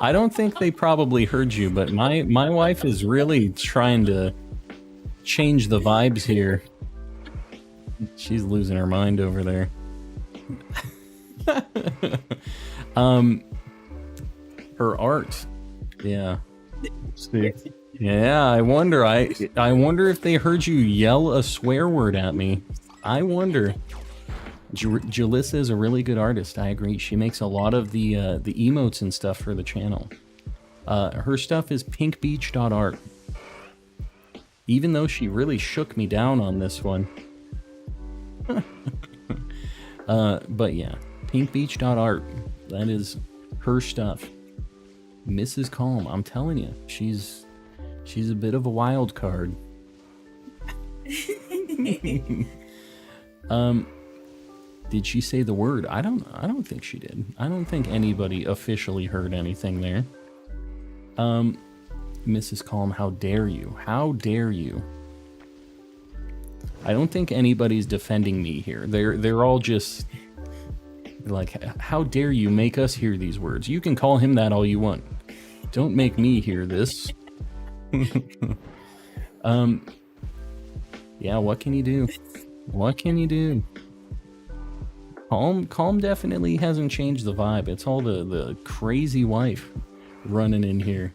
I don't think they probably heard you, but my wife is really trying to change the vibes here. She's losing her mind over there. Her art. Yeah. See. Yeah, I wonder if they heard you yell a swear word at me. I wonder. Jalissa is a really good artist, I agree. She makes a lot of the emotes and stuff for the channel. Her stuff is pinkbeach.art. Even though she really shook me down on this one. But yeah, pinkbeach.art. That is her stuff. Mrs. Calm, I'm telling you, she's a bit of a wild card. Did she say the word? I don't think she did. I don't think anybody officially heard anything there. Mrs. Calm, how dare you? How dare you? I don't think anybody's defending me here. They're all just like, how dare you make us hear these words? You can call him that all you want. Don't make me hear this. Yeah, what can you do? What can you do? Calm definitely hasn't changed the vibe. It's all the crazy wife running in here.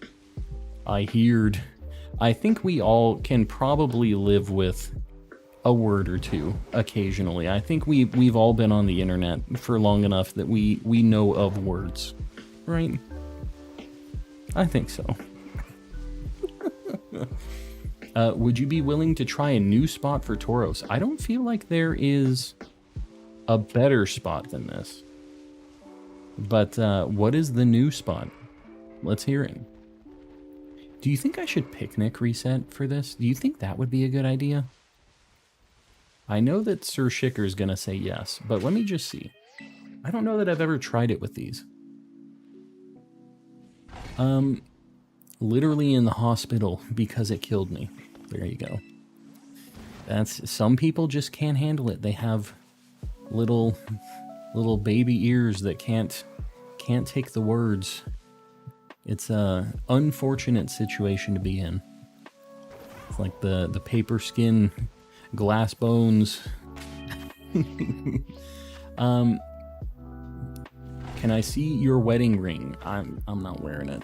I heard. I think we all can probably live with a word or two occasionally. I think we've all been on the internet for long enough that we know of words, right? I think so. Would you be willing to try a new spot for Tauros? I don't feel like there is a better spot than this. But what is the new spot? Let's hear it. Do you think I should picnic reset for this? Do you think that would be a good idea? I know that Sir Shicker's gonna say yes, but let me just see. I don't know that I've ever tried it with these. Literally in the hospital because it killed me. There you go. Some people just can't handle it. They have little baby ears that can't take the words. It's a unfortunate situation to be in. It's like the paper skin, glass bones. Can I see your wedding ring? I'm not wearing it.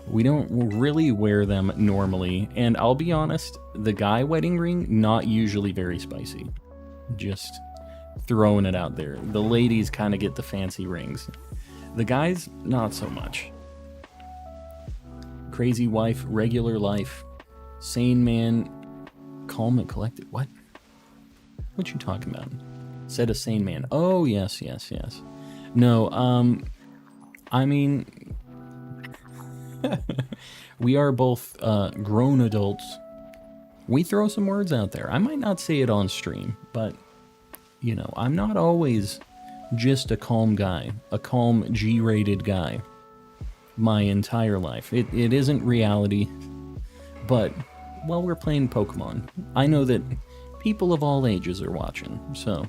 We don't really wear them normally, and I'll be honest, the guy wedding ring, not usually very spicy. Just throwing it out there. The ladies kind of get the fancy rings. The guys, not so much. Crazy wife, regular life, sane man, calm and collected. What? What you talking about? Said a sane man. Oh, yes. No, I mean... we are both grown adults. We throw some words out there. I might not say it on stream, but, you know, I'm not always just a calm guy, a calm G-rated guy my entire life. It isn't reality, but, well, we're playing Pokemon. I know that people of all ages are watching, so...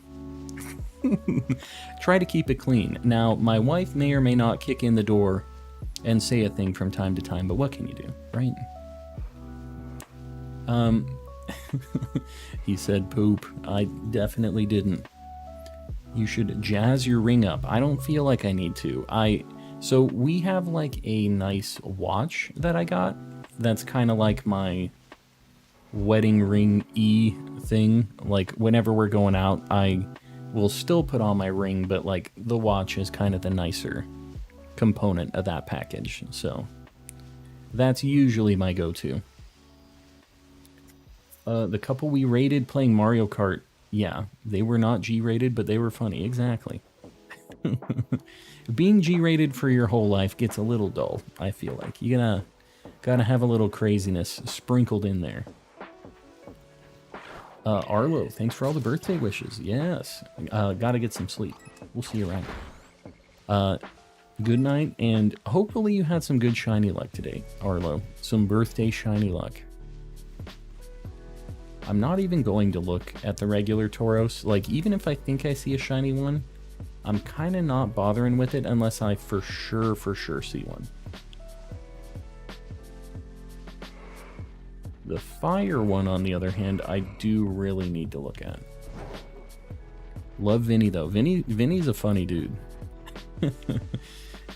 Try to keep it clean. Now, my wife may or may not kick in the door and say a thing from time to time, but what can you do, right? He said poop. I definitely didn't. You should jazz your ring up. I don't feel like I need to. So we have like a nice watch that I got. That's kind of like my wedding ring-y thing. Like whenever we're going out, I will still put on my ring, but like the watch is kind of the nicer component of that package. So that's usually my go-to. The couple we rated playing Mario Kart, yeah, they were not G-rated, but they were funny. Exactly. Being G-rated for your whole life gets a little dull, I feel like. You gotta have a little craziness sprinkled in there. Arlo, thanks for all the birthday wishes. Yes. Gotta get some sleep. We'll see you around. Good night, and hopefully you had some good shiny luck today, Arlo. Some birthday shiny luck. I'm not even going to look at the regular Tauros. Like, even if I think I see a shiny one, I'm kind of not bothering with it unless I for sure see one. The fire one, on the other hand, I do really need to look at. Love Vinny, though. Vinny's a funny dude.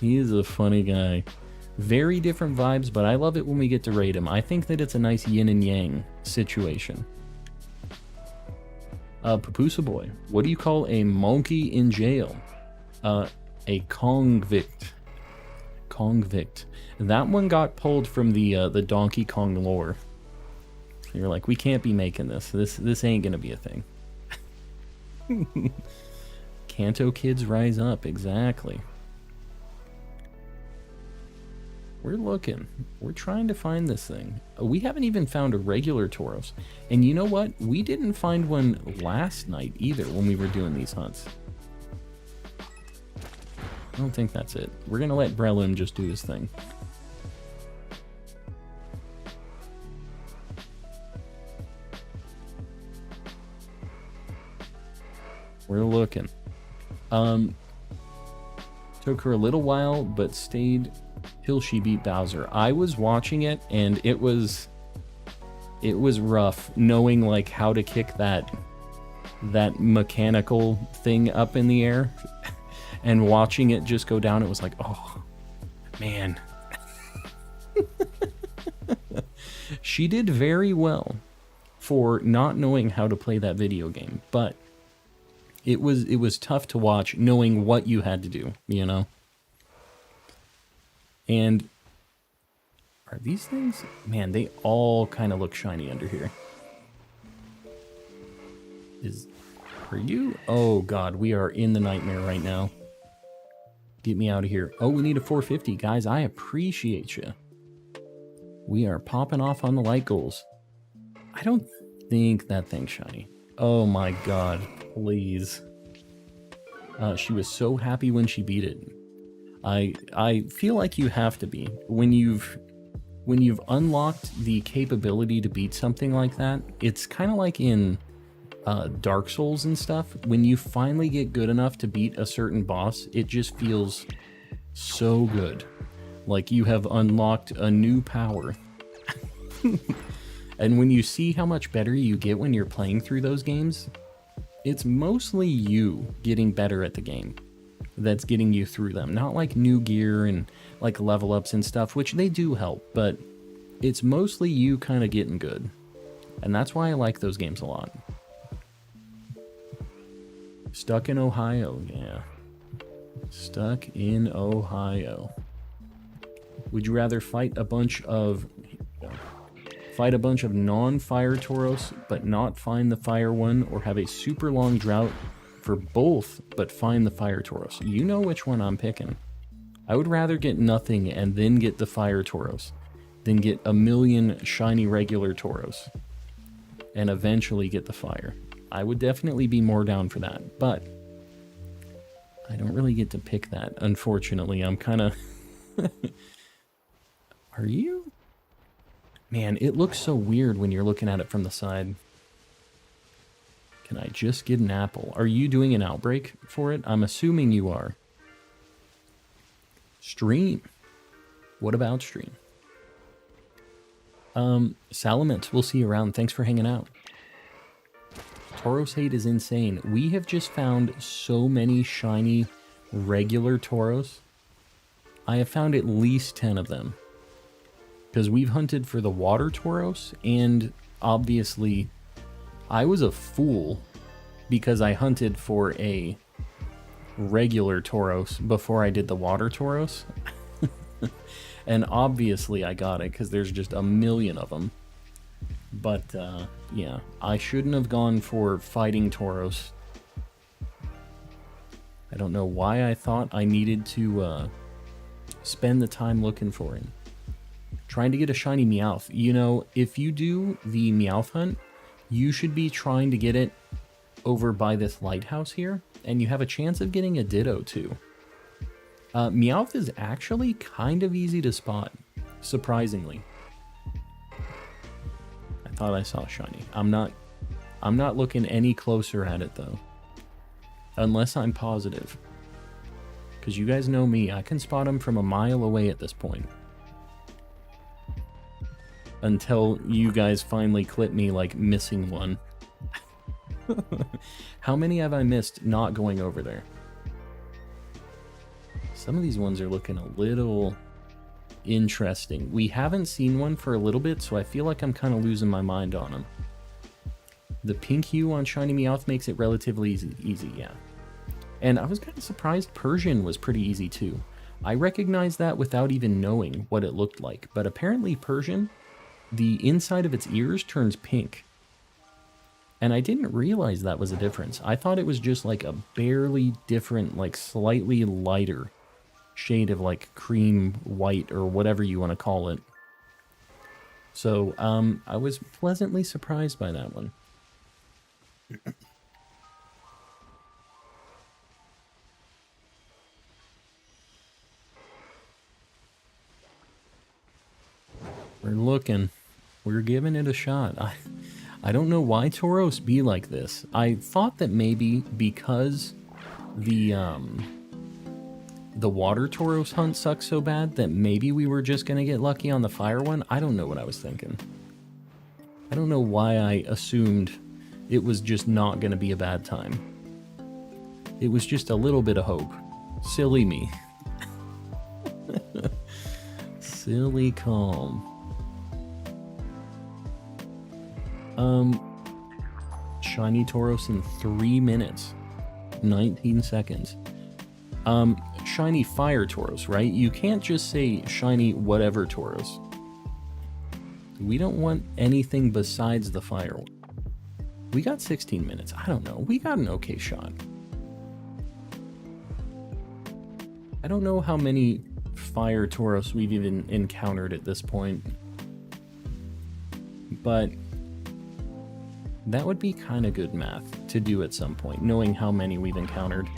He is a funny guy. Very different vibes, but I love it when we get to raid him. I think that it's a nice yin and yang situation. Papusa boy, what do you call a monkey in jail? A convict. Convict. That one got pulled from the Donkey Kong lore. You're like, we can't be making this. This ain't gonna be a thing. Kanto kids rise up, exactly. We're looking. We're trying to find this thing. We haven't even found a regular Tauros. And you know what? We didn't find one last night either when we were doing these hunts. I don't think that's it. We're going to let Breloom just do his thing. We're looking. Took her a little while, but stayed till she beat Bowser. I was watching it, and it was rough knowing like how to kick that mechanical thing up in the air, and watching it just go down. It was like, oh man. She did very well for not knowing how to play that video game, but it was tough to watch knowing what you had to do, you know? And are these things? Man, they all kind of look shiny under here. Are you? Oh god, we are in the nightmare right now. Get me out of here. Oh, we need a 450. Guys, I appreciate you. We are popping off on the light goals. I don't think that thing's shiny. Oh my god, please. She was so happy when she beat it. I feel like you have to be. When you've unlocked the capability to beat something like that, it's kind of like in Dark Souls and stuff. When you finally get good enough to beat a certain boss, it just feels so good. Like you have unlocked a new power. And when you see how much better you get when you're playing through those games, it's mostly you getting better at the game that's getting you through them. Not like new gear and like level ups and stuff, which they do help, but it's mostly you kind of getting good. And that's why I like those games a lot. Stuck in Ohio, yeah. Stuck in Ohio. Would you rather fight a bunch of non-fire Tauros but not find the fire one, or have a super long drought for both but find the fire Tauros? You know which one I'm picking. I would rather get nothing and then get the fire Tauros than get a million shiny regular Tauros and eventually get the fire. I would definitely be more down for that, but I don't really get to pick that, unfortunately. I'm kind of... Are you? Man, it looks so weird when you're looking at it from the side. Can I just get an apple? Are you doing an outbreak for it? I'm assuming you are. Stream. What about stream? Salamence, we'll see you around. Thanks for hanging out. Tauros hate is insane. We have just found so many shiny regular Tauros. I have found at least 10 of them. Because we've hunted for the water Tauros, and obviously I was a fool because I hunted for a regular Tauros before I did the water Tauros. And obviously I got it because there's just a million of them. But yeah, I shouldn't have gone for fighting Tauros. I don't know why I thought I needed to spend the time looking for him. Trying to get a shiny Meowth. You know, if you do the Meowth hunt, you should be trying to get it over by this lighthouse here, and you have a chance of getting a Ditto too. Meowth is actually kind of easy to spot, surprisingly. I thought I saw shiny. I'm not looking any closer at it though. Unless I'm positive. Because you guys know me, I can spot them from a mile away at this point. Until you guys finally clip me like missing one. How many have I missed not going over there? Some of these ones are looking a little interesting. We haven't seen one for a little bit, so I feel like I'm kind of losing my mind on them. The pink hue on Shiny Meowth makes it relatively easy, yeah. And I was kind of surprised Persian was pretty easy too. I recognized that without even knowing what it looked like, but apparently Persian, the inside of its ears turns pink. And I didn't realize that was a difference. I thought it was just like a barely different, like slightly lighter shade of like cream white or whatever you want to call it. So I was pleasantly surprised by that one. We're looking. We're giving it a shot. I don't know why Tauros be like this. I thought that maybe because the water Tauros hunt sucks so bad that maybe we were just gonna get lucky on the fire one. I don't know what I was thinking. I don't know why I assumed it was just not gonna be a bad time. It was just a little bit of hope. Silly me. Silly calm. Shiny Tauros in 3 minutes. 19 seconds. Shiny Fire Tauros, right? You can't just say shiny whatever Tauros. We don't want anything besides the fire one. We got 16 minutes. I don't know. We got an okay shot. I don't know how many fire Tauros we've even encountered at this point. But that would be kind of good math to do at some point, knowing how many we've encountered.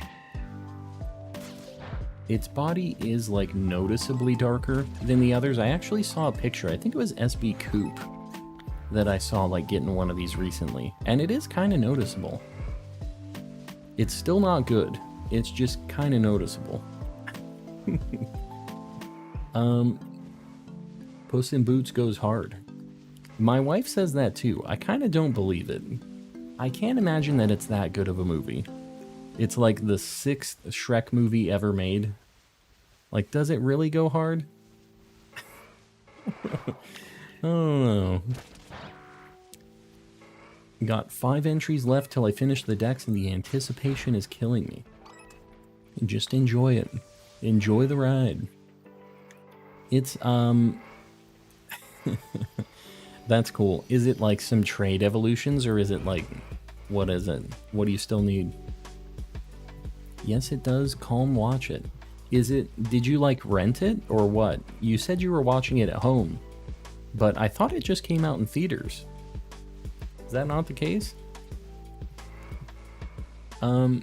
Its body is like noticeably darker than the others. I actually saw a picture, I think it was SB Coop, that I saw like getting one of these recently, and it is kind of noticeable. It's still not good, it's just kind of noticeable. Puss in Boots goes hard. My wife says that too. I kind of don't believe it. I can't imagine that it's that good of a movie. It's like the 6th Shrek movie ever made. Like, does it really go hard? I don't know. Got 5 entries left till I finish the decks, and the anticipation is killing me. Just enjoy it. Enjoy the ride. It's, that's cool. Is it like some trade evolutions, or is it like, what is it? What do you still need? Yes, it does. Calm watch it. Is it, did you like rent it or what? You said you were watching it at home, but I thought it just came out in theaters. Is that not the case? All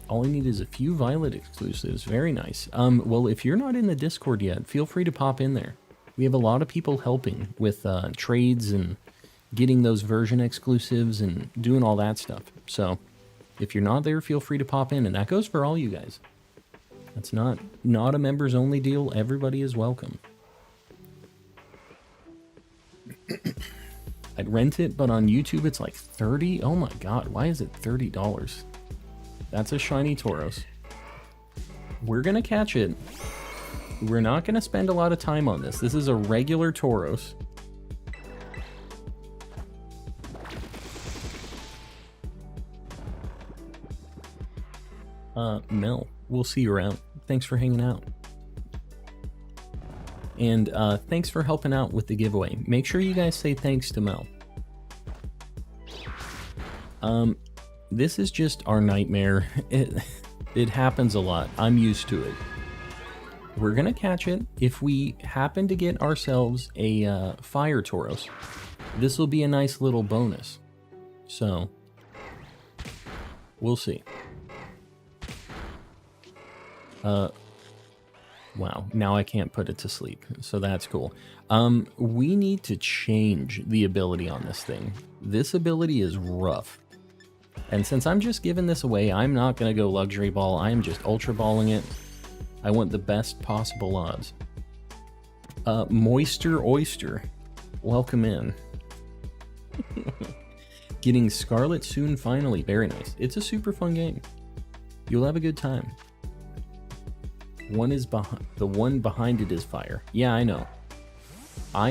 I need is a few Violet exclusives. Very nice. Well, if you're not in the Discord yet, feel free to pop in there. We have a lot of people helping with trades and getting those version exclusives and doing all that stuff. So if you're not there, feel free to pop in, and that goes for all you guys. That's not a members only deal. Everybody is welcome. I'd rent it, but on YouTube it's like 30. Oh my god, why is it $30? That's a shiny Tauros. We're gonna catch it. We're not gonna spend a lot of time on this. This is a regular Tauros. Mel, we'll see you around. Thanks for hanging out. And thanks for helping out with the giveaway. Make sure you guys say thanks to Mel. This is just our nightmare. It happens a lot. I'm used to it. We're gonna catch it. If we happen to get ourselves a fire Tauros, this will be a nice little bonus. So, we'll see. Wow, now I can't put it to sleep, so that's cool. We need to change the ability on this thing. This ability is rough. And since I'm just giving this away, I'm not going to go luxury ball. I'm just ultra balling it. I want the best possible odds. Moister Oyster, welcome in. Getting Scarlet soon, finally. Very nice. It's a super fun game. You'll have a good time. One is behind, the one behind it is fire. Yeah, I know.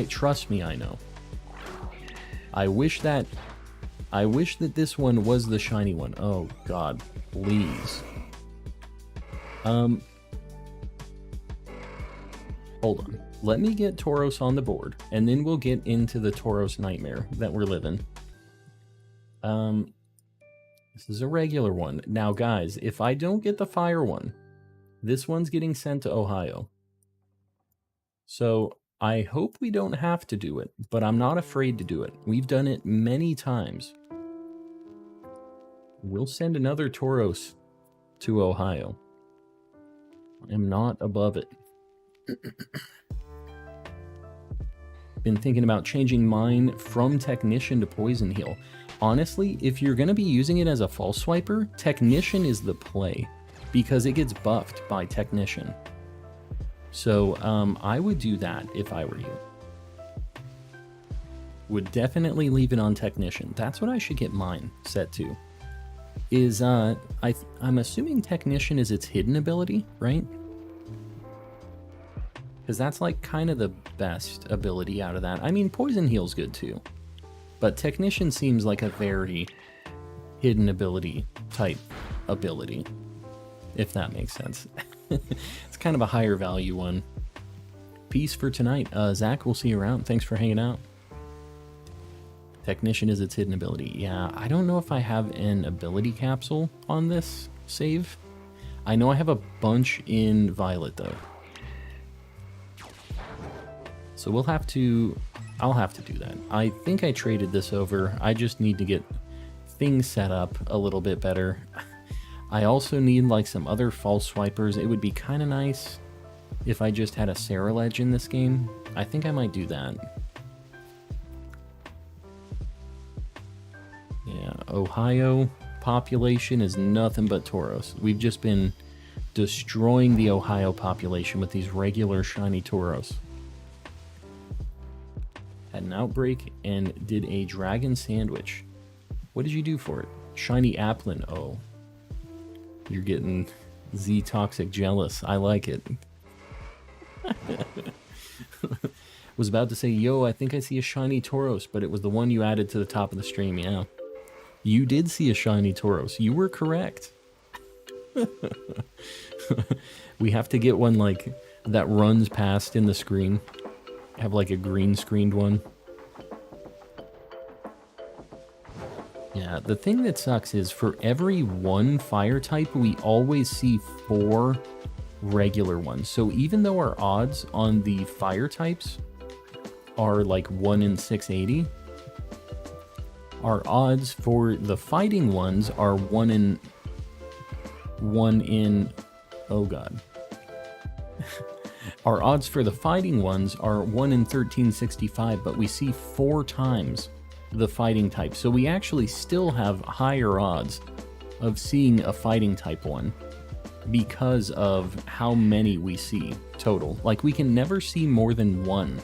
Trust me, I know. I wish that this one was the shiny one. Oh god, please. Hold on. Let me get Tauros on the board, and then we'll get into the Tauros nightmare that we're living. This is a regular one. Now, guys, if I don't get the fire one, this one's getting sent to Ohio. So I hope we don't have to do it, but I'm not afraid to do it. We've done it many times. We'll send another Tauros to Ohio. I'm not above it. Been thinking about changing mine from Technician to Poison Heal. Honestly, if you're going to be using it as a false swiper, Technician is the play, because it gets buffed by Technician. So I would do that if I were you. Would definitely leave it on Technician. That's what I should get mine set to. I'm assuming Technician is its hidden ability, right? Because that's like kind of the best ability out of that. I mean, Poison Heal's good too. But Technician seems like a very hidden ability type ability, if that makes sense. It's kind of a higher value one. Peace for tonight. Zach, we'll see you around. Thanks for hanging out. Technician is its hidden ability. Yeah, I don't know if I have an ability capsule on this save. I know I have a bunch in Violet though. So I'll have to do that. I think I traded this over. I just need to get things set up a little bit better. I also need like some other false swipers. It would be kind of nice if I just had a Sarah Ledge in this game. I think I might do that. Yeah, Ohio population is nothing but Tauros. We've just been destroying the Ohio population with these regular shiny Tauros. Had an outbreak and did a dragon sandwich. What did you do for it? Shiny Applin. Oh. You're getting Z-Toxic jealous. I like it. Was about to say, yo, I think I see a shiny Tauros, but it was the one you added to the top of the stream, yeah. You did see a shiny Tauros. You were correct. We have to get one like that runs past in the screen. Have like a green screened one. Yeah, the thing that sucks is for every one fire type, we always see 4 regular ones. So even though our odds on the fire types are like 1 in 680, our odds for the fighting ones are 1 in oh god. Our odds for the fighting ones are 1 in 1365, but we see 4 times the fighting type. So we actually still have higher odds of seeing a fighting type one because of how many we see total. Like, we can never see more than one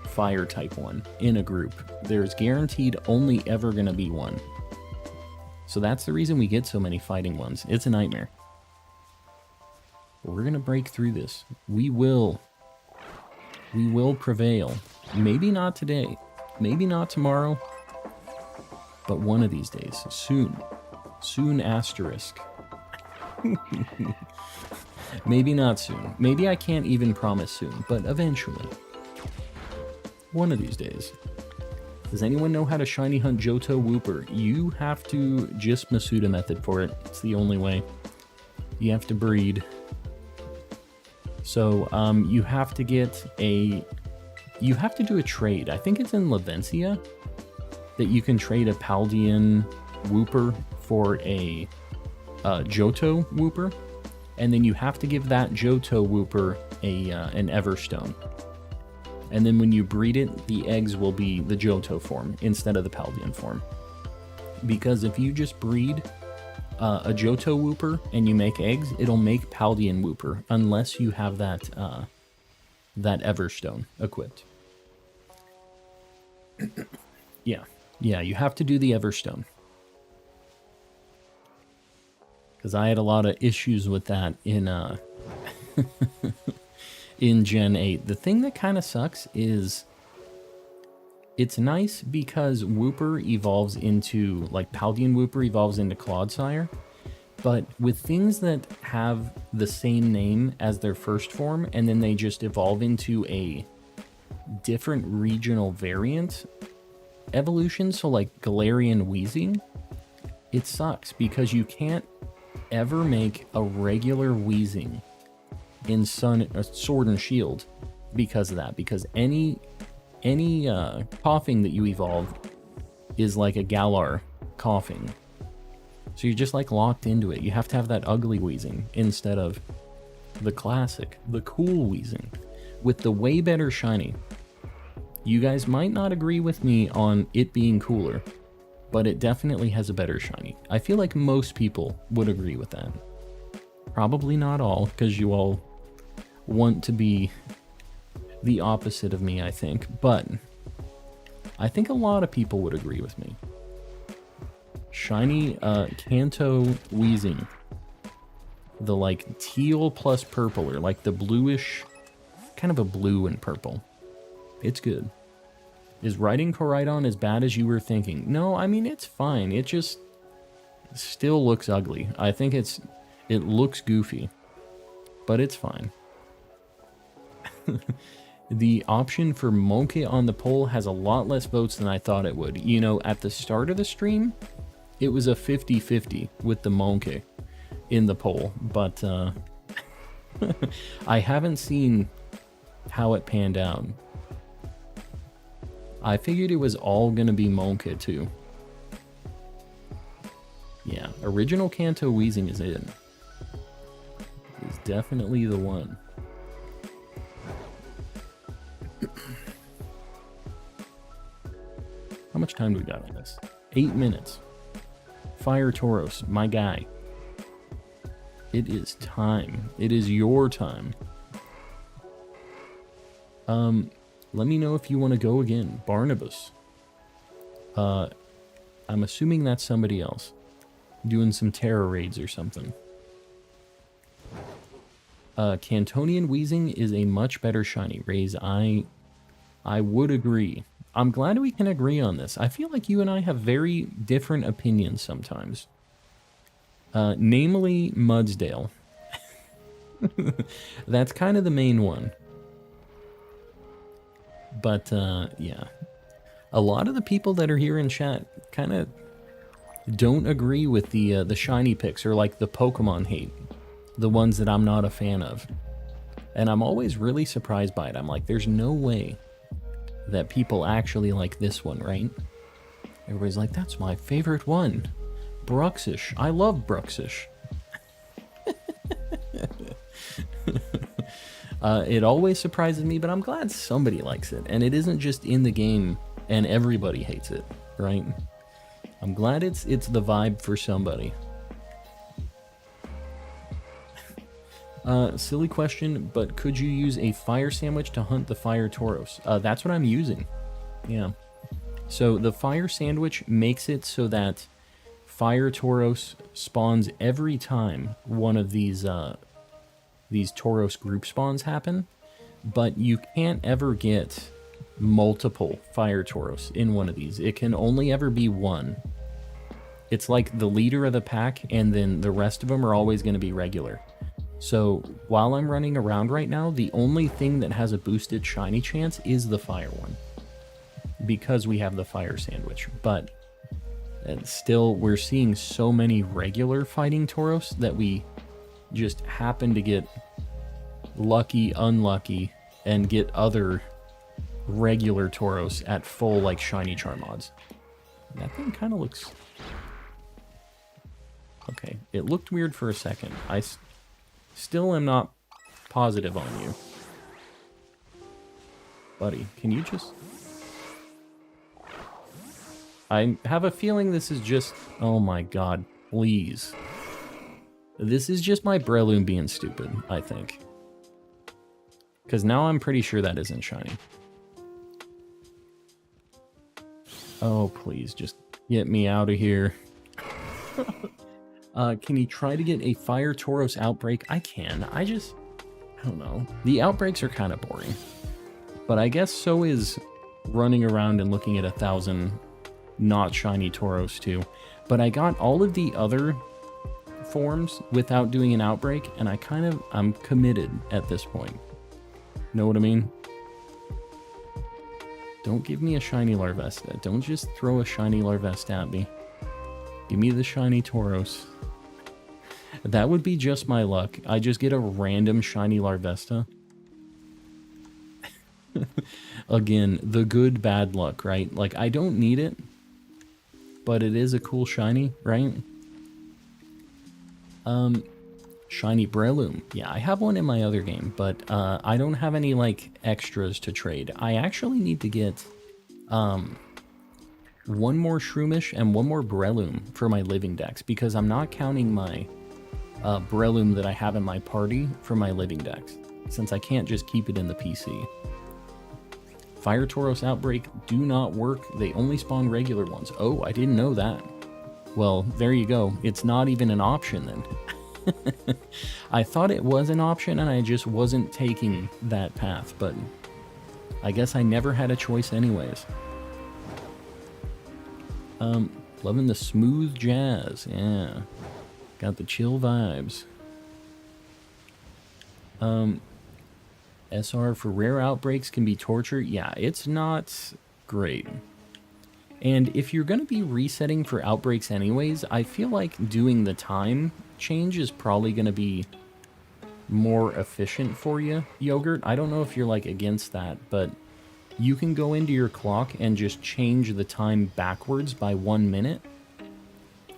fire type one in a group. There's guaranteed only ever going to be one. So that's the reason we get so many fighting ones. It's a nightmare. But we're going to break through this. We will prevail. Maybe not today. Maybe not tomorrow. But one of these days. Soon. Soon asterisk. Maybe not soon. Maybe I can't even promise soon. But eventually. One of these days. Does anyone know how to shiny hunt Johto Wooper? You have to just Masuda method for it. It's the only way. You have to breed. So, you have to get a... You have to do a trade. I think it's in Lavencia that you can trade a Paldean Wooper for a Johto Wooper. And then you have to give that Johto Wooper an Everstone. And then when you breed it, the eggs will be the Johto form instead of the Paldean form. Because if you just breed a Johto Wooper and you make eggs, it'll make Paldean Wooper unless you have that Everstone equipped. Yeah, you have to do the Everstone. Because I had a lot of issues with that in in Gen 8. The thing that kind of sucks is it's nice because Wooper evolves into, like, Paldean Wooper evolves into Clodsire, but with things that have the same name as their first form and then they just evolve into a different regional variant evolution, so like Galarian Weezing, it sucks because you can't ever make a regular Weezing in Sword and Shield because of that. Because any coughing that you evolve is like a Galar coughing. So you're just like locked into it. You have to have that ugly Weezing instead of the classic, the cool Weezing with the way better shiny. You guys might not agree with me on it being cooler, but it definitely has a better shiny. I feel like most people would agree with that. Probably not all, because you all want to be the opposite of me, I think. But I think a lot of people would agree with me. Shiny Kanto Weezing. The like teal plus purple, or like the bluish, kind of a blue and purple. It's good. Is riding Koraidon as bad as you were thinking? No, I mean, it's fine. It just still looks ugly. I think it looks goofy, but it's fine. The option for Monke on the poll has a lot less votes than I thought it would. You know, at the start of the stream, it was a 50-50 with the Monke in the poll, but I haven't seen how it panned out. I figured it was all gonna be Monke too. Yeah, original Kanto Weezing is in. It's definitely the one. How much time do we got on this? 8 minutes. Fire Tauros, my guy. It is time. It is your time. Let me know if you want to go again. Barnabas. I'm assuming that's somebody else. Doing some Terra raids or something. Cantonian Weezing is a much better shiny. Raise, I would agree. I'm glad we can agree on this. I feel like you and I have very different opinions sometimes. Namely, Mudsdale. That's kind of the main one. But, yeah. A lot of the people that are here in chat kind of don't agree with the shiny picks, or like the Pokemon hate. The ones that I'm not a fan of. And I'm always really surprised by it. I'm like, there's no way that people actually like this one, right? Everybody's like, that's my favorite one. Bruxish. I love Bruxish. It always surprises me, but I'm glad somebody likes it. And it isn't just in the game and everybody hates it. right? I'm glad it's the vibe for somebody. Silly question, but could you use a fire sandwich to hunt the fire Tauros? That's what I'm using. Yeah. So the fire sandwich makes it so that fire Tauros spawns every time one of these Tauros group spawns happen, but you can't ever get multiple fire Tauros in one of these. It can only ever be one. It's like the leader of the pack, and then the rest of them are always going to be regular. So while I'm running around right now, the only thing that has a boosted shiny chance is the fire one, because we have the fire sandwich. But still, we're seeing so many regular fighting Tauros that we just happen to get lucky, unlucky, and get other regular Tauros at full, like, shiny charm odds. That thing kind of looks... Okay, it looked weird for a second. I still am not positive on you. Buddy, can you just... I have a feeling this is just... Oh my god, please. This is just my Breloom being stupid, I think. Because now I'm pretty sure that isn't shiny. Oh, please, just get me out of here. Can you try to get a Fire Tauros outbreak? I can. I don't know. The outbreaks are kind of boring. But I guess so is running around and looking at 1,000 not shiny Tauros too. But I got all of the other forms without doing an outbreak, and I'm committed at this point. Know what I mean? Don't give me a shiny Larvesta. Don't just throw a shiny Larvesta at me. Give me the shiny Tauros. That would be just my luck. I just get a random shiny Larvesta. Again, the good bad luck, right? Like, I don't need it, but it is a cool shiny, right? Shiny Breloom. Yeah, I have one in my other game, but I don't have any, like, extras to trade. I actually need to get one more Shroomish and one more Breloom for my Living Dex, because I'm not counting my Breloom that I have in my party for my Living Dex, since I can't just keep it in the PC. Fire Tauros Outbreak do not work. They only spawn regular ones. Oh, I didn't know that. Well, there you go. It's not even an option then. I thought it was an option and I just wasn't taking that path, but I guess I never had a choice anyways. Loving the smooth jazz. Yeah. Got the chill vibes. SR for rare outbreaks can be torture. Yeah, it's not great. And if you're going to be resetting for outbreaks anyways, I feel like doing the time change is probably going to be more efficient for you, Yogurt. I don't know if you're, like, against that, but you can go into your clock and just change the time backwards by 1 minute,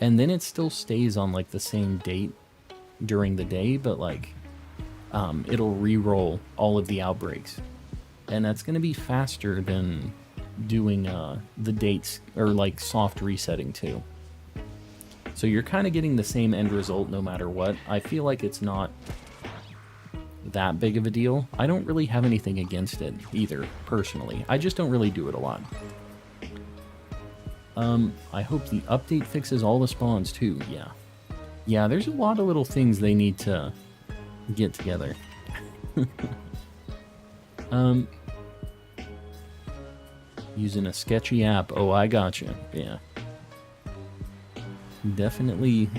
and then it still stays on, like, the same date during the day, but, like, it'll re-roll all of the outbreaks. And that's going to be faster than doing the dates, or, like, soft resetting too. So you're kind of getting the same end result no matter what. I feel like it's not that big of a deal. I don't really have anything against it either, personally. I just don't really do it a lot. I hope the update fixes all the spawns too. Yeah. Yeah, there's a lot of little things they need to get together. Using a sketchy app. Oh, I gotcha. Yeah. Definitely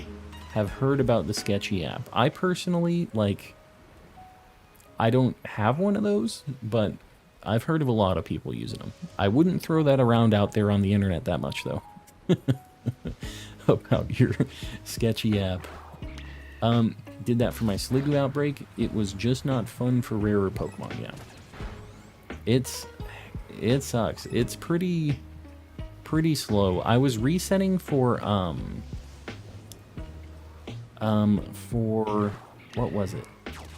have heard about the sketchy app. I personally, like, I don't have one of those, but I've heard of a lot of people using them. I wouldn't throw that around out there on the internet that much, though. About your sketchy app. Did that for my Sliggoo outbreak. It was just not fun for rarer Pokemon, yeah. It sucks. It's pretty slow. I was resetting for what was it?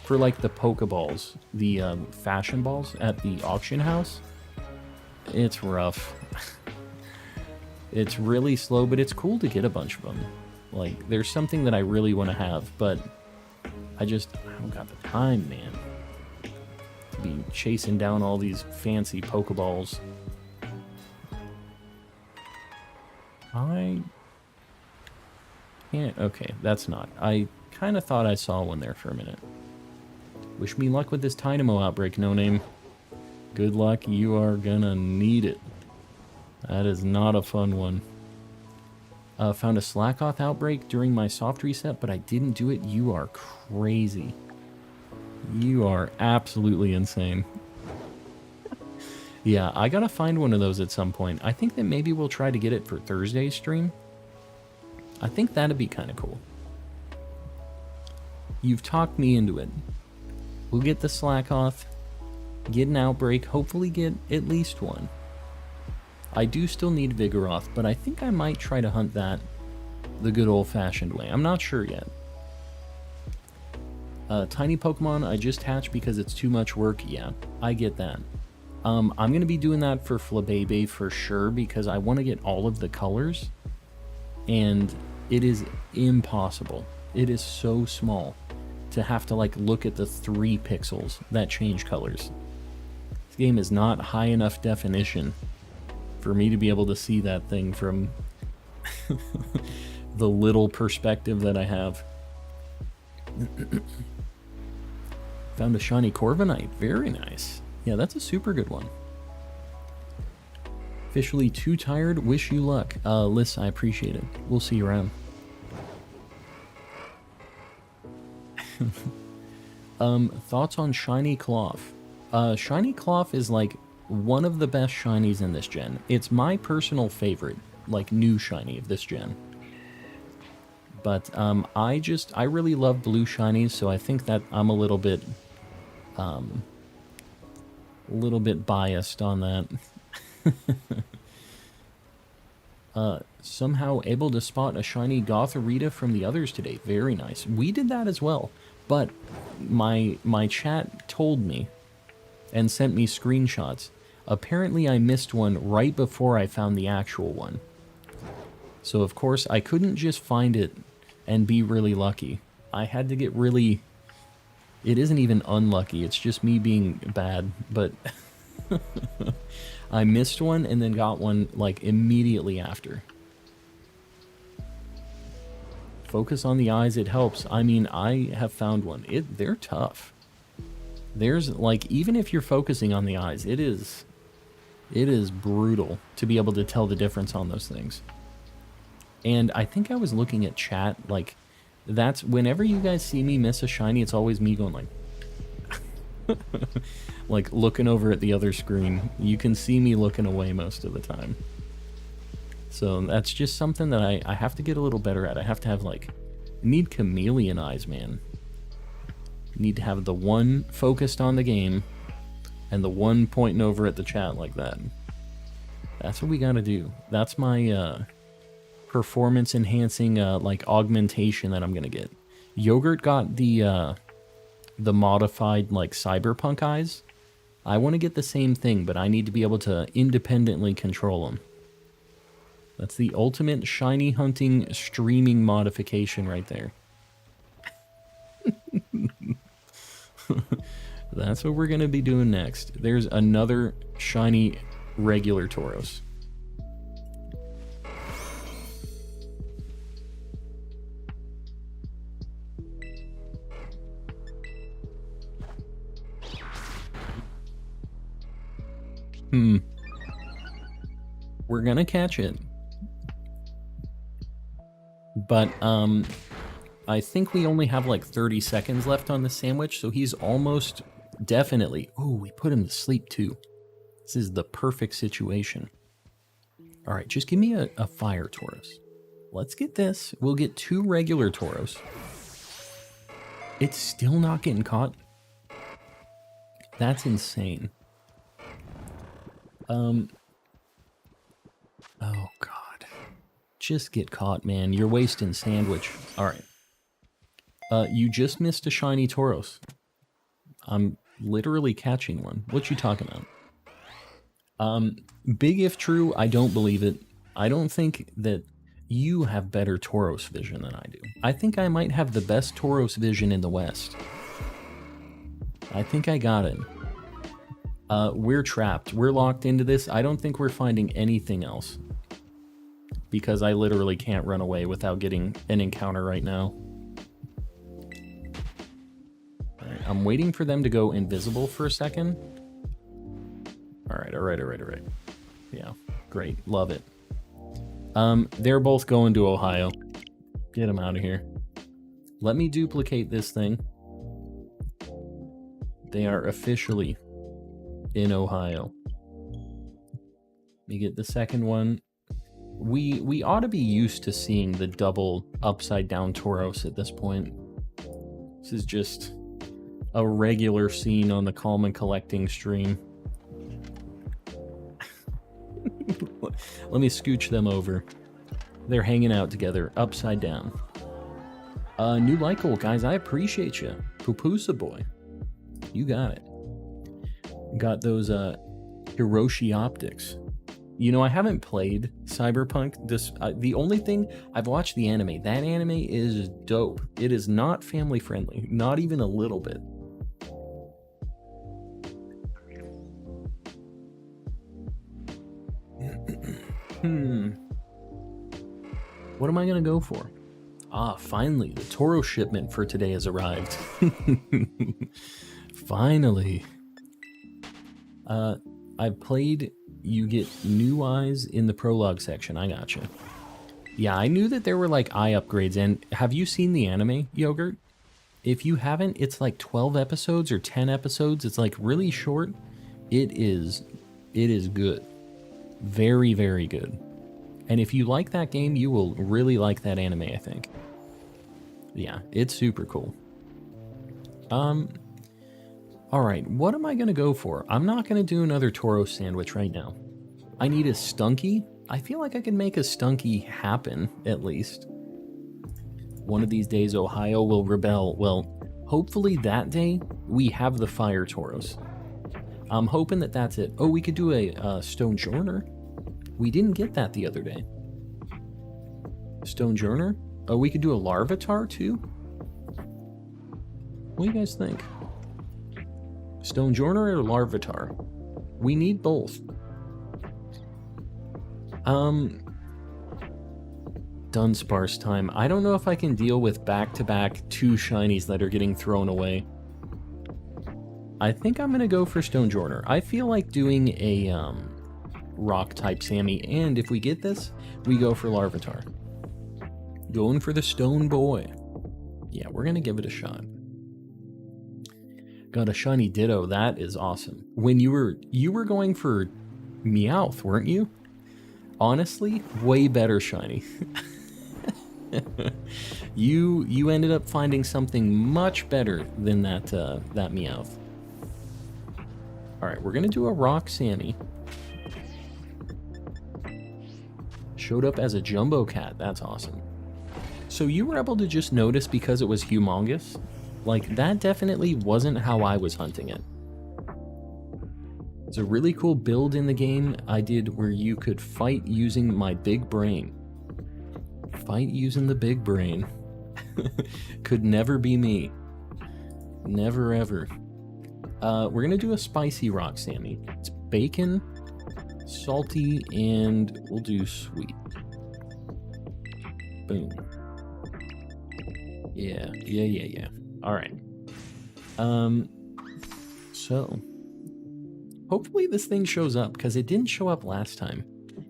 For, like, the Pokeballs, the fashion balls at the auction house. It's rough. It's really slow, but it's cool to get a bunch of them. Like, there's something that I really want to have, but I don't got the time, man. To be chasing down all these fancy Pokeballs. I can't... Okay, that's not. I kind of thought I saw one there for a minute. Wish me luck with this Dynamo outbreak, No Name. Good luck, you are gonna need it. That is not a fun one. Found a Slackoth outbreak during my soft reset, but I didn't do it. You are crazy. You are absolutely insane. Yeah, I gotta find one of those at some point. I think that maybe we'll try to get it for Thursday's stream. I think that'd be kind of cool. You've talked me into it. We'll get the Slackoth, get an outbreak, hopefully get at least one. I do still need Vigoroth, but I think I might try to hunt that the good old-fashioned way. I'm not sure yet. Tiny Pokemon, I just hatched because it's too much work. Yeah, I get that. I'm going to be doing that for Flabébé for sure because I want to get all of the colors. And it is impossible. It is so small to have to like look at the 3 pixels that change colors. This game is not high enough definition for me to be able to see that thing from the little perspective that I have. Found a shiny Corviknight. Very nice. Yeah, that's a super good one. Officially too tired. Wish you luck. Liz, I appreciate it. We'll see you around. Thoughts on Shiny Cloth? Shiny Cloth is like one of the best shinies in this gen. It's my personal favorite, like, new shiny of this gen. But I really love blue shinies, so I think that I'm a little bit biased on that. Somehow able to spot a shiny Gothorita from the others today. Very nice. We did that as well, but my chat told me and sent me screenshots. Apparently I missed one right before I found the actual one. So of course I couldn't just find it and be really lucky. I had to get really... It isn't even unlucky, it's just me being bad, but... I missed one and then got one like immediately after. Focus on the eyes, it helps. I mean, I have found one. They're tough. There's like, even if you're focusing on the eyes, it is brutal to be able to tell the difference on those things. And I think I was looking at chat, like, that's whenever you guys see me miss a shiny, it's always me going like, like looking over at the other screen. You can see me looking away most of the time. So that's just something that I have to get a little better at. I have to have like, need chameleon eyes, man. Need to have the one focused on the game and the one pointing over at the chat like that. That's what we gotta do. That's my performance enhancing like augmentation that I'm gonna get. Yogurt got the modified like cyberpunk eyes. I want to get the same thing, but I need to be able to independently control them. That's the ultimate shiny hunting streaming modification right there. That's what we're going to be doing next. There's another shiny regular Tauros. We're gonna catch it. But, I think we only have like 30 seconds left on the sandwich, so he's almost definitely... Oh, we put him to sleep too. This is the perfect situation. Alright, just give me a fire Tauros. Let's get this. We'll get 2 regular Tauros. It's still not getting caught. That's insane. Oh god. Just get caught, man. You're wasting sandwich. Alright. You just missed a shiny Tauros. I'm literally catching one. What you talking about? Big if true, I don't believe it. I don't think that you have better Tauros vision than I do. I think I might have the best Tauros vision in the West. I think I got it. We're trapped. We're locked into this. I don't think we're finding anything else. Because I literally can't run away without getting an encounter right now. Alright, I'm waiting for them to go invisible for a second. Alright. Yeah, great. Love it. They're both going to Ohio. Get them out of here. Let me duplicate this thing. They are officially in Ohio. Let me get the second one. We ought to be used to seeing the double upside down Tauros at this point. This is just a regular scene on the Calm and Collecting stream. Let me scooch them over. They're hanging out together, upside down. New like goal, guys. I appreciate you. Pupusa boy. You got it. Got those Hiroshi optics. You know, I haven't played Cyberpunk. The only thing, I've watched the anime. That anime is dope. It is not family friendly. Not even a little bit. What am I going to go for? Ah, finally, the Tauros shipment for today has arrived. Finally. I've played, you get new eyes in the prologue section. I gotcha. Yeah, I knew that there were like eye upgrades. And have you seen the anime, Yogurt? If you haven't, it's like 12 episodes or 10 episodes. It's like really short. It is good. Very, very good. And if you like that game, you will really like that anime, I think. Yeah, it's super cool. Alright, what am I going to go for? I'm not going to do another Tauros sandwich right now. I need a Stunky. I feel like I can make a Stunky happen, at least. One of these days, Ohio will rebel. Well, hopefully that day, we have the Fire Tauros. I'm hoping that that's it. Oh, we could do a Stone Journer. We didn't get that the other day. Stone Journer? Oh, we could do a Larvitar too? What do you guys think? Stone Journer or Larvitar? We need both. Dunsparce time. I don't know if I can deal with back-to-back 2 shinies that are getting thrown away. I think I'm going to go for Stone Journer. I feel like doing a rock-type Sammy, and if we get this, we go for Larvitar. Going for the Stone Boy. Yeah, we're going to give it a shot. Got a shiny Ditto. That is awesome. When you were going for Meowth, weren't you? Honestly, way better shiny. You ended up finding something much better than that Meowth. All right, we're gonna do a Rock Sammy. Showed up as a Jumbo Cat. That's awesome. So you were able to just notice because it was humongous? Like, that definitely wasn't how I was hunting it. It's a really cool build in the game I did where you could fight using my big brain. Fight using the big brain. Could never be me. Never ever. We're gonna do a spicy Rock Sammy. It's bacon, salty, and we'll do sweet. Boom. Yeah. All right. So hopefully this thing shows up because it didn't show up last time.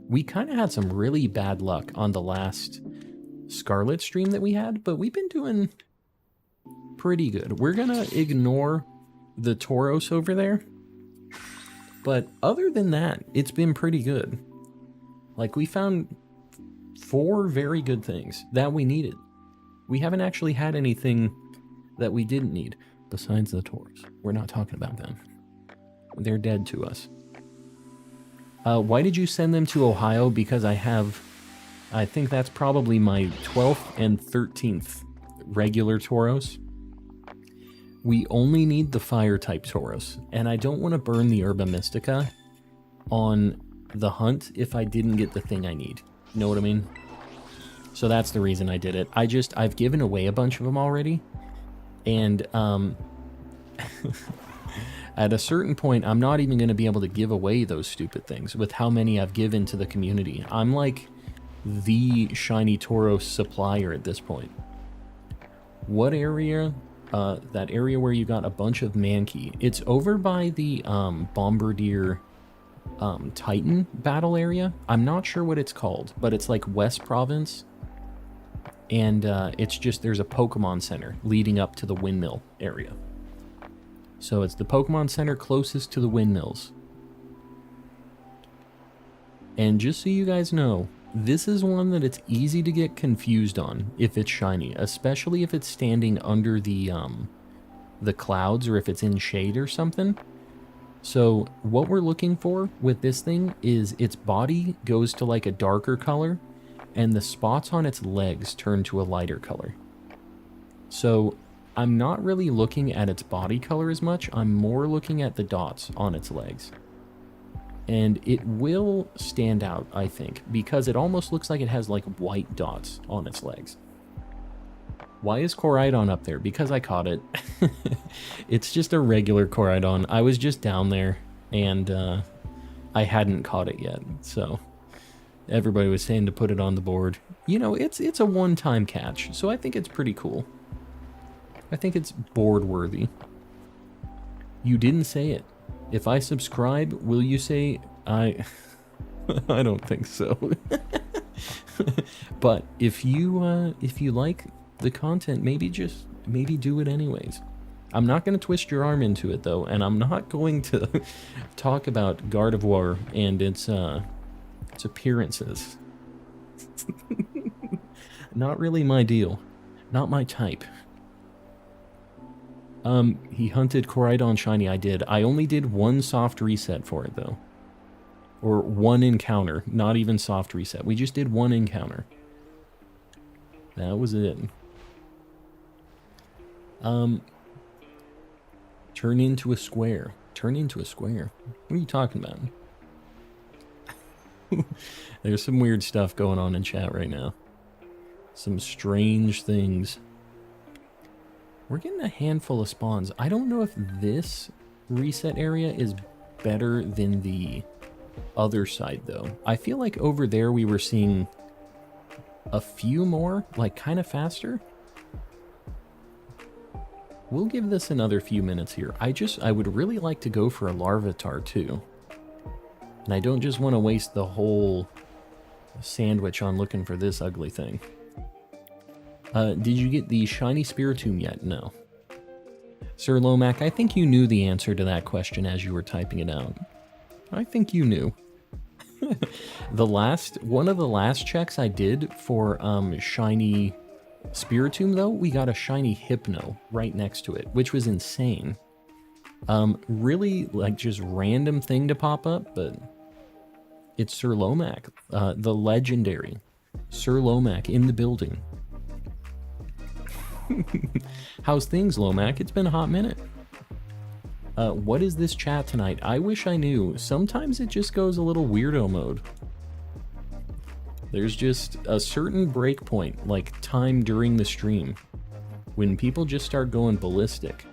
We kind of had some really bad luck on the last Scarlet stream that we had, but we've been doing pretty good. We're gonna ignore the Tauros over there, but other than that, it's been pretty good. Like, we found 4 very good things that we needed. We haven't actually had anything that we didn't need besides the Tauros. We're not talking about them. They're dead to us. Why did you send them to Ohio? Because I think that's probably my 12th and 13th regular Tauros. We only need the fire-type Tauros, and I don't want to burn the Herba Mystica on the hunt if I didn't get the thing I need. Know what I mean? So that's the reason I did it. I've given away a bunch of them already. And, at a certain point, I'm not even going to be able to give away those stupid things with how many I've given to the community. I'm like the Shiny Tauros supplier at this point. What area? That area where you got a bunch of Monke. It's over by the Bombardier Titan battle area. I'm not sure what it's called, but it's like West Province. And it's just, there's a Pokemon Center leading up to the windmill area. So it's the Pokemon Center closest to the windmills. And just so you guys know, this is one that it's easy to get confused on if it's shiny, especially if it's standing under the clouds or if it's in shade or something. So what we're looking for with this thing is its body goes to like a darker color and the spots on its legs turn to a lighter color. So I'm not really looking at its body color as much. I'm more looking at the dots on its legs. And it will stand out, I think, because it almost looks like it has like white dots on its legs. Why is Koraidon up there? Because I caught it. It's just a regular Koraidon. I was just down there and I hadn't caught it yet. So everybody was saying to put it on the board. You know, it's a one-time catch, so I think it's pretty cool. I think it's board worthy. You didn't say it. If I subscribe, will you say I... I don't think so. But if you like the content, maybe do it anyways. I'm not going to twist your arm into it though, and I'm not going to talk about Gardevoir and its appearances. Not really my deal. Not my type. He hunted Koraidon Shiny. I did. I only did one soft reset for it, though. Or one encounter. Not even soft reset. We just did one encounter. That was it. Turn into a square. Turn into a square. What are you talking about? There's some weird stuff going on in chat right now. Some strange things. We're getting a handful of spawns. I don't know if this reset area is better than the other side, though. I feel like over there we were seeing a few more, like kind of faster. We'll give this another few minutes here. I would really like to go for a Larvitar, too. And I don't just want to waste the whole sandwich on looking for this ugly thing. Did you get the Shiny Spiritomb yet? No. Sir Lomac, I think you knew the answer to that question as you were typing it out. I think you knew. One of the last checks I did for Shiny Spiritomb, though, we got a Shiny Hypno right next to it, which was insane. Really, like, just random thing to pop up, but it's Sir Lomac, the legendary Sir Lomac in the building. How's things, Lomac? It's been a hot minute. What is this chat tonight? I wish I knew. Sometimes it just goes a little weirdo mode. There's just a certain break point, like time during the stream, when people just start going ballistic.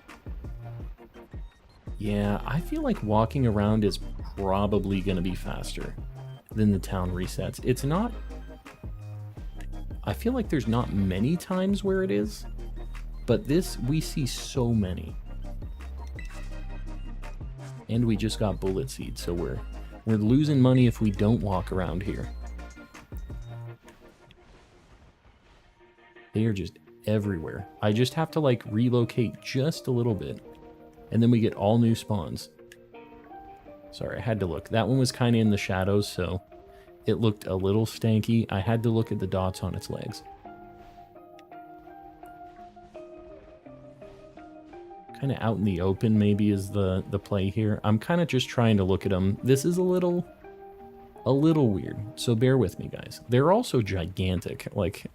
Yeah, I feel like walking around is probably going to be faster than the town resets. It's not... I feel like there's not many times where it is, but this, we see so many. And we just got bullet seed, so we're losing money if we don't walk around here. They are just everywhere. I just have to like relocate just a little bit, and then we get all new spawns. Sorry, I had to look. That one was kind of in the shadows, so it looked a little stanky. I had to look at the dots on its legs. Kind of out in the open maybe is the play here. I'm kind of just trying to look at them. This is a little weird, so bear with me, guys. They're also gigantic. Like,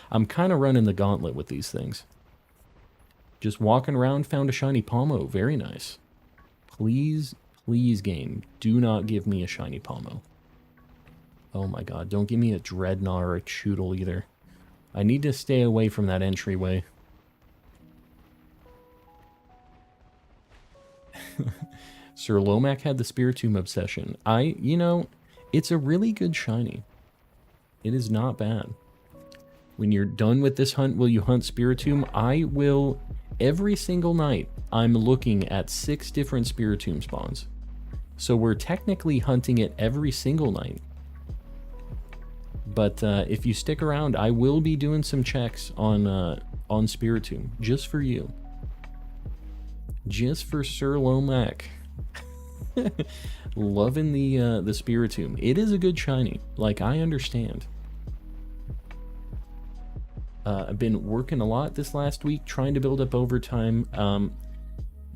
I'm kind of running the gauntlet with these things. Just walking around, found a shiny Palmo. Very nice. Please, please, game, do not give me a shiny Palmo. Oh my god, don't give me a Dreadnought or a Choodle either. I need to stay away from that entryway. Sir Lomac had the Spiritomb obsession. You know, it's a really good shiny. It is not bad. When you're done with this hunt, will you hunt Spiritomb? I will. Every single night, I'm looking at 6 different Spiritomb spawns. So we're technically hunting it every single night. But if you stick around, I will be doing some checks on Spiritomb, just for you. Just for Sir Lomac. Loving the Spiritomb. It is a good shiny. Like, I understand. I've been working a lot this last week, trying to build up overtime.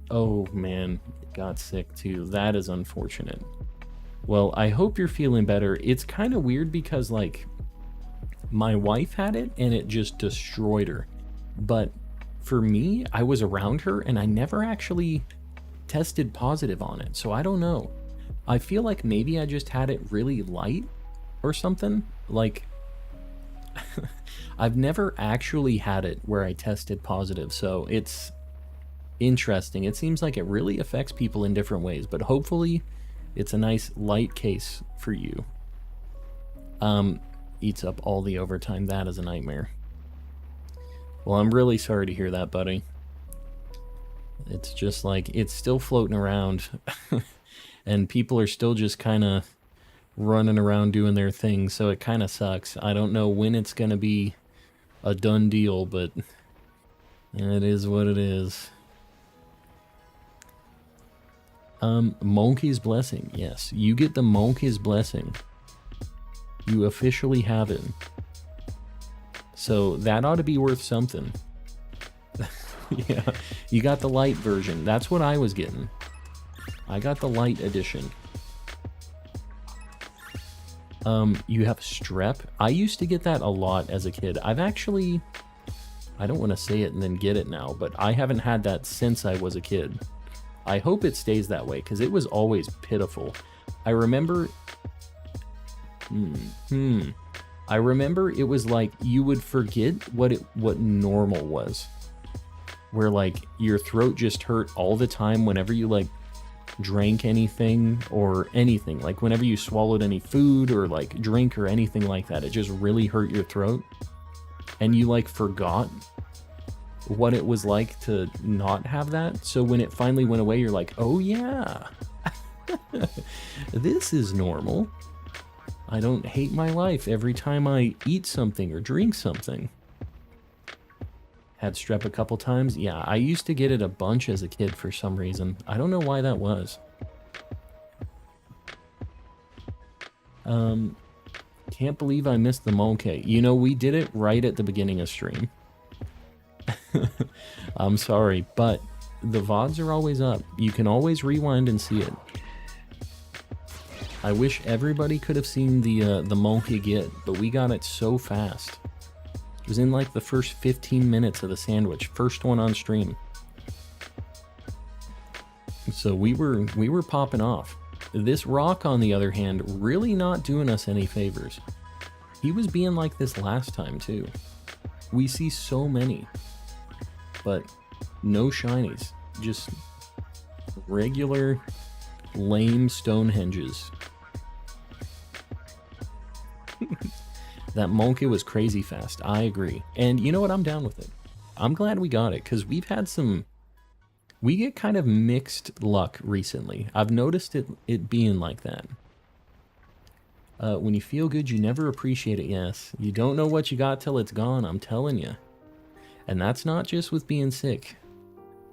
Oh man, got sick too. That is unfortunate. Well, I hope you're feeling better. It's kind of weird because, like, my wife had it and it just destroyed her. But for me, I was around her and I never actually tested positive on it. So I don't know. I feel like maybe I just had it really light or something. Like, I've never actually had it where I tested positive. So it's interesting. It seems like it really affects people in different ways, but hopefully it's a nice light case for you. Eats up all the overtime. That is a nightmare. Well, I'm really sorry to hear that, buddy. It's just like, it's still floating around and people are still just kind of running around doing their thing, so it kind of sucks. I don't know when it's going to be a done deal, but it is what it is. Monke's Blessing. Yes, you get the Monke's Blessing. You officially have it. So that ought to be worth something. Yeah, you got the light version. That's what I was getting. I got the light edition. You have Strep. I used to get that a lot as a kid. I've actually... I don't want to say it and then get it now, but I haven't had that since I was a kid. I hope it stays that way, because it was always pitiful. I remember... I remember it was like you would forget what normal was. Where, like, your throat just hurt all the time whenever you, like, drank anything or anything. Like, whenever you swallowed any food or, like, drink or anything like that, it just really hurt your throat. And you, like, forgot what it was like to not have that. So when it finally went away, you're like, oh yeah, this is normal. I don't hate my life every time I eat something or drink something. Had strep a couple times. Yeah, I used to get it a bunch as a kid for some reason. I don't know why that was. Can't believe I missed the Monke. You know, we did it right at the beginning of stream. I'm sorry, but the VODs are always up. You can always rewind and see it. I wish everybody could have seen the Monke get, but we got it so fast. It was in like the first 15 minutes of the sandwich. First one on stream. So we were popping off. This Rock, on the other hand, really not doing us any favors. He was being like this last time too. We see so many, but no shinies. Just regular lame Stonehenges. That Monke was crazy fast. I agree. And you know what? I'm down with it. I'm glad we got it, because we've had some... We get kind of mixed luck recently. I've noticed it being like that. When you feel good, you never appreciate it. Yes. You don't know what you got till it's gone, I'm telling you. And that's not just with being sick.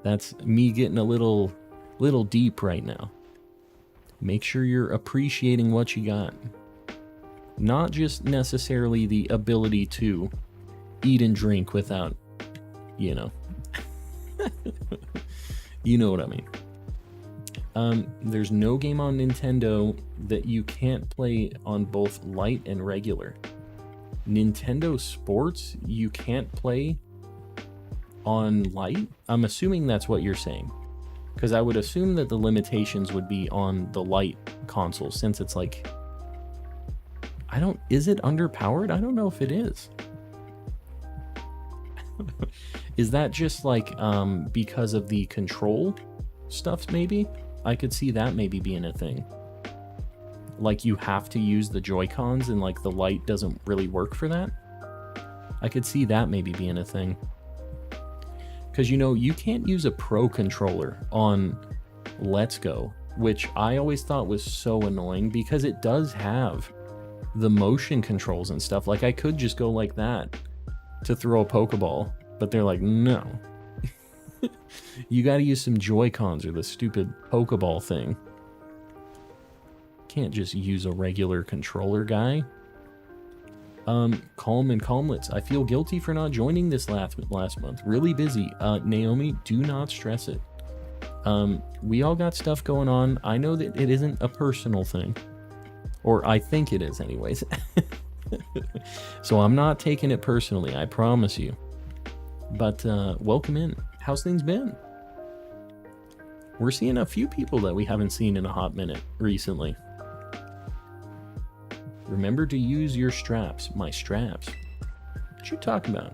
That's me getting a little deep right now. Make sure you're appreciating what you got. Not just necessarily the ability to eat and drink without, you know. You know what I mean. There's no game on Nintendo that you can't play on both light and regular. Nintendo Sports, you can't play on light? I'm assuming that's what you're saying. Because I would assume that the limitations would be on the light console, since it's like... Is it underpowered? I don't know if it is. Is that just like because of the control stuff maybe? I could see that maybe being a thing. Like you have to use the Joy-Cons and like the light doesn't really work for that. I could see that maybe being a thing. Because you know, you can't use a Pro controller on Let's Go, which I always thought was so annoying because it does have the motion controls and stuff. Like I could just go like that to throw a Pokeball, but they're like, no. You gotta use some Joy-Cons or the stupid Pokeball thing. Can't just use a regular controller, guy. Calm and Calmlets. I feel guilty for not joining this last month. Really busy. Naomi, do not stress it. We all got stuff going on. I know that it isn't a personal thing. Or I think it is anyways. So I'm not taking it personally, I promise you. But welcome in. How's things been? We're seeing a few people that we haven't seen in a hot minute recently. Remember to use your straps. My straps? What you talking about?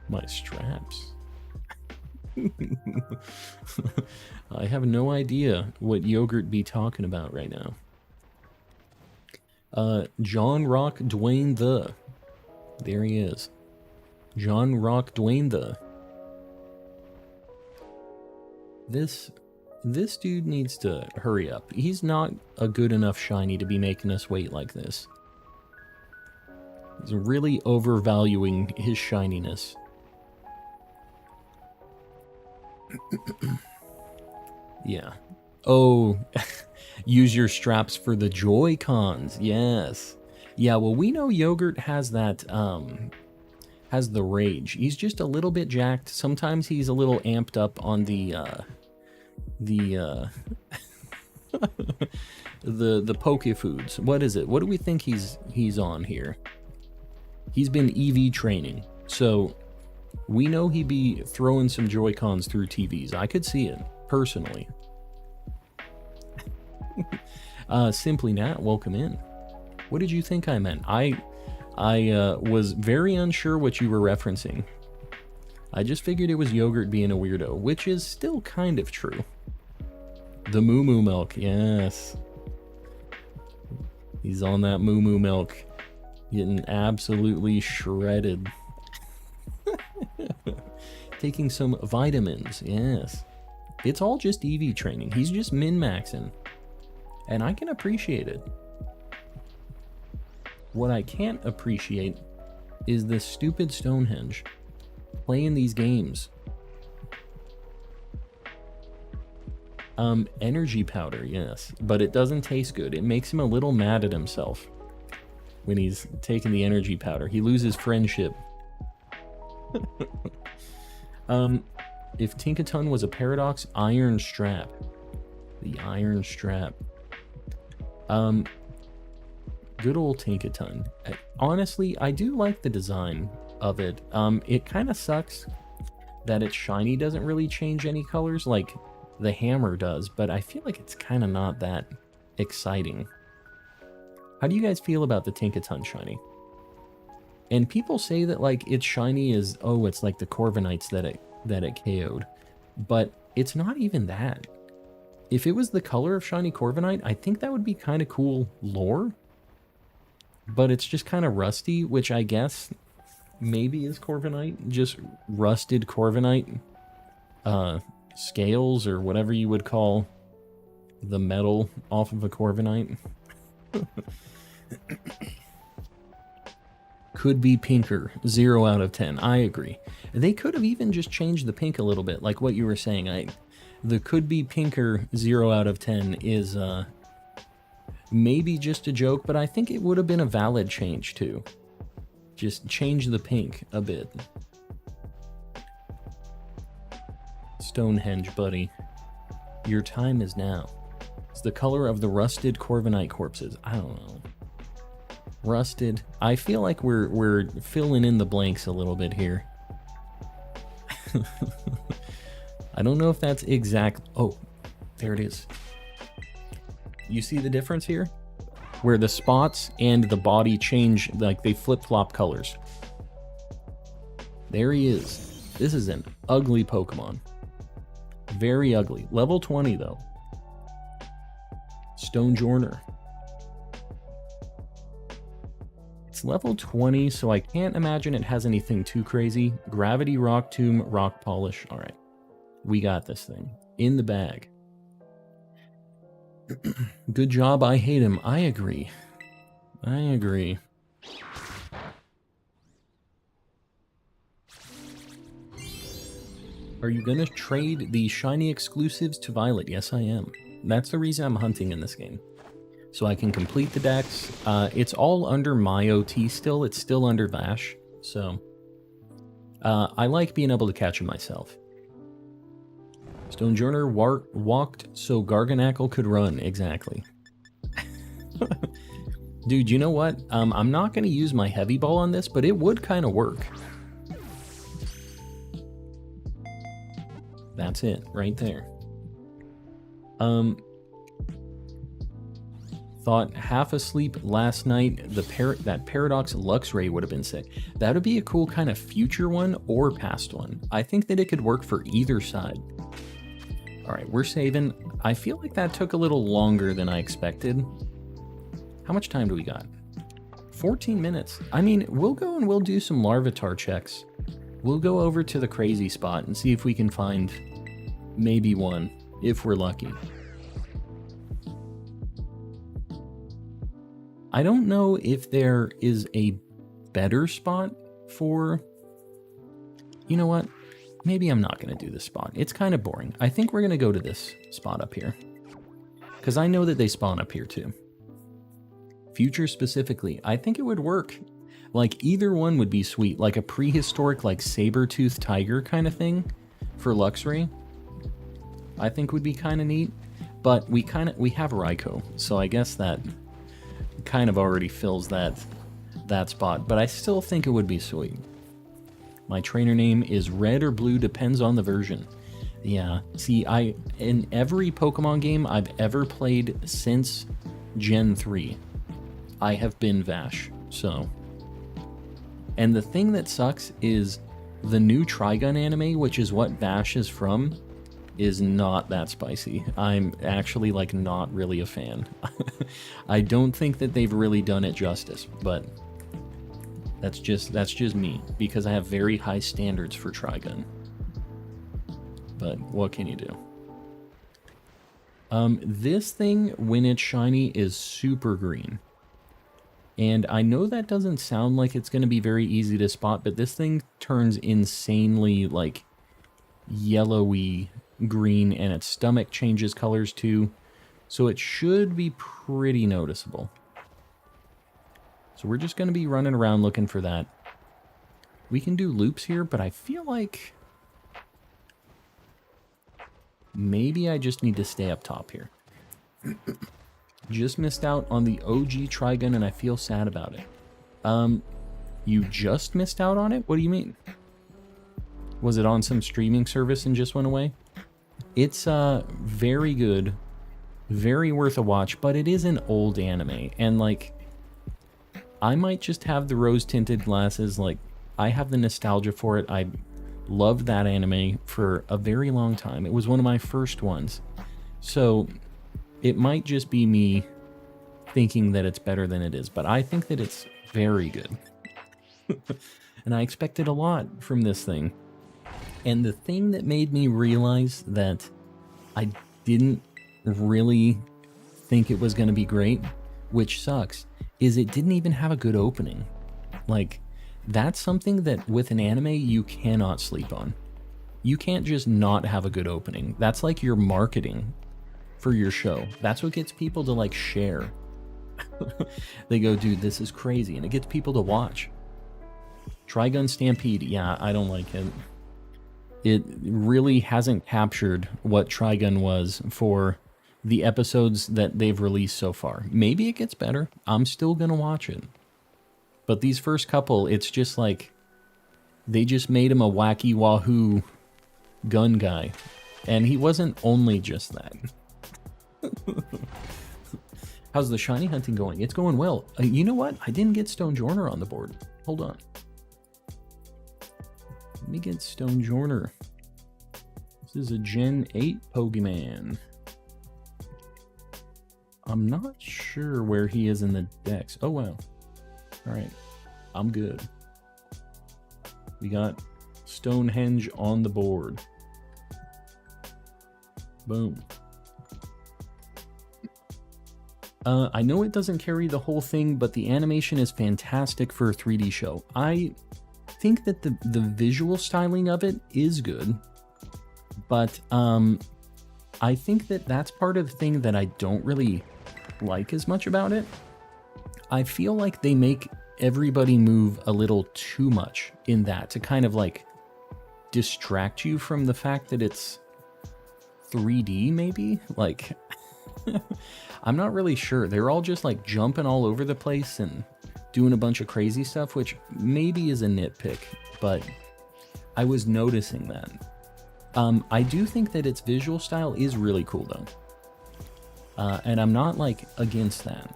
My straps. I have no idea what Yogurt be talking about right now. John Rock Dwayne the. There he is. John Rock Dwayne the. This dude needs to hurry up. He's not a good enough shiny to be making us wait like this. He's really overvaluing his shininess. Yeah. Oh, use your straps for the Joy-Cons. Yes. Yeah, well, we know Yogurt has that, has the rage. He's just a little bit jacked. Sometimes he's a little amped up on the Poke Foods. What is it? What do we think he's on here? He's been EV training, so we know he'd be throwing some Joy-Cons through TVs. I could see it personally. Simply Nat, welcome in. What did you think I meant? I was very unsure what you were referencing. I just figured it was Yogurt being a weirdo, which is still kind of true. The Moo Moo milk, yes. He's on that Moo Moo milk, getting absolutely shredded. Taking some vitamins, yes. It's all just EV training. He's just min-maxing. And I can appreciate it. What I can't appreciate is this stupid Stonehenge playing these games. Energy powder, yes, but it doesn't taste good. It makes him a little mad at himself when he's taking the energy powder. He loses friendship. If Tinkaton was a paradox, iron strap. The iron strap. Good old Tinkaton. Honestly, I do like the design of it. It kind of sucks that its shiny doesn't really change any colors like the hammer does, but I feel like it's kind of not that exciting. How do you guys feel about the Tinkaton shiny? And people say that like its shiny is, oh, it's like the Corviknights that it KO'd, but it's not even that. If it was the color of shiny Corviknight, I think that would be kind of cool lore, but it's just kind of rusty, which I guess maybe is Corviknight, just rusted Corviknight scales or whatever you would call the metal off of a Corviknight. Could be pinker, 0 out of 10. I agree. They could have even just changed the pink a little bit, like what you were saying. The could be pinker 0 out of 10 is maybe just a joke, but I think it would have been a valid change too. Just change the pink a bit. Stonehenge, buddy. Your time is now. It's the color of the rusted Corviknight corpses. I don't know. Rusted. I feel like we're filling in the blanks a little bit here. I don't know if that's exact. Oh, there it is. You see the difference here? where the spots and the body change, like they flip-flop colors. There he is. This is an ugly Pokemon. Very ugly. Level 20, though. Stonjourner. It's level 20, so I can't imagine it has anything too crazy. Gravity, Rock Tomb, Rock Polish. All right. We got this thing. In the bag. Good job, I hate him. I agree. I agree. Are you gonna trade the shiny exclusives to Violet? Yes, I am. That's the reason I'm hunting in this game. So I can complete the dex. It's all under my OT still. It's still under Vash. So I like being able to catch him myself. Stonjourner walked so Garganackle could run. Exactly. Dude, you know what? I'm not going to use my heavy ball on this, but it would kind of work. That's it, right there. Thought half asleep last night, that Paradox Luxray would have been sick. That would be a cool kind of future one or past one. I think that it could work for either side. Alright, we're saving. I feel like that took a little longer than I expected. How much time do we got? 14 minutes. I mean, we'll go and we'll do some Larvitar checks. We'll go over to the crazy spot and see if we can find maybe one, if we're lucky. I don't know if there is a better spot for... You know what? Maybe I'm not going to do this spot. It's kind of boring. I think we're going to go to this spot up here. Because I know that they spawn up here too. Future specifically. I think it would work. Like, either one would be sweet. Like a prehistoric, like, saber-toothed tiger kind of thing for Luxray. I think would be kind of neat. But we have Raikou. So I guess that kind of already fills that spot. But I still think it would be sweet. My trainer name is Red or Blue, depends on the version. Yeah, see, in every Pokemon game I've ever played since Gen 3, I have been Vash, so. And the thing that sucks is the new Trigun anime, which is what Vash is from, is not that spicy. I'm actually, like, not really a fan. I don't think that they've really done it justice, but... That's just me, because I have very high standards for Trigun. But what can you do? This thing, when it's shiny, is super green. And I know that doesn't sound like it's going to be very easy to spot, but this thing turns insanely, like, yellowy green, and its stomach changes colors too. So it should be pretty noticeable. So we're just going to be running around looking for that. We can do loops here, but I feel like maybe I just need to stay up top here. Just missed out on the OG Trigun, and I feel sad about it. You just missed out on it? What do you mean? Was it on some streaming service and just went away? It's very good, very worth a watch, but it is an old anime, and like... I might just have the rose-tinted glasses, like, I have the nostalgia for it. I loved that anime for a very long time. It was one of my first ones. So, it might just be me thinking that it's better than it is, but I think that it's very good. And I expected a lot from this thing. And the thing that made me realize that I didn't really think it was going to be great, which sucks, is it didn't even have a good opening. Like, that's something that with an anime you cannot sleep on. You can't just not have a good opening. That's like your marketing for your show. That's what gets people to, like, share. They go, dude, this is crazy, and it gets people to watch. Trigun Stampede, yeah, I don't like it. It really hasn't captured what Trigun was for the episodes that they've released so far. Maybe it gets better. I'm still gonna watch it. But these first couple, it's just like, they just made him a wacky wahoo gun guy. And he wasn't only just that. How's the shiny hunting going? It's going well. You know what? I didn't get Stonejourner on the board. Hold on. Let me get Stonejourner. This is a Gen 8 Pokemon. I'm not sure where he is in the dex. Oh, wow. All right. I'm good. We got Stonehenge on the board. Boom. I know it doesn't carry the whole thing, but the animation is fantastic for a 3D show. I think that the visual styling of it is good, but I think that that's part of the thing that I don't really like as much about it. I feel like they make everybody move a little too much in that to kind of like distract you from the fact that it's 3D, maybe? Like, I'm not really sure. They're all just like jumping all over the place and doing a bunch of crazy stuff, which maybe is a nitpick, but I was noticing that. I do think that its visual style is really cool though. And I'm not like against that.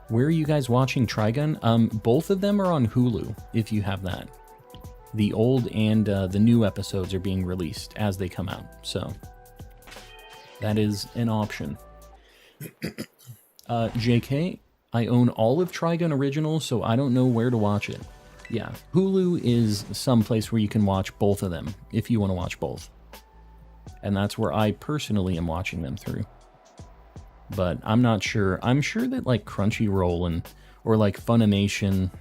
Where are you guys watching Trigun? Both of them are on Hulu, if you have that. The old and the new episodes are being released as they come out, so that is an option. JK, I own all of Trigun Originals, so I don't know where to watch it. Yeah, Hulu is some place where you can watch both of them, if you want to watch both. And that's where I personally am watching them through. But I'm not sure. I'm sure that like Crunchyroll or like Funimation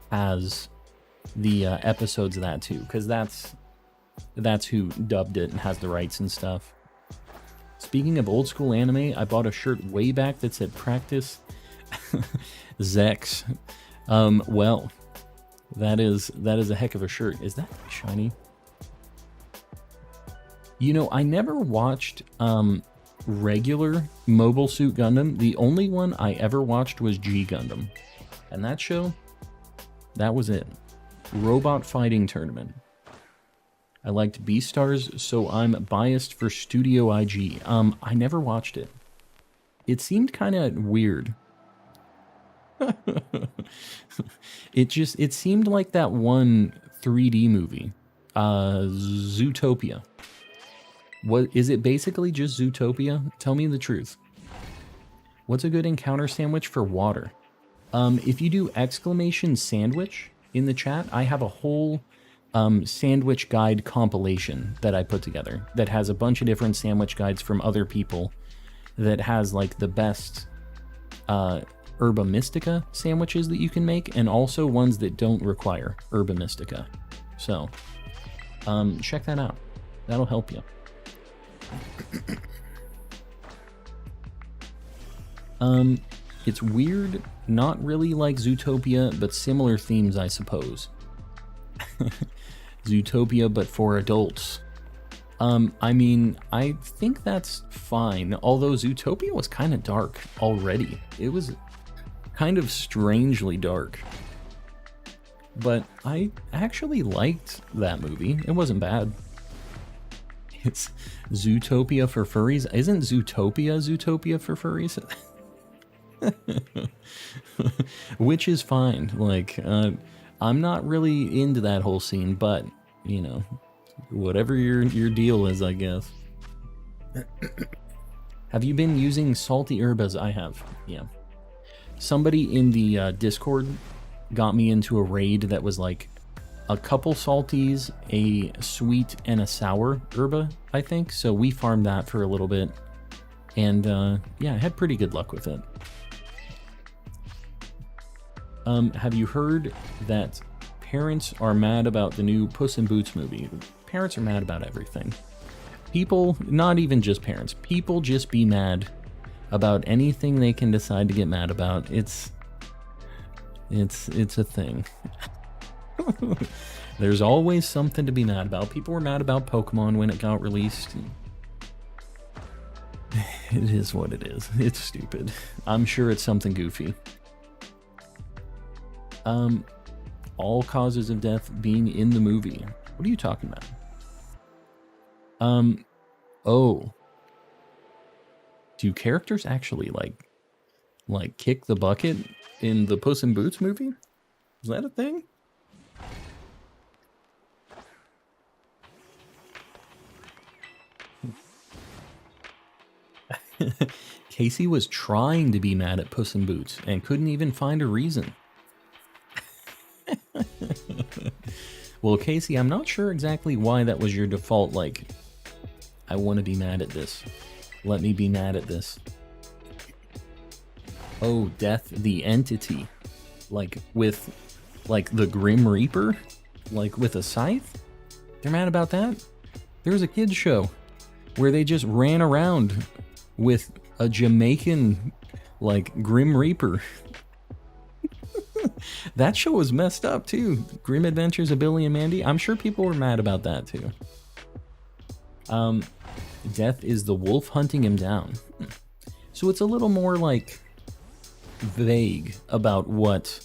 has the episodes of that too, because that's who dubbed it and has the rights and stuff. Speaking of old school anime, I bought a shirt way back that said "Practice Zex." Well, that is a heck of a shirt. Is that shiny? You know, I never watched regular Mobile Suit Gundam. The only one I ever watched was G Gundam, and that show, that was it. Robot Fighting Tournament. I liked Beastars, so I'm biased for Studio IG. I never watched it. It seemed kind of weird. It seemed like that one 3D movie, Zootopia. What is it? Basically just Zootopia? Tell me the truth. What's a good encounter sandwich for water? If you do exclamation sandwich in the chat, I have a whole sandwich guide compilation that I put together that has a bunch of different sandwich guides from other people that has like the best Herba Mystica sandwiches that you can make, and also ones that don't require Herba Mystica. So check that out. That'll help you. It's weird, not really like Zootopia, but similar themes, I suppose. Zootopia, but for adults. I mean, I think that's fine, although Zootopia was kind of dark already. It was kind of strangely dark. But I actually liked that movie. It wasn't bad. It's Zootopia for furries. Isn't Zootopia for furries? Which is fine. Like, I'm not really into that whole scene, but, you know, whatever your deal is, I guess. Have you been using salty herbas? I have, yeah. Somebody in the Discord got me into a raid that was like a couple salties, a sweet, and a sour herba, I think. So we farmed that for a little bit. And yeah, I had pretty good luck with it. Have you heard that parents are mad about the new Puss in Boots movie? Parents are mad about everything. People, not even just parents, people just be mad about anything they can decide to get mad about. It's a thing. There's always something to be mad about. People were mad about Pokemon when it got released. It is what it is. It's stupid. I'm sure it's something goofy. All causes of death being in the movie. What are you talking about? Oh. Do characters actually like kick the bucket in the Puss in Boots movie? Is that a thing? Casey was trying to be mad at Puss in Boots and couldn't even find a reason. Well, Casey, I'm not sure exactly why that was your default, like, I want to be mad at this. Let me be mad at this. Oh, Death the Entity. Like, with, like, the Grim Reaper? Like, with a scythe? They're mad about that? There was a kid's show where they just ran around with a Jamaican, like, Grim Reaper. That show was messed up, too. Grim Adventures of Billy and Mandy. I'm sure people were mad about that, too. Death is the wolf hunting him down. So it's a little more, like, vague about what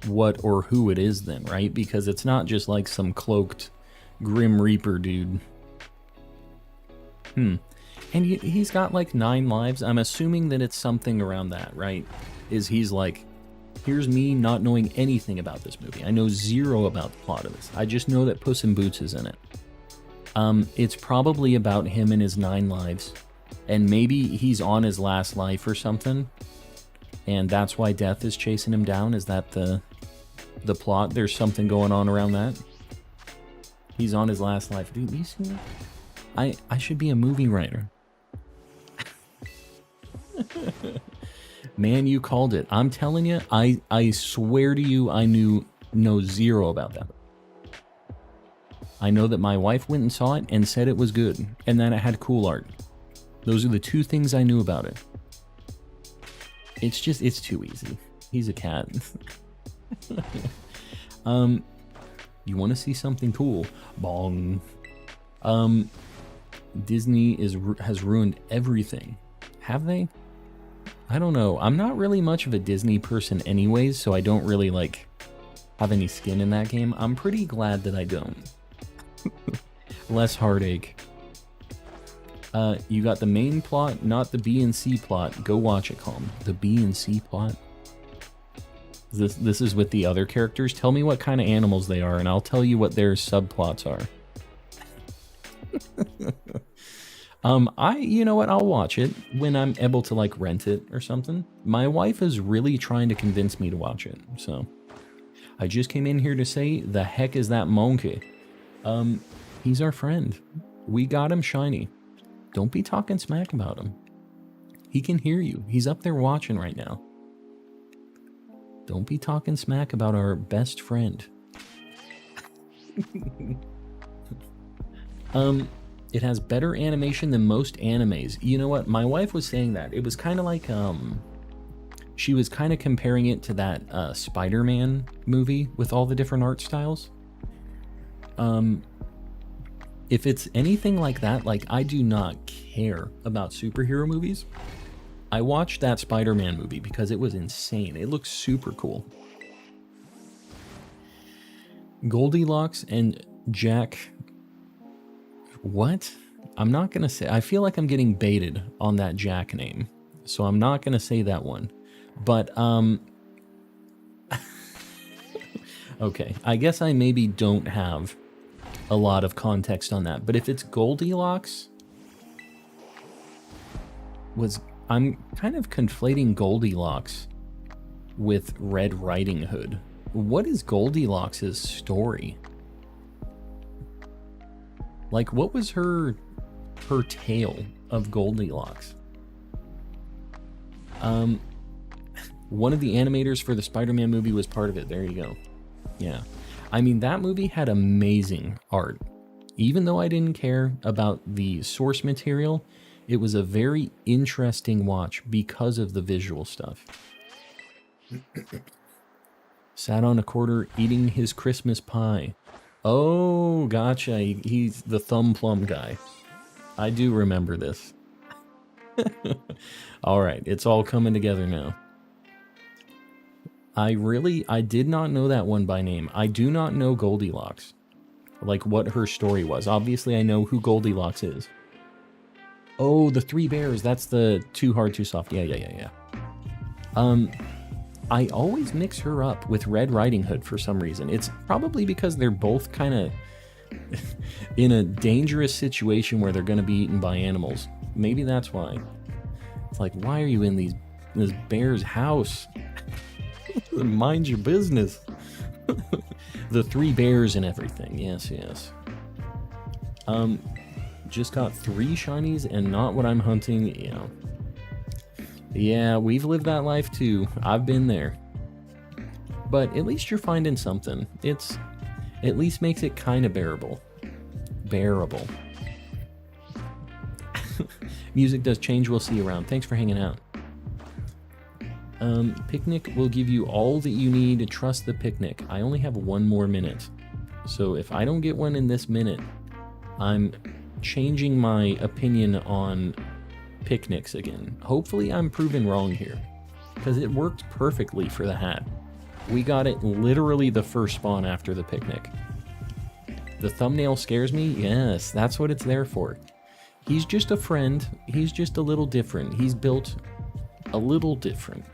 or who it is then, right? Because it's not just like some cloaked Grim Reaper dude. And he's got like 9 lives. I'm assuming that it's something around that, right? He's like, here's me not knowing anything about this movie. I know 0 about the plot of this. I just know that Puss in Boots is in it. It's probably about him and his 9 lives. And maybe he's on his last life or something. And that's why Death is chasing him down. Is that the plot? There's something going on around that. He's on his last life. Dude, you see that? I should be a movie writer. Man, you called it. I'm telling you, I swear to you, I know 0 about that. I know that my wife went and saw it and said it was good, and that it had cool art. Those are the 2 things I knew about it. It's too easy. He's a cat. You want to see something cool? Bong. Disney has ruined everything. Have they? I don't know. I'm not really much of a Disney person anyways, so I don't really, like, have any skin in that game. I'm pretty glad that I don't. Less heartache. You got the main plot, not the B and C plot. Go watch it, Calm. The B and C plot? This is with the other characters? Tell me what kind of animals they are, and I'll tell you what their subplots are. You know what, I'll watch it when I'm able to, like, rent it or something. My wife is really trying to convince me to watch it, so. I just came in here to say, the heck is that Monke? He's our friend. We got him shiny. Don't be talking smack about him. He can hear you. He's up there watching right now. Don't be talking smack about our best friend. It has better animation than most animes. You know what? My wife was saying that. It was kind of like, she was kind of comparing it to that Spider-Man movie with all the different art styles. If it's anything like that, like, I do not care about superhero movies. I watched that Spider-Man movie because it was insane. It looks super cool. Goldilocks and Jack... What? I'm not going to say... I feel like I'm getting baited on that Jack name. So I'm not going to say that one. But, okay, I guess I maybe don't have a lot of context on that. But if it's Goldilocks... I'm kind of conflating Goldilocks with Red Riding Hood. What is Goldilocks' story? Like, what was her tale of Goldilocks? One of the animators for the Spider-Man movie was part of it. There you go. Yeah. I mean, that movie had amazing art. Even though I didn't care about the source material, it was a very interesting watch because of the visual stuff. Sat on a quarter eating his Christmas pie. Oh, gotcha. He's the thumb plum guy. I do remember this. All right, it's all coming together now. I did not know that one by name. I do not know Goldilocks. Like, what her story was. Obviously, I know who Goldilocks is. Oh, the 3 bears. That's the too hard, too soft. Yeah. I always mix her up with Red Riding Hood for some reason. It's probably because they're both kind of in a dangerous situation where they're going to be eaten by animals. Maybe that's why. It's like, why are you in this bear's house? Mind your business. The 3 bears and everything. Yes. Just got 3 shinies and not what I'm hunting. Yeah, we've lived that life too. I've been there. But at least you're finding something. It's at least makes it kind of bearable. Music does change. We'll see you around. Thanks for hanging out. Picnic will give you all that you need to trust the picnic. I only have 1 more minute. So if I don't get one in this minute, I'm changing my opinion on picnics again. Hopefully I'm proven wrong here, because it worked perfectly for the hat. We got it literally the first spawn after the picnic. The thumbnail scares me? Yes, that's what it's there for. He's just a friend. He's just a little different. He's built a little different.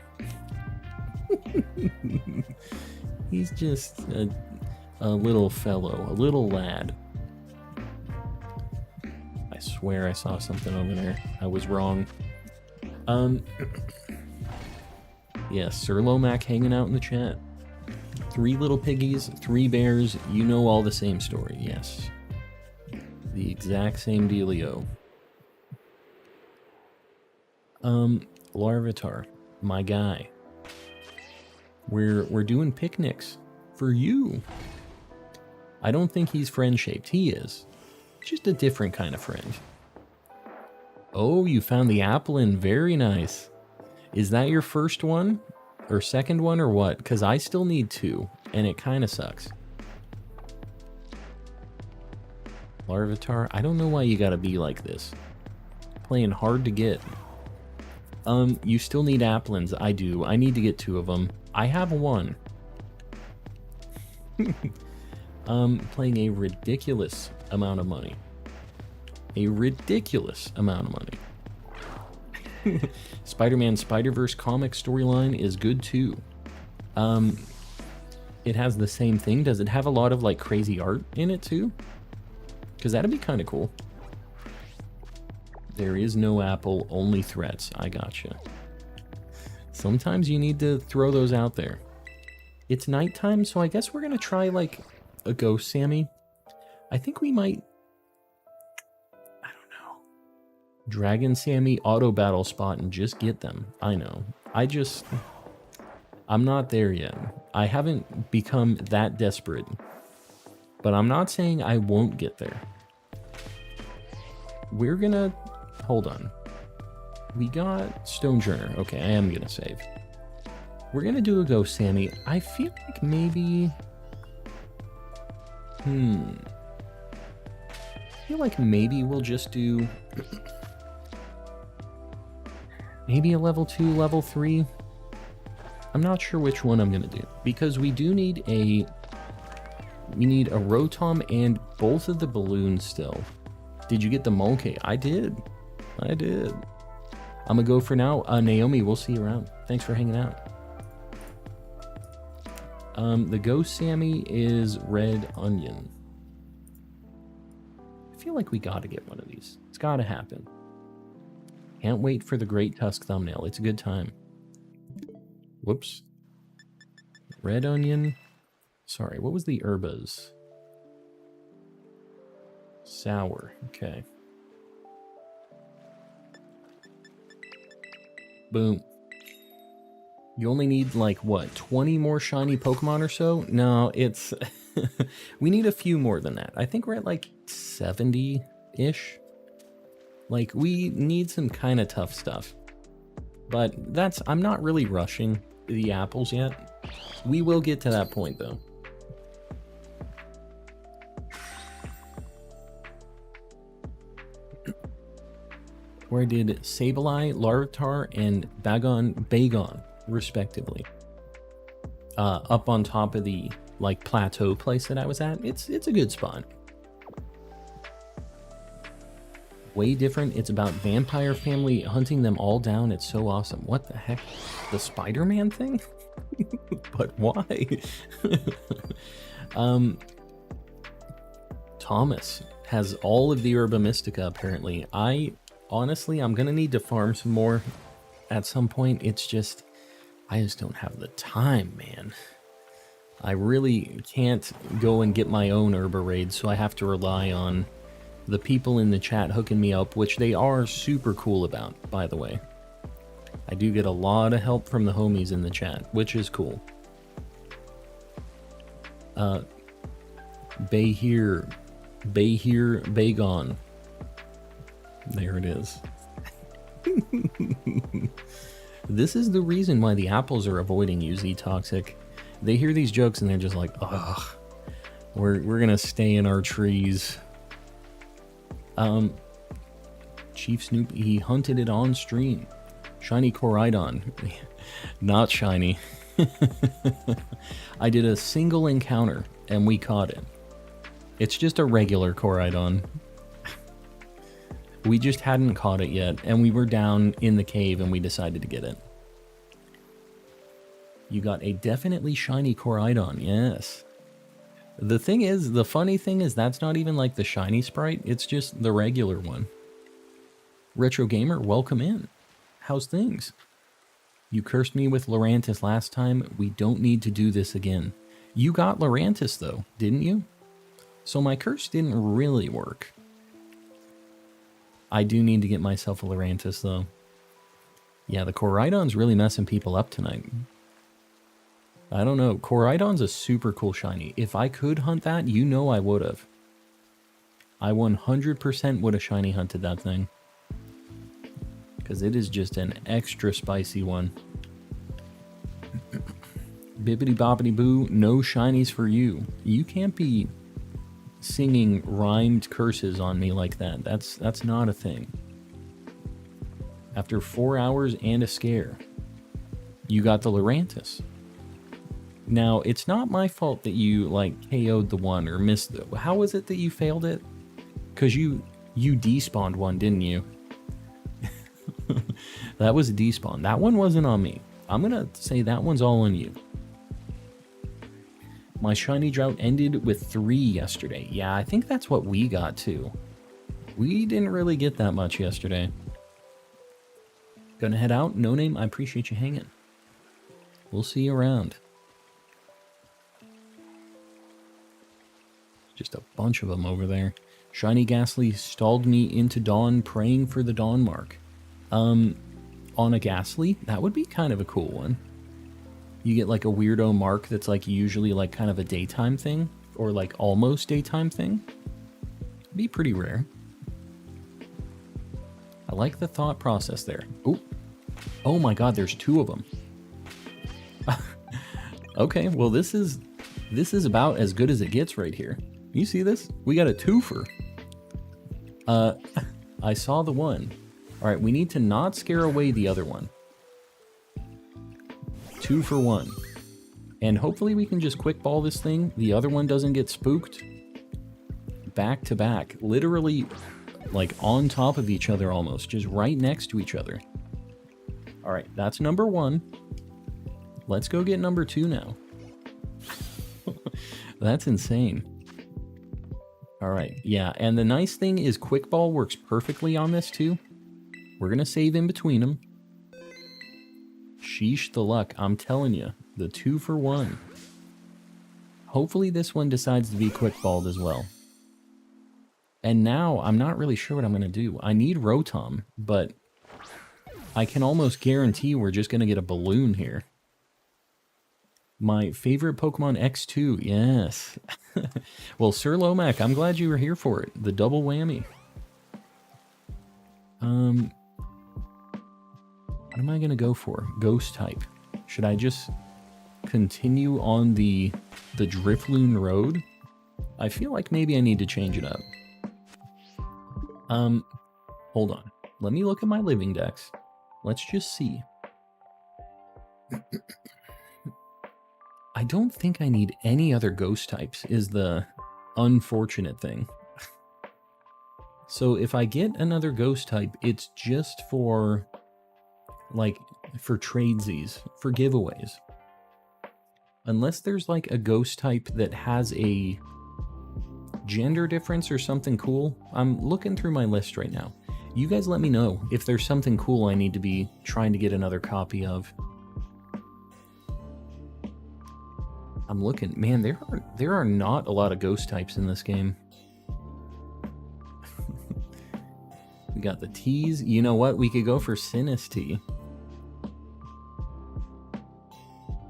He's just a little fellow, a little lad. I swear I saw something over there. I was wrong. Yes, Sir Lomac hanging out in the chat. 3 little piggies, 3 bears, you know all the same story, yes. The exact same dealio. Larvitar, my guy. We're doing picnics for you. I don't think he's friend-shaped. He is. Just a different kind of friend. Oh, you found the applin. Very nice. Is that your first one? Or second one, or what? Because I still need 2, and it kind of sucks. Larvitar, I don't know why you gotta be like this. Playing hard to get. You still need applins. I do. I need to get 2 of them. I have 1. Playing a ridiculous amount of money. A ridiculous amount of money. Spider-Man Spider-Verse comic storyline is good too. It has the same thing. Does it have a lot of like crazy art in it too? Because that'd be kind of cool. There is no apple, only threats. I gotcha. Sometimes you need to throw those out there. It's nighttime, so I guess we're gonna try like a ghost Sammy. I think we might... I don't know. Dragon Sammy auto battle spot and just get them. I know. I'm not there yet. I haven't become that desperate. But I'm not saying I won't get there. We're gonna... Hold on. We got Stonejourner. Okay, I am gonna save. We're gonna do a ghost Sammy. I feel like maybe... I feel like maybe we'll just do... maybe a level 2, level 3. I'm not sure which one I'm gonna do. Because we do need a... We need a Rotom and both of the balloons still. Did you get the Monke? I did. I'm gonna go for now. Naomi, we'll see you around. Thanks for hanging out. The Ghost Sammy is Red Onion. I feel like we gotta get one of these. It's gotta happen. Can't wait for the Great Tusk thumbnail. It's a good time. Whoops. Red Onion. Sorry, what was the herbas? Sour. Okay. Boom. You only need, like, what, 20 more shiny Pokemon or so? No, it's... we need a few more than that. I think we're at, like, 70-ish. Like, we need some kind of tough stuff. But that's... I'm not really rushing the apples yet. We will get to that point, though. Where did Sableye, Larvitar, and Bagon, respectively? Up on top of the, like, plateau place that I was at. It's a good spot. way different. It's about vampire family hunting them all down. It's so awesome. What the heck? The Spider-Man thing? But why? Thomas has all of the Herba Mystica, apparently. Honestly, I'm gonna need to farm some more at some point. It's just, I just don't have the time, man. I really can't go and get my own Herba raid, so I have to rely on the people in the chat hooking me up, which they are super cool about, by the way. I do get a lot of help from the homies in the chat, which is cool. Bay here, bay gone. There it is. This is the reason why the apples are avoiding you, Z-Toxic. They hear these jokes and they're just like, ugh, we're gonna stay in our trees. Chief Snoop, he hunted it on stream. Shiny Koraidon. Not shiny. I did a single encounter and we caught it. It's just a regular Koraidon. We just hadn't caught it yet, and we were down in the cave and we decided to get it. You got a definitely shiny Koraidon, yes. The thing is, the funny thing is that's not even like the shiny sprite, it's just the regular one. Retro Gamer, welcome in. How's things? You cursed me with Lurantis last time, we don't need to do this again. You got Lurantis though, didn't you? So my curse didn't really work. I do need to get myself a Lurantis, though. Yeah, the Koraidon's really messing people up tonight. I don't know. Koraidon's a super cool shiny. If I could hunt that, you know I would have. I 100% would have shiny hunted that thing. Because it is just an extra spicy one. Bibbidi bobbidi boo, no shinies for you. You can't be singing rhymed curses on me like that. That's not a thing. After 4 hours and a scare, you got the Lurantis. Now, it's not my fault that you, like, KO'd the one or missed the... How was it that you failed it? Because you despawned one, didn't you? That was a despawn. That one wasn't on me. I'm gonna say that one's all on you. My shiny drought ended with 3 yesterday. Yeah, I think that's what we got too. We didn't really get that much yesterday. Gonna head out. No name, I appreciate you hanging. We'll see you around. Just a bunch of them over there. Shiny Ghastly stalled me into dawn, praying for the dawn mark. On a Ghastly, that would be kind of a cool one. You get like a weirdo mark that's like usually like kind of a daytime thing, or like almost daytime thing. It'd be pretty rare. I like the thought process there. Ooh. Oh my god, there's 2 of them. Okay, well this is about as good as it gets right here. You see this? We got a twofer. I saw the one. Alright, we need to not scare away the other one. 2 for 1. And hopefully we can just quick ball this thing. The other one doesn't get spooked. Back to back. Literally, like, on top of each other almost. Just right next to each other. Alright, that's number 1. Let's go get number 2 now. That's insane. Alright, yeah. And the nice thing is quick ball works perfectly on this too. We're going to save in between them. Sheesh the luck, I'm telling you, the 2 for 1. Hopefully this one decides to be quick-balled as well. And now, I'm not really sure what I'm going to do. I need Rotom, but I can almost guarantee we're just going to get a balloon here. My favorite Pokemon X2, yes. Well, Sir Lomac, I'm glad you were here for it. The double whammy. What am I going to go for? Ghost type. Should I just continue on the Drifloon road? I feel like maybe I need to change it up. Hold on. Let me look at my Living Dex. Let's just see. I don't think I need any other ghost types, is the unfortunate thing. So if I get another ghost type, it's just for, like, for tradesies, for giveaways. Unless there's, like, a ghost type that has a gender difference or something cool. I'm looking through my list right now. You guys let me know if there's something cool I need to be trying to get another copy of. I'm looking. Man, there are not a lot of ghost types in this game. We got the T's. You know what? We could go for Sinistea.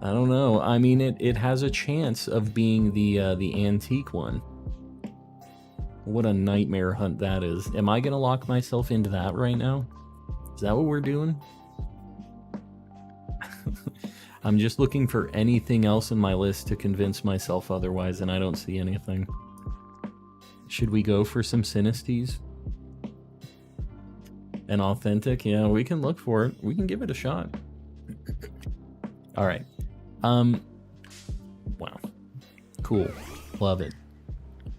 I don't know. I mean, it has a chance of being the antique one. What a nightmare hunt that is. Am I gonna lock myself into that right now? Is that what we're doing? I'm just looking for anything else in my list to convince myself otherwise, and I don't see anything. Should we go for some Sinestees? An authentic? Yeah, we can look for it. We can give it a shot. All right. Wow. Cool. Love it.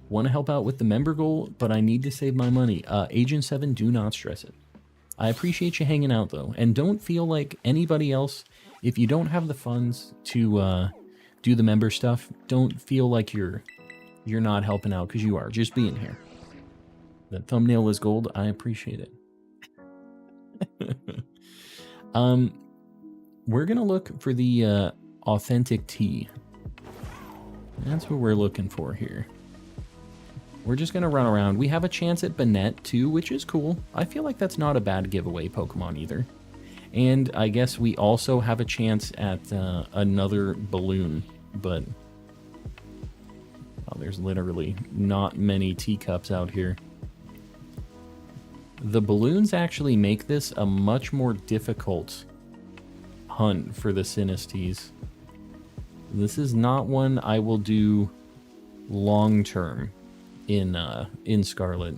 Want to help out with the member goal, but I need to save my money. Agent 7, do not stress it. I appreciate you hanging out, though. And don't feel like anybody else, if you don't have the funds to do the member stuff, don't feel like you're not helping out, because you are. Just being here. The thumbnail is gold. I appreciate it. We're going to look for the authentic tea. That's what we're looking for here. We're just going to run around. We have a chance at Bonnet, too, which is cool. I feel like that's not a bad giveaway Pokemon, either. And I guess we also have a chance at another balloon, but... oh, there's literally not many teacups out here. The balloons actually make this a much more difficult hunt for the Sinestees. This is not one I will do long-term in Scarlet.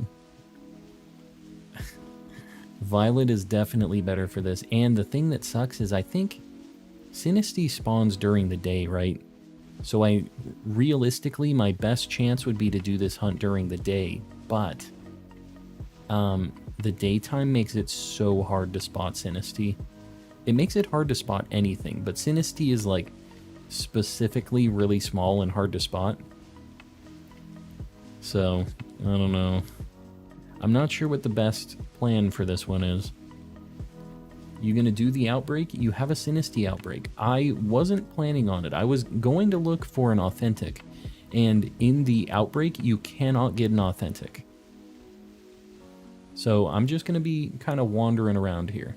Violet is definitely better for this, and the thing that sucks is I think Sinistea spawns during the day, right? So realistically, my best chance would be to do this hunt during the day, but the daytime makes it so hard to spot Sinistea. It makes it hard to spot anything, but Sinistea is like specifically really small and hard to spot. So, I don't know. I'm not sure what the best plan for this one is. You gonna do the outbreak? You have a Sinistea outbreak. I wasn't planning on it. I was going to look for an authentic. And in the outbreak, you cannot get an authentic. So I'm just gonna be kind of wandering around here.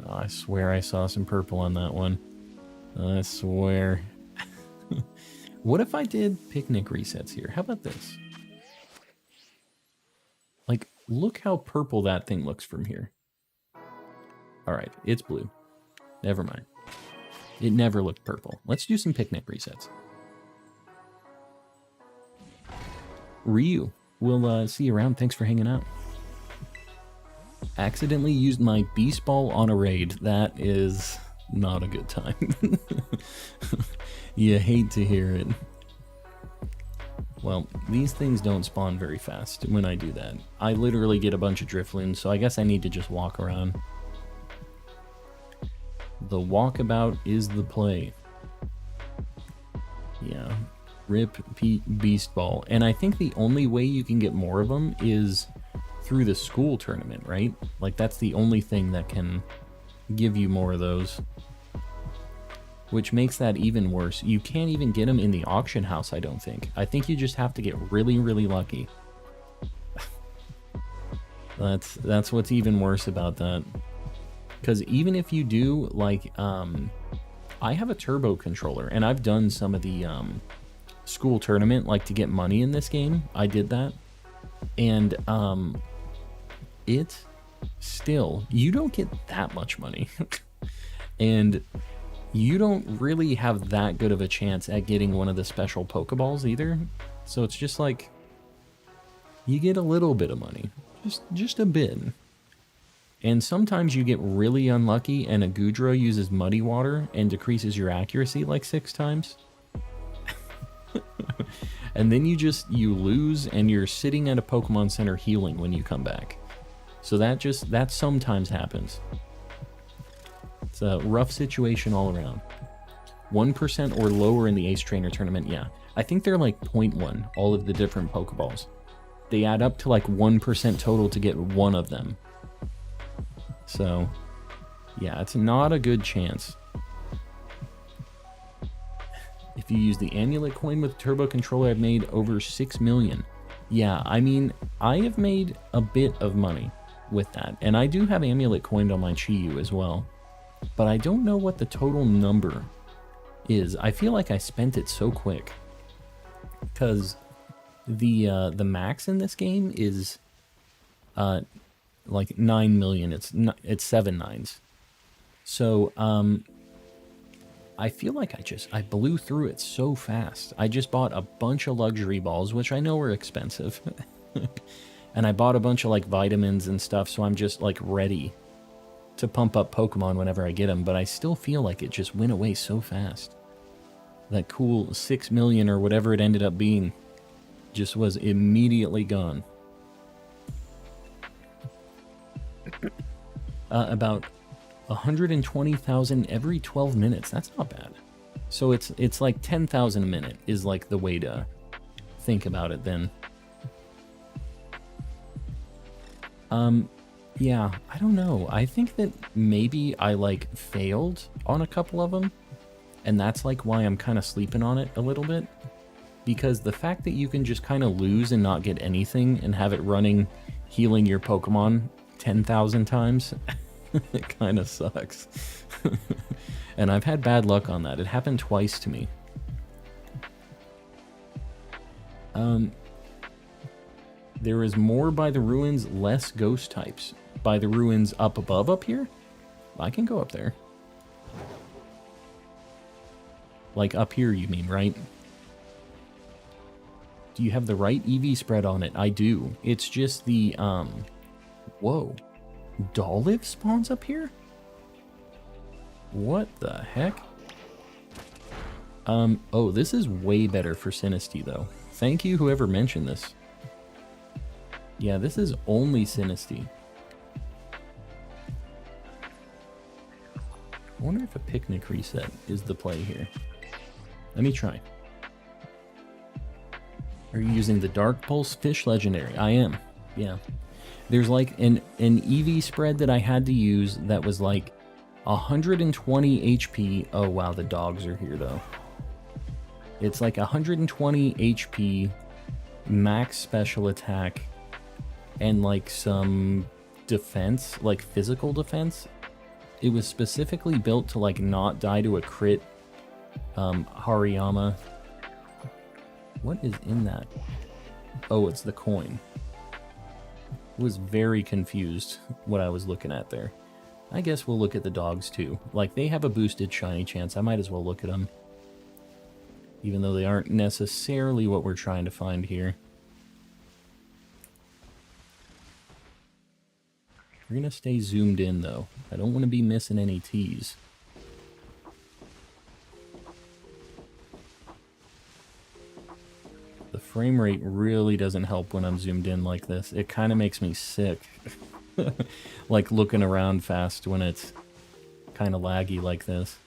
Oh, I swear I saw some purple on that one. I swear. What if I did picnic resets here? How about this? Like, look how purple that thing looks from here. Alright, it's blue. Never mind. It never looked purple. Let's do some picnic resets. Ryu, we'll see you around. Thanks for hanging out. Accidentally used my beast ball on a raid. That is not a good time. You hate to hear it. Well, these things don't spawn very fast when I do that. I literally get a bunch of Drifloons, so I guess I need to just walk around. The walkabout is the play. Yeah. Rip Beast Ball. And I think the only way you can get more of them is through the school tournament, right? Like, that's the only thing that can give you more of those. Which makes that even worse. You can't even get them in the auction house, I don't think. I think you just have to get really, really lucky. That's what's even worse about that. Because even if you do, like, I have a turbo controller, and I've done some of the school tournament, like, to get money in this game. I did that. And it still, you don't get that much money. And you don't really have that good of a chance at getting one of the special Pokeballs either. So it's just like, you get a little bit of money. Just a bit. And sometimes you get really unlucky and a Goodra uses muddy water and decreases your accuracy like 6 times. And then you lose and you're sitting at a Pokemon Center healing when you come back. So that sometimes happens. It's a rough situation all around. 1% or lower in the Ace Trainer tournament, yeah. I think they're like 0.1, all of the different Pokeballs. They add up to like 1% total to get one of them. So, yeah, it's not a good chance. If you use the Amulet coin with Turbo Controller, I've made over 6 million. Yeah, I mean, I have made a bit of money with that. And I do have Amulet coined on my Chi-Yu as well. But I don't know what the total number is. I feel like I spent it so quick. Because the max in this game is like 9 million. It's 7 nines. So, I feel like I blew through it so fast. I just bought a bunch of luxury balls, which I know are expensive. And I bought a bunch of like vitamins and stuff, so I'm just like ready to pump up Pokemon whenever I get them, but I still feel like it just went away so fast. That cool 6 million or whatever it ended up being just was immediately gone. About 120,000 every 12 minutes. That's not bad. So it's like 10,000 a minute is like the way to think about it then. Yeah, I don't know. I think that maybe I like failed on a couple of them, and that's like why I'm kind of sleeping on it a little bit, because the fact that you can just kind of lose and not get anything and have it running healing your Pokemon 10,000 times it kind of sucks. And I've had bad luck on that. It happened twice to me. There is more by the ruins, less ghost types. By the ruins up above up here? I can go up there. Like up here, you mean, right? Do you have the right EV spread on it? I do. It's just the, whoa. Dolliv spawns up here? What the heck? Oh, this is way better for Sinistea, though. Thank you, whoever mentioned this. Yeah, this is only Sinistea. I wonder if a picnic reset is the play here. Let me try. Are you using the Dark Pulse Fish Legendary? I am, yeah. There's like an EV spread that I had to use that was like 120 HP. Oh wow, the dogs are here though. It's like 120 HP, max special attack, and like some defense, like physical defense. It was specifically built to like not die to a crit Hariyama. What is in that? Oh, it's the coin. Was very confused what I was looking at there. I guess we'll look at the dogs too. Like, they have a boosted shiny chance. I might as well look at them. Even though they aren't necessarily what we're trying to find here. We're gonna stay zoomed in though. I don't want to be missing any T's. The frame rate really doesn't help when I'm zoomed in like this. It kind of makes me sick. Like looking around fast when it's kind of laggy like this.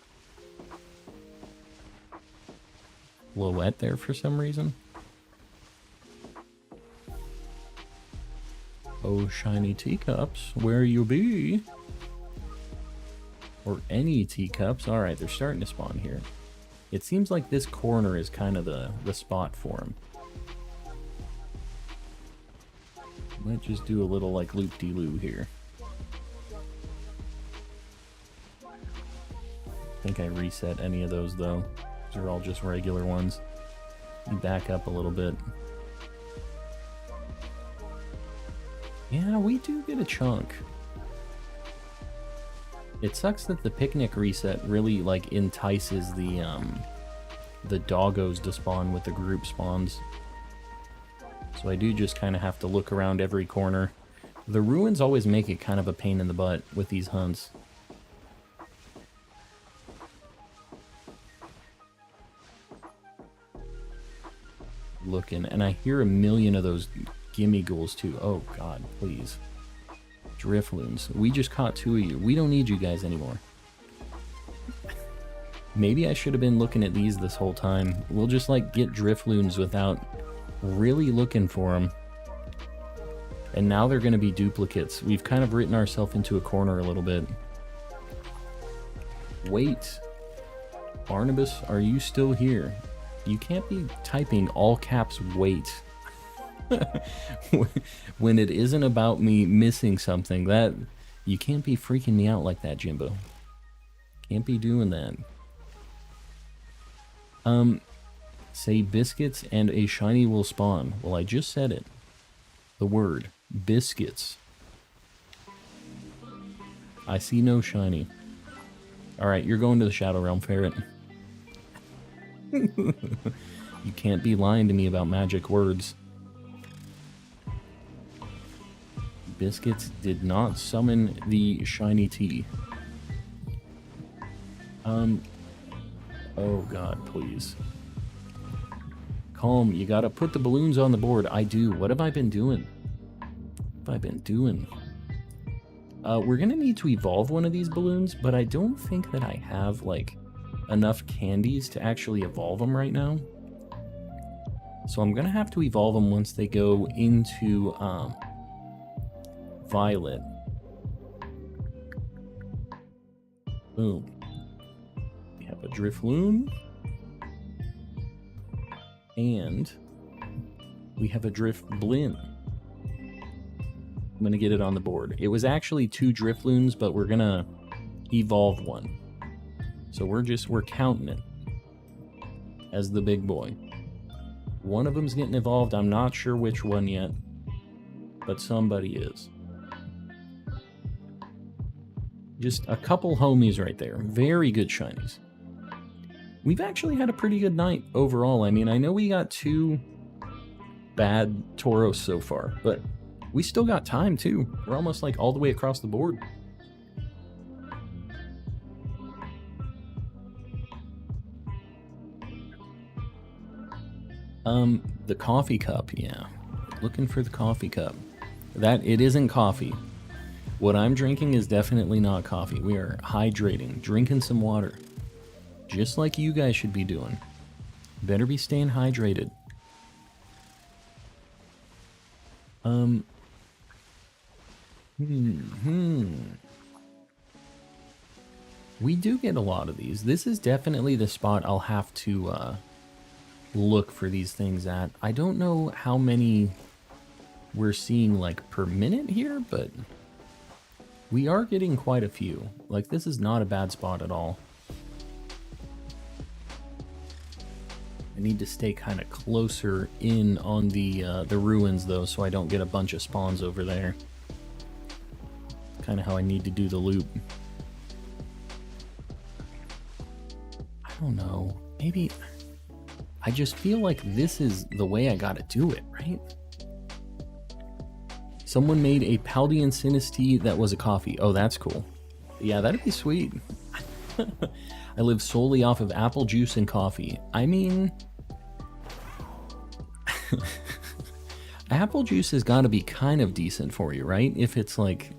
A little wet there for some reason. Oh, shiny teacups, where you be? Or any teacups. Alright, they're starting to spawn here. It seems like this corner is kind of the spot for them. Might just do a little like loop-de-loo here. I think I reset any of those though. These are all just regular ones. You back up a little bit. Yeah, we do get a chunk. It sucks that the picnic reset really like entices the doggos to spawn with the group spawns. So I do just kind of have to look around every corner. The ruins always make it kind of a pain in the butt with these hunts. looking, and I hear a million of those gimme ghouls too. Oh god, please. Drifloons. We just caught 2 of you. We don't need you guys anymore. Maybe I should have been looking at these this whole time. We'll just like get Drifloons without really looking for them. And now they're going to be duplicates. We've kind of written ourselves into a corner a little bit. Wait. Barnabas, are you still here? You can't be typing all caps wait. When it isn't about me missing something. That you can't be freaking me out like that, Jimbo. Can't be doing that. Say biscuits and a shiny will spawn. Well, I just said it. The word. Biscuits. I see no shiny. Alright, you're going to the Shadow Realm, Ferret. You can't be lying to me about magic words. Biscuits did not summon the shiny tea. Oh god, please. Calm, you gotta put the balloons on the board. I do. What have I been doing? What have I been doing? We're gonna need to evolve one of these balloons, but I don't think that I have, like, enough candies to actually evolve them right now. So I'm gonna have to evolve them once they go into, Violet. Boom. We have a Drifloon. And we have a Drifblin. I'm gonna get it on the board. It was actually 2 Drifloons, but we're gonna evolve one. So we're counting it as the big boy. One of them's getting evolved. I'm not sure which one yet, but somebody is. Just a couple homies right there. Very good shinies. We've actually had a pretty good night overall. I mean, I know we got 2 bad Tauros so far, but we still got time too. We're almost like all the way across the board. The coffee cup, yeah. Looking for the coffee cup. That, it isn't coffee. What I'm drinking is definitely not coffee. We are hydrating, drinking some water. Just like you guys should be doing. Better be staying hydrated. We do get a lot of these. This is definitely the spot I'll have to look for these things at. I don't know how many we're seeing like per minute here, but we are getting quite a few. Like, this is not a bad spot at all. I need to stay kind of closer in on the ruins though, so I don't get a bunch of spawns over there. Kind of how I need to do the loop. I don't know. Maybe I just feel like this is the way I gotta do it, right? Someone made a Paldean Sinus tea that was a coffee. Oh, that's cool. Yeah, that'd be sweet. I live solely off of apple juice and coffee. I mean, apple juice has got to be kind of decent for you, right? If it's like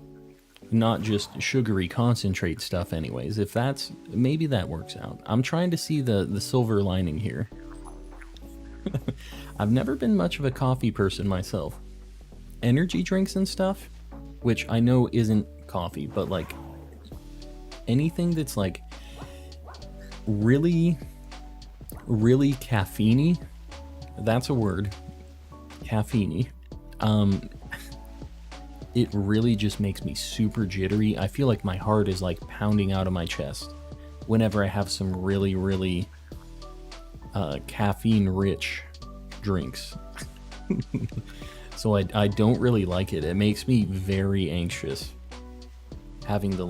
not just sugary concentrate stuff anyways. If that's, maybe that works out. I'm trying to see the silver lining here. I've never been much of a coffee person myself. Energy drinks and stuff, which I know isn't coffee, but like anything that's like really caffeine-y, that's a word, caffeine-y, it really just makes me super jittery. I feel like my heart is like pounding out of my chest whenever I have some really caffeine-rich drinks. So I don't really like it. It makes me very anxious. Having the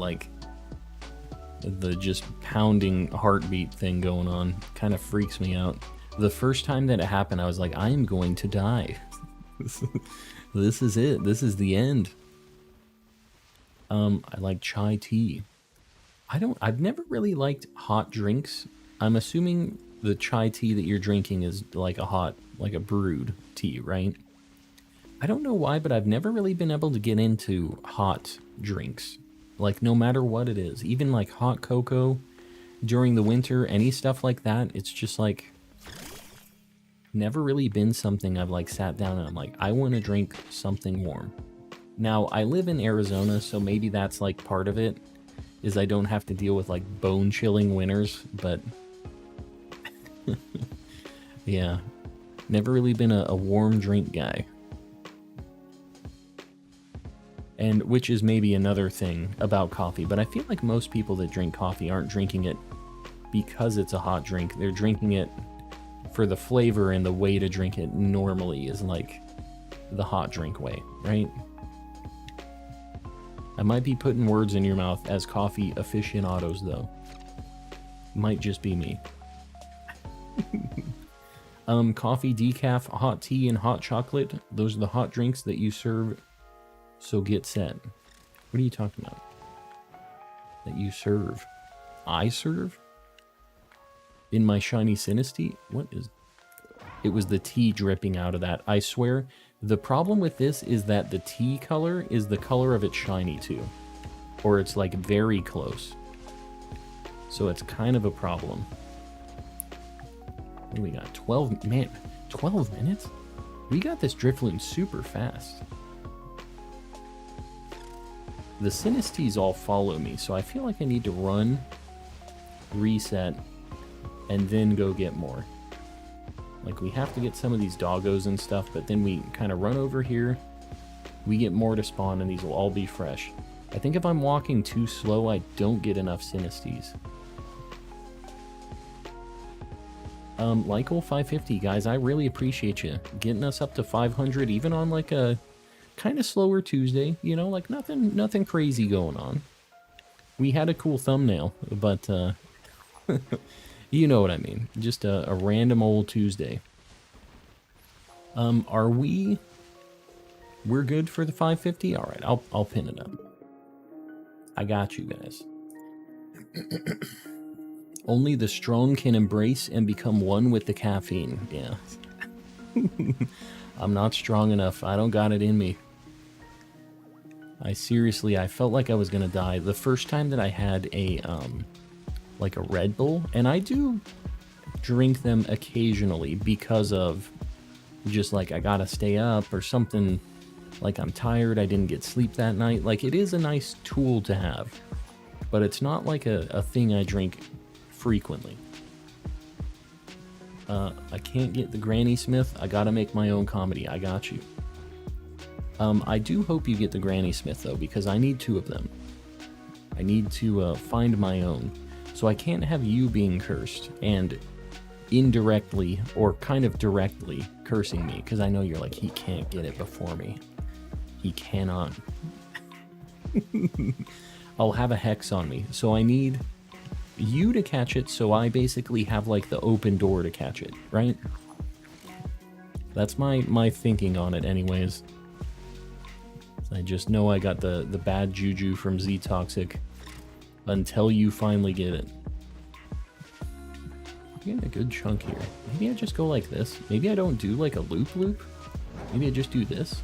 just pounding heartbeat thing going on kind of freaks me out. The first time that it happened, I was like, I am going to die. This is it. This is the end. I like chai tea. I've never really liked hot drinks. I'm assuming the chai tea that you're drinking is like a brewed tea, right? I don't know why, but I've never really been able to get into hot drinks. Like, no matter what it is, even like hot cocoa during the winter, any stuff like that, it's just like never really been something I've like sat down and I'm like, I want to drink something warm. Now, I live in Arizona, so maybe that's like part of it, is I don't have to deal with like bone-chilling winters, but yeah, never really been a warm drink guy. And which is maybe another thing about coffee, but I feel like most people that drink coffee aren't drinking it because it's a hot drink. They're drinking it for the flavor, and the way to drink it normally is like the hot drink way, right? I might be putting words in your mouth as coffee aficionados, though. Might just be me. Coffee, decaf, hot tea, and hot chocolate. Those are the hot drinks that you serve. So get set. What are you talking about? That you serve? I serve? In my shiny Sinistea? What is... It was the tea dripping out of that. I swear, the problem with this is that the tea color is the color of its shiny too. Or it's like very close. So it's kind of a problem. What do we got? 12... Man, 12 minutes? We got this Drifloon super fast. The Sinestees all follow me, so I feel like I need to run, reset, and then go get more. Like, we have to get some of these doggos and stuff, but then we kind of run over here, we get more to spawn, and these will all be fresh. I think if I'm walking too slow, I don't get enough Sinestees. Lykel 550, guys, I really appreciate you getting us up to 500, even on like a kind of slower Tuesday, you know, like nothing crazy going on. We had a cool thumbnail, but you know what I mean, just a random old Tuesday. We're good for the 550? All right, I'll pin it up. I got you guys. Only the strong can embrace and become one with the caffeine. Yeah. I'm not strong enough. I don't got it in me. I felt like I was gonna die the first time that I had a like a Red Bull, and I do drink them occasionally because of just like I gotta stay up or something, like I'm tired, I didn't get sleep that night. Like, it is a nice tool to have, but it's not like a thing I drink frequently. I can't get the Granny Smith. I gotta make my own comedy. I got you. I do hope you get the Granny Smith, though, because I need 2 of them. I need to find my own. So I can't have you being cursed and indirectly or kind of directly cursing me, because I know you're like, he can't get it before me. He cannot. I'll have a hex on me, so I need you to catch it, so I basically have like the open door to catch it, right? That's my thinking on it anyways. I just know I got the bad juju from Z-Toxic until you finally get it. I'm getting a good chunk here. Maybe I just go like this. Maybe I don't do like a loop. Maybe I just do this.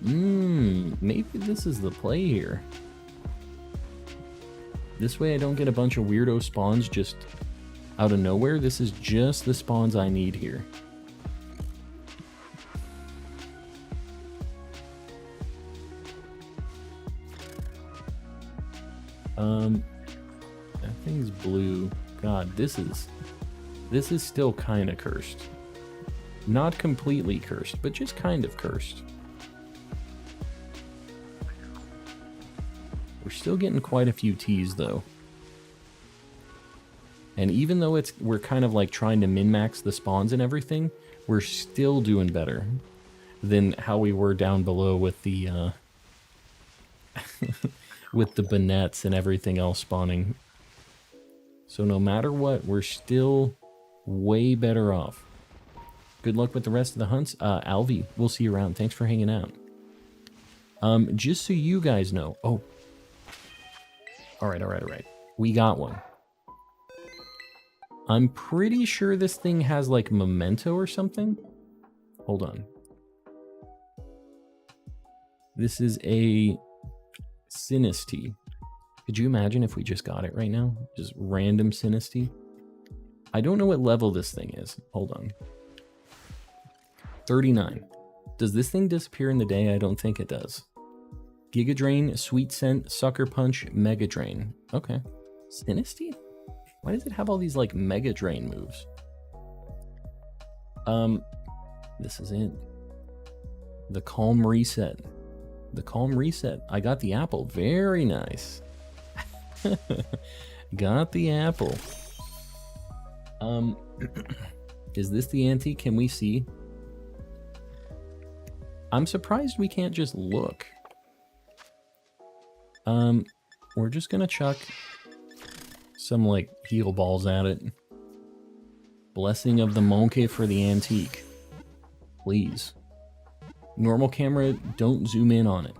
Maybe this is the play here. This way I don't get a bunch of weirdo spawns just out of nowhere. This is just the spawns I need here. That thing's blue. God, this is still kind of cursed. Not completely cursed, but just kind of cursed. We're still getting quite a few T's, though. And even though we're kind of like trying to min-max the spawns and everything, we're still doing better than how we were down below with the with the Bonnets and everything else spawning. So no matter what, we're still way better off. Good luck with the rest of the hunts. Alvi, we'll see you around. Thanks for hanging out. Just so you guys know. Oh. Alright. We got one. I'm pretty sure this thing has like memento or something. Hold on. This is a Sinistea. Could you imagine if we just got it right now? Just random Sinistea? I don't know what level this thing is. Hold on. 39. Does this thing disappear in the day? I don't think it does. Giga Drain, Sweet Scent, Sucker Punch, Mega Drain. Okay. Sinistea? Why does it have all these like Mega Drain moves? This is it. The Calm Reset. The Calm Reset. I got the apple. Very nice. Got the apple. Is this the antique? Can we see? I'm surprised we can't just look. We're just gonna chuck some like heal balls at it. Blessing of the Monke for the antique. Please. Normal camera, don't zoom in on it.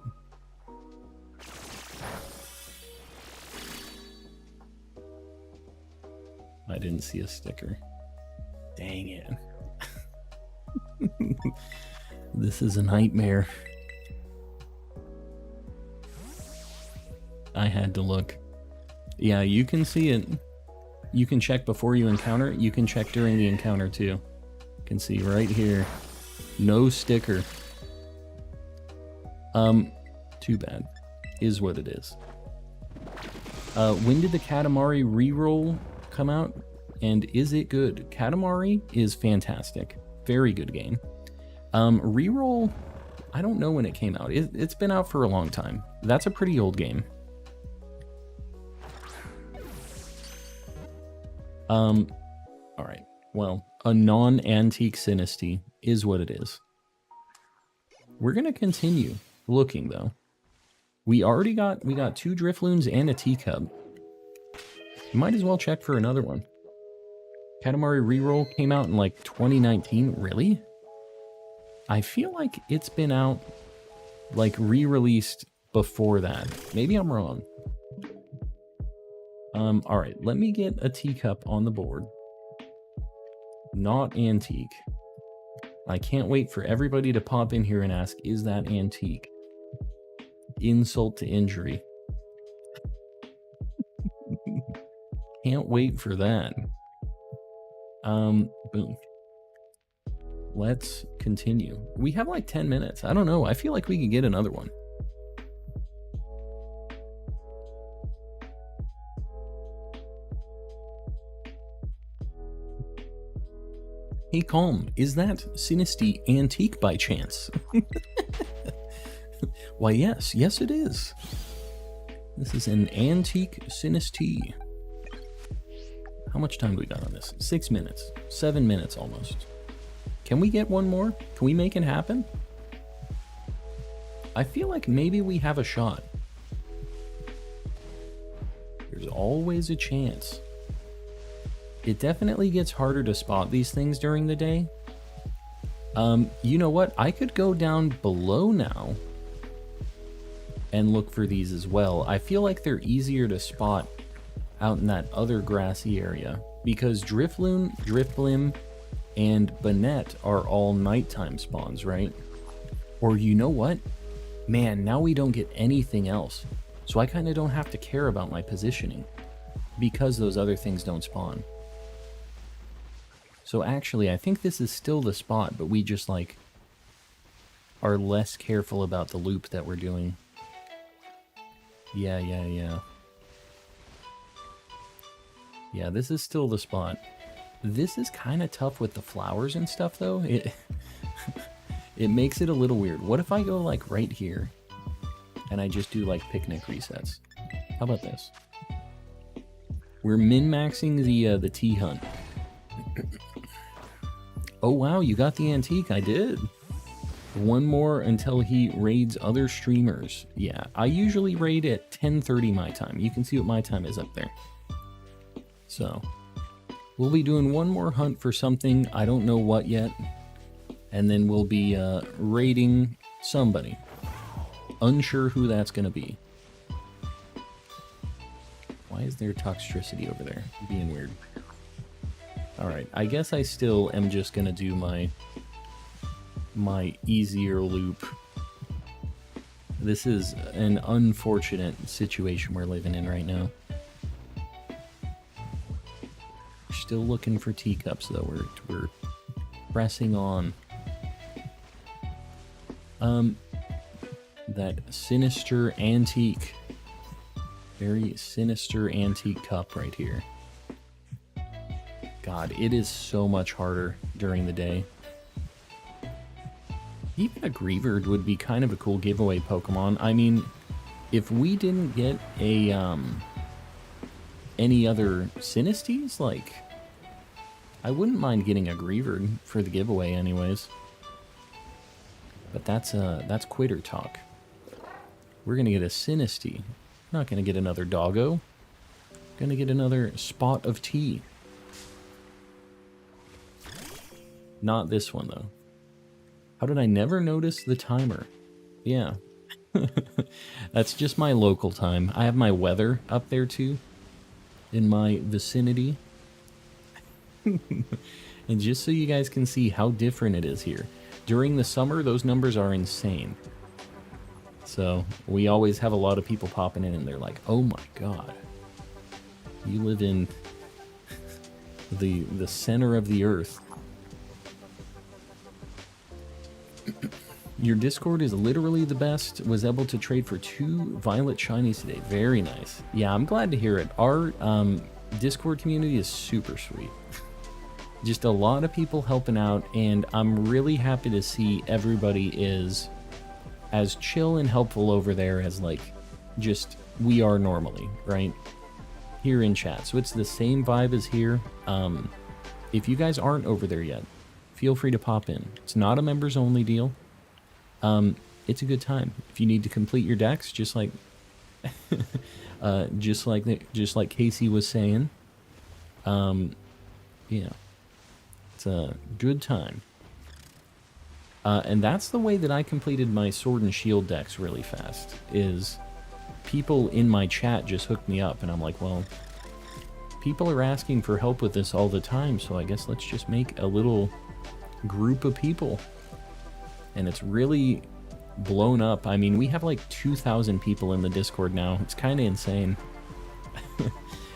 I didn't see a sticker. Dang it. This is a nightmare. I had to look. Yeah, you can see it. You can check before you encounter it. You can check during the encounter too. You can see right here. No sticker. Too bad. Is what it is. When did the Katamari reroll come out? And is it good? Katamari is fantastic. Very good game. Reroll, I don't know when it came out. It's been out for a long time. That's a pretty old game. Alright. Well, a non-antique Sinistea is what it is. We're gonna continue looking though. We got 2 Drifloons and a teacup. Might as well check for another one. Katamari Reroll came out in like 2019. Really? I feel like it's been out like re-released before that. Maybe I'm wrong. Alright, let me get a teacup on the board. Not antique. I can't wait for everybody to pop in here and ask, is that antique? Insult to injury. Can't wait for that. Boom. Let's continue. We have like 10 minutes. I don't know. I feel like we could get another one. Hey, Calm, is that Sinistea antique by chance? Why, yes. Yes, it is. This is an antique Sinistea. How much time do we got on this? 6 minutes. 7 minutes almost. Can we get one more? Can we make it happen? I feel like maybe we have a shot. There's always a chance. It definitely gets harder to spot these things during the day. You know what? I could go down below now and look for these as well. I feel like they're easier to spot out in that other grassy area because Drifloon, Drifblim, and Bonnet are all nighttime spawns, right? Or you know what? Man, now we don't get anything else. So I kind of don't have to care about my positioning because those other things don't spawn. So actually, I think this is still the spot, but we just like are less careful about the loop that we're doing. Yeah. Yeah, this is still the spot. This is kind of tough with the flowers and stuff, though. It makes it a little weird. What if I go, like, right here, and I just do, like, picnic resets? How about this? We're min-maxing the tea hunt. Oh, wow, you got the antique. I did. One more until he raids other streamers. Yeah, I usually raid at 10:30 my time. You can see what my time is up there. So, we'll be doing one more hunt for something, I don't know what yet, and then we'll be raiding somebody. Unsure who that's going to be. Why is there toxicity over there? Being weird. Alright, I guess I still am just gonna do my easier loop. This is an unfortunate situation we're living in right now. We're still looking for teacups, though. We're pressing on. That sinister antique, very sinister antique cup right here. God, it is so much harder during the day. Even a Greavard would be kind of a cool giveaway Pokemon. I mean, if we didn't get a any other Sinisties, like, I wouldn't mind getting a Greavard for the giveaway anyways. But that's quitter talk. We're gonna get a Sinistea. Not gonna get another Doggo. Gonna get another Spot of Tea. Not this one though. How did I never notice the timer? Yeah. That's just my local time. I have my weather up there too, in my vicinity. And just so you guys can see how different it is here. During the summer, those numbers are insane. So we always have a lot of people popping in and they're like, oh my god. You live in the center of the earth. Your Discord is literally the best. Was able to trade for 2 Violet Shinies today. Very nice. Yeah, I'm glad to hear it. Our Discord community is super sweet. Just a lot of people helping out, and I'm really happy to see everybody is as chill and helpful over there as, like, just we are normally, right? Here in chat. So it's the same vibe as here. If you guys aren't over there yet, feel free to pop in. It's not a members only deal. It's a good time. If you need to complete your decks, just like just like Casey was saying, yeah, it's a good time. And that's the way that I completed my Sword and Shield decks really fast, is people in my chat just hooked me up, and I'm like, well, people are asking for help with this all the time, so I guess let's just make a little group of people. And it's really blown up. I mean, we have like 2,000 people in the Discord now. It's kind of insane.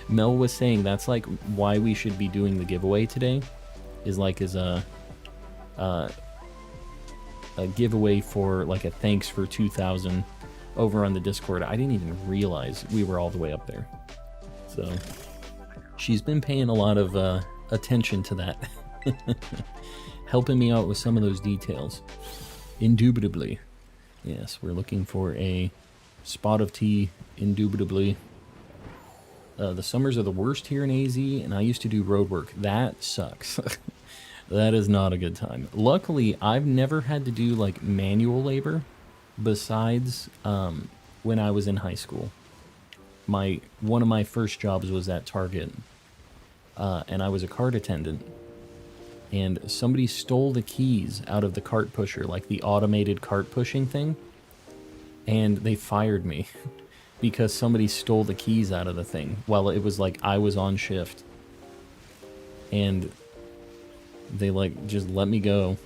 Mel was saying that's like why we should be doing the giveaway today, is like as a giveaway for like a thanks for 2,000 over on the Discord. I didn't even realize we were all the way up there. So she's been paying a lot of attention to that. Helping me out with some of those details. Indubitably. Yes, we're looking for a Spot of Tea, indubitably. The summers are the worst here in AZ, and I used to do road work. That sucks. That is not a good time. Luckily, I've never had to do like manual labor besides when I was in high school. One of my first jobs was at Target, and I was a cart attendant. And somebody stole the keys out of the cart pusher, like the automated cart pushing thing. And they fired me because somebody stole the keys out of the thing while it was like I was on shift. And they like just let me go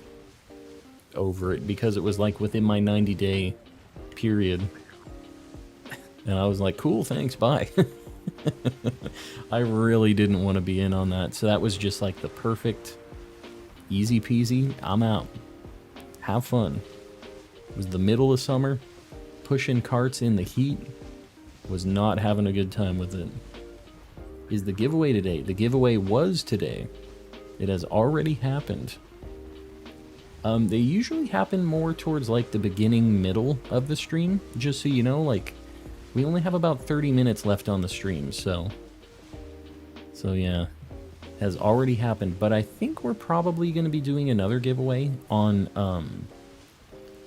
over it because it was like within my 90-day period. And I was like, cool, thanks, bye. I really didn't want to be in on that. So that was just like the perfect... easy peasy, I'm out. Have fun. It was the middle of summer. Pushing carts in the heat. Was not having a good time with it. Is the giveaway today? The giveaway was today. It has already happened. They usually happen more towards like the beginning, middle of the stream. Just so you know, like, we only have about 30 minutes left on the stream, so yeah. Has already happened, but I think we're probably going to be doing another giveaway on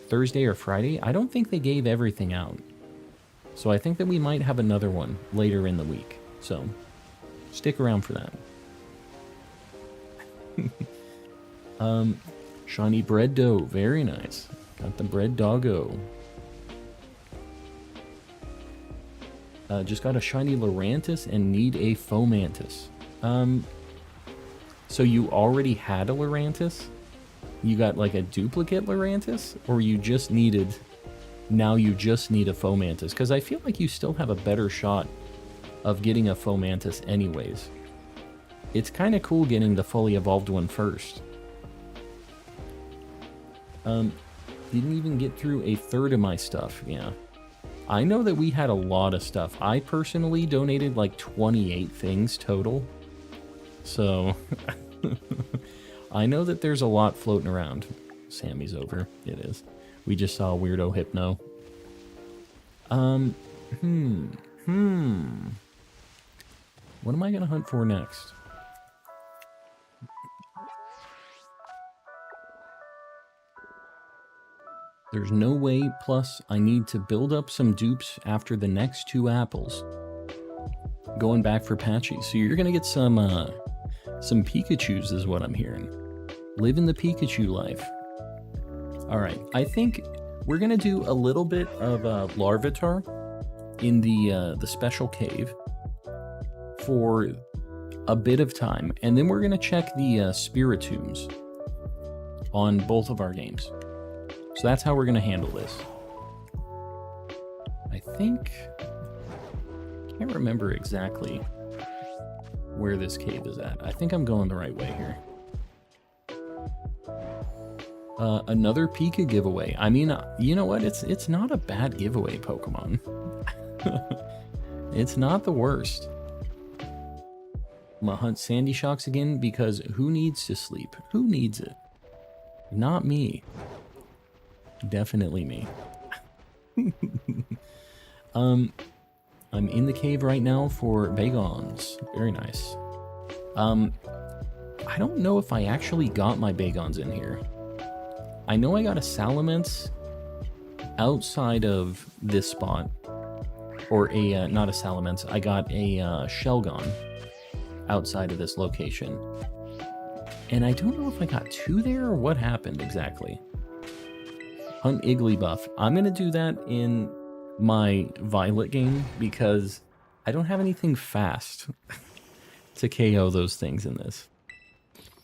Thursday or Friday. I don't think they gave everything out, so I think that we might have another one later in the week, so stick around for that. Shiny bread dough, very nice. Got the bread doggo. Just got a shiny Lurantis and need a Fomantis. So you already had a Lurantis? You got like a duplicate Lurantis? Or you just needed... Now you just need a Fomantis? Because I feel like you still have a better shot of getting a Fomantis anyways. It's kind of cool getting the fully evolved one first. Didn't even get through a third of my stuff, yeah. I know that we had a lot of stuff. I personally donated like 28 things total. So, I know that there's a lot floating around. Sammy's over. It is. We just saw a weirdo hypno. What am I gonna hunt for next? There's no way, plus I need to build up some dupes after the next 2 apples. Going back for Patchy. So you're gonna get some Pikachus is what I'm hearing. Living the Pikachu life. Alright, I think we're gonna do a little bit of Larvitar in the special cave for a bit of time, and then we're gonna check the Spiritombs on both of our games. So that's how we're going to handle this. I think... can't remember exactly where this cave is at. I think I'm going the right way here. Another Pika giveaway. I mean, you know what? It's not a bad giveaway, Pokemon. It's not the worst. I'm gonna hunt Sandy Shocks again because who needs to sleep? Who needs it? Not me. Definitely me. I'm in the cave right now for Bagons. Very nice. I don't know if I actually got my Bagons in here. I know I got a Salamence outside of this spot. Or a, not a Salamence, I got a Shelgon outside of this location. And I don't know if I got 2 there or what happened exactly. Hunt Igglybuff. I'm going to do that in my Violet game because I don't have anything fast to KO those things in this.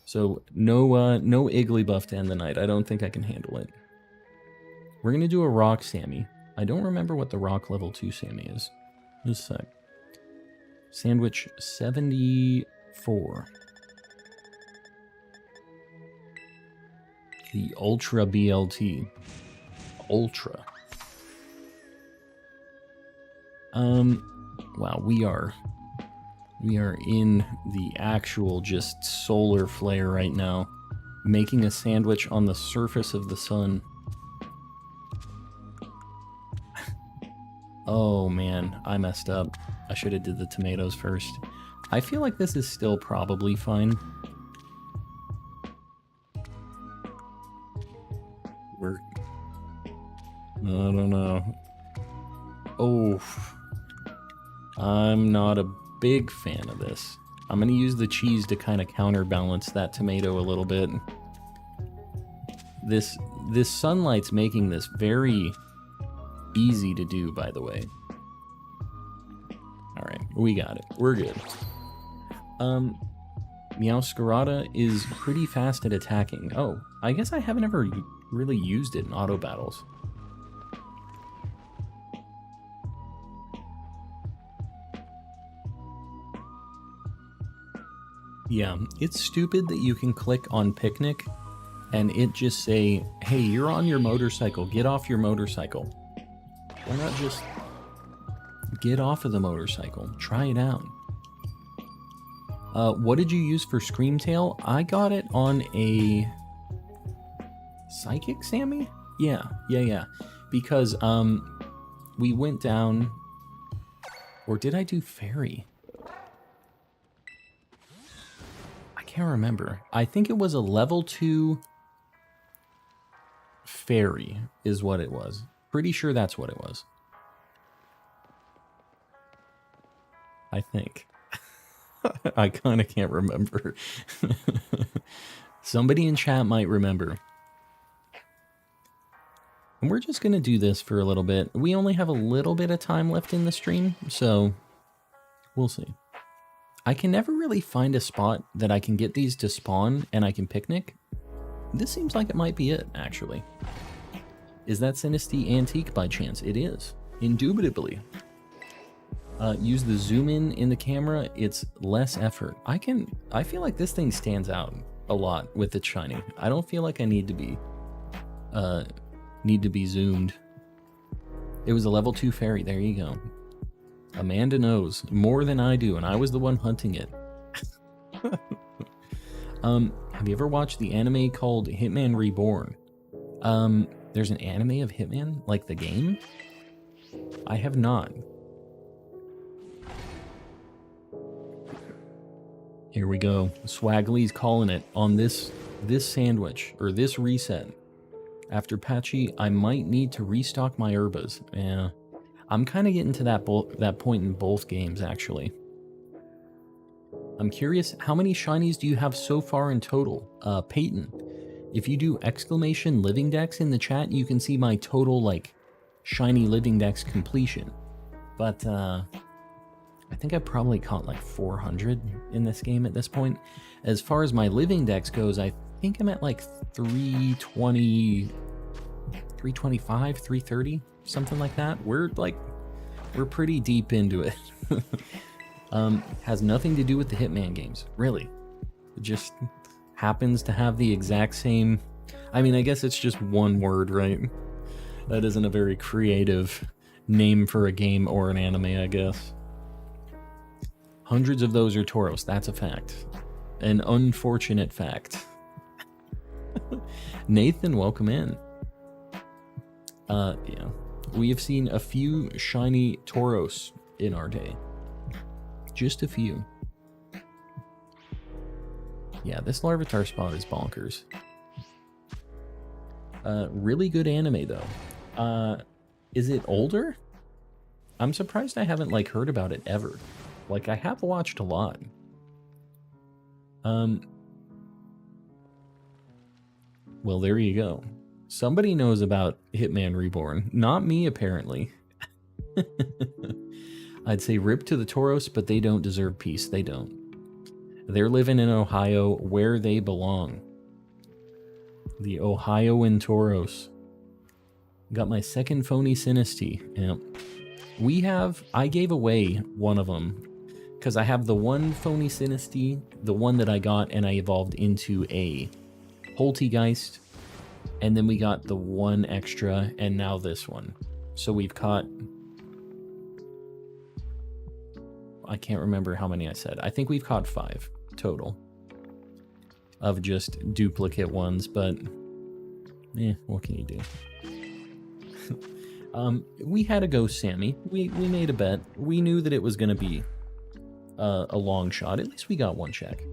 So no Igglybuff to end the night. I don't think I can handle it. We're going to do a Rock Sammy. I don't remember what the Rock level 2 Sammy is. Just a sec. Sandwich 74. The Ultra BLT. Ultra. Wow, we are in the actual just solar flare right now, making a sandwich on the surface of the sun. Oh man, I messed up. I should have did the tomatoes first. I feel like this is still probably fine. I don't know. Oh, I'm not a big fan of this. I'm gonna use the cheese to kind of counterbalance that tomato a little bit. This sunlight's making this very easy to do, by the way. Alright, we got it. We're good. Meowscarada is pretty fast at attacking. Oh, I guess I haven't ever really used it in auto battles. Yeah, it's stupid that you can click on Picnic and it just say, hey, you're on your motorcycle, get off your motorcycle. Why not just get off of the motorcycle? Try it out. What did you use for Screamtail? I got it on a Psychic Sammy? Yeah. Because, we went down, or did I do Fairy? I can't remember. I think it was a level 2 Fairy is what it was. Pretty sure that's what it was. I think. I kind of can't remember. Somebody in chat might remember. And we're just going to do this for a little bit. We only have a little bit of time left in the stream, so we'll see. I can never really find a spot that I can get these to spawn and I can picnic. This seems like it might be it, actually. Is that Sinisty Antique by chance? It is. Indubitably. Use the zoom in the camera. It's less effort. I feel like this thing stands out a lot with its shiny. I don't feel like I need to be zoomed. It was a level 2 fairy. There you go. Amanda knows more than I do, and I was the one hunting it. Have you ever watched the anime called Hitman Reborn? There's an anime of Hitman, like the game? I have not. Here we go. Swaggly's calling it on this sandwich, or this reset. After Patchy, I might need to restock my herbas. Yeah. I'm kind of getting to that point in both games, actually. I'm curious, how many shinies do you have so far in total? Peyton, if you do exclamation Living Dex in the chat, you can see my total, like, Shiny Living Dex completion. But, I think I probably caught like 400 in this game at this point. As far as my Living Dex goes, I think I'm at like 320, 325, 330, something like that. We're pretty deep into it. Has nothing to do with the Hitman games, really. It just happens to have the exact same... I mean, I guess it's just one word, right? That isn't a very creative name for a game or an anime, I guess. Hundreds of those are Tauros, that's a fact. An unfortunate fact. Nathan, welcome in. Yeah. We have seen a few shiny Tauros in our day. Just a few. Yeah, this Larvitar spot is bonkers. Really good anime, though. Is it older? I'm surprised I haven't, like, heard about it ever. Like, I have watched a lot. Well, there you go. Somebody knows about Hitman Reborn. Not me, apparently. I'd say rip to the Tauros, but they don't deserve peace. They don't. They're living in Ohio where they belong. The Ohioan Tauros. Got my second phony Sinisty. Yep. I gave away one of them. Because I have the one phony Sinisty, the one that I got, and I evolved into a Poltegeist. And then we got the one extra, and now this one. So we've caught... I can't remember how many I said. I think we've caught 5 total. Of just duplicate ones, but... what can you do? We had a go, Sammy. We made a bet. We knew that it was going to be a long shot. At least we got one check.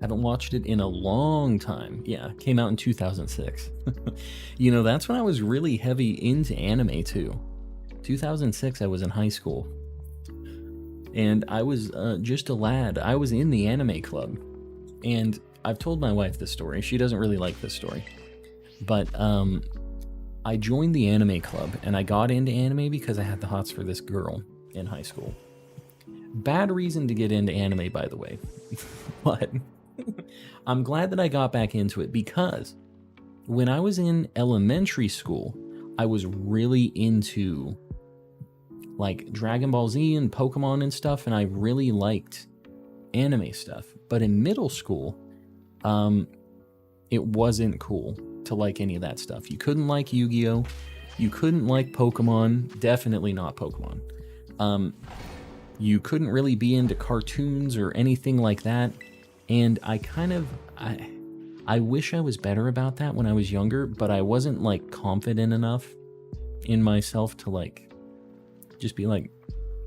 Haven't watched it in a long time. Yeah, came out in 2006. You know, that's when I was really heavy into anime, too. 2006, I was in high school. And I was just a lad. I was in the anime club. And I've told my wife this story. She doesn't really like this story. But I joined the anime club, and I got into anime because I had the hots for this girl in high school. Bad reason to get into anime, by the way. But I'm glad that I got back into it because when I was in elementary school, I was really into like Dragon Ball Z and Pokemon and stuff, and I really liked anime stuff. But in middle school, it wasn't cool to like any of that stuff. You couldn't like Yu-Gi-Oh! You couldn't like Pokemon, definitely not Pokemon. You couldn't really be into cartoons or anything like that. And I wish I was better about that when I was younger, but I wasn't like confident enough in myself to like just be like,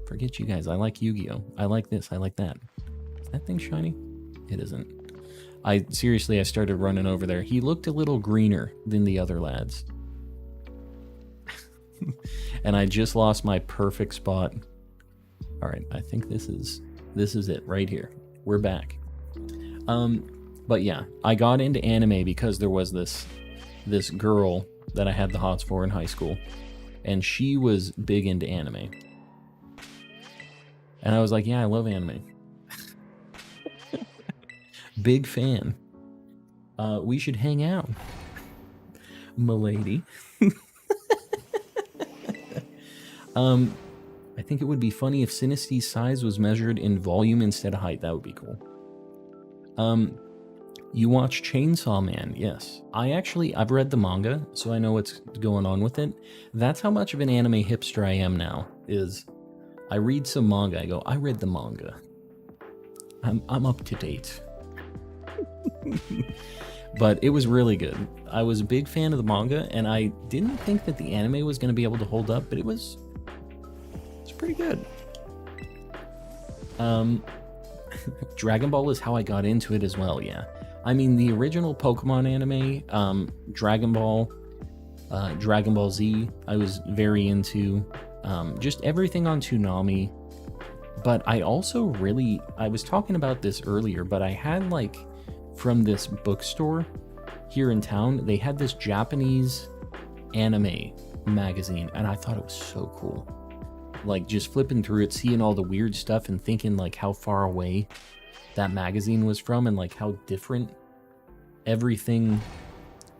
forget you guys, I like Yu-Gi-Oh! I like this, I like that. Is that thing shiny? It isn't. I started running over there. He looked a little greener than the other lads. And I just lost my perfect spot. All right, I think this is it right here. We're back. But yeah, I got into anime because there was this girl that I had the hots for in high school, and she was big into anime. And I was like, yeah, I love anime. Big fan. We should hang out, m'lady. I think it would be funny if Sinisty's size was measured in volume instead of height. That would be cool. You watch Chainsaw Man? Yes. I've read the manga, so I know what's going on with it. That's how much of an anime hipster I am now, is I read some manga, I go, I read the manga. I'm up to date. But it was really good. I was a big fan of the manga, and I didn't think that the anime was going to be able to hold up, but it's pretty good. Dragon Ball is how I got into it as well, yeah. I mean, the original Pokemon anime, Dragon Ball, Dragon Ball Z, I was very into. Just everything on Toonami. But I also I was talking about this earlier, but I had like, from this bookstore here in town, they had this Japanese anime magazine, and I thought it was so cool. Like, just flipping through it, seeing all the weird stuff and thinking like how far away that magazine was from, and like how different everything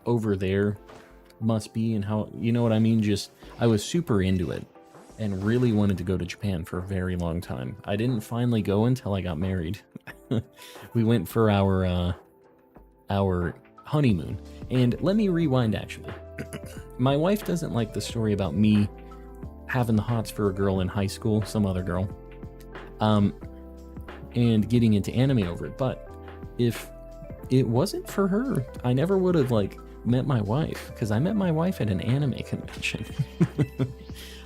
over there must be, and how, you know what I mean? Just, I was super into it and really wanted to go to Japan for a very long time. I didn't finally go until I got married. We went for our honeymoon. And let me rewind, actually. My wife doesn't like the story about me having the hots for a girl in high school, some other girl, and getting into anime over it. But if it wasn't for her, I never would have like met my wife, because I met my wife at an anime convention.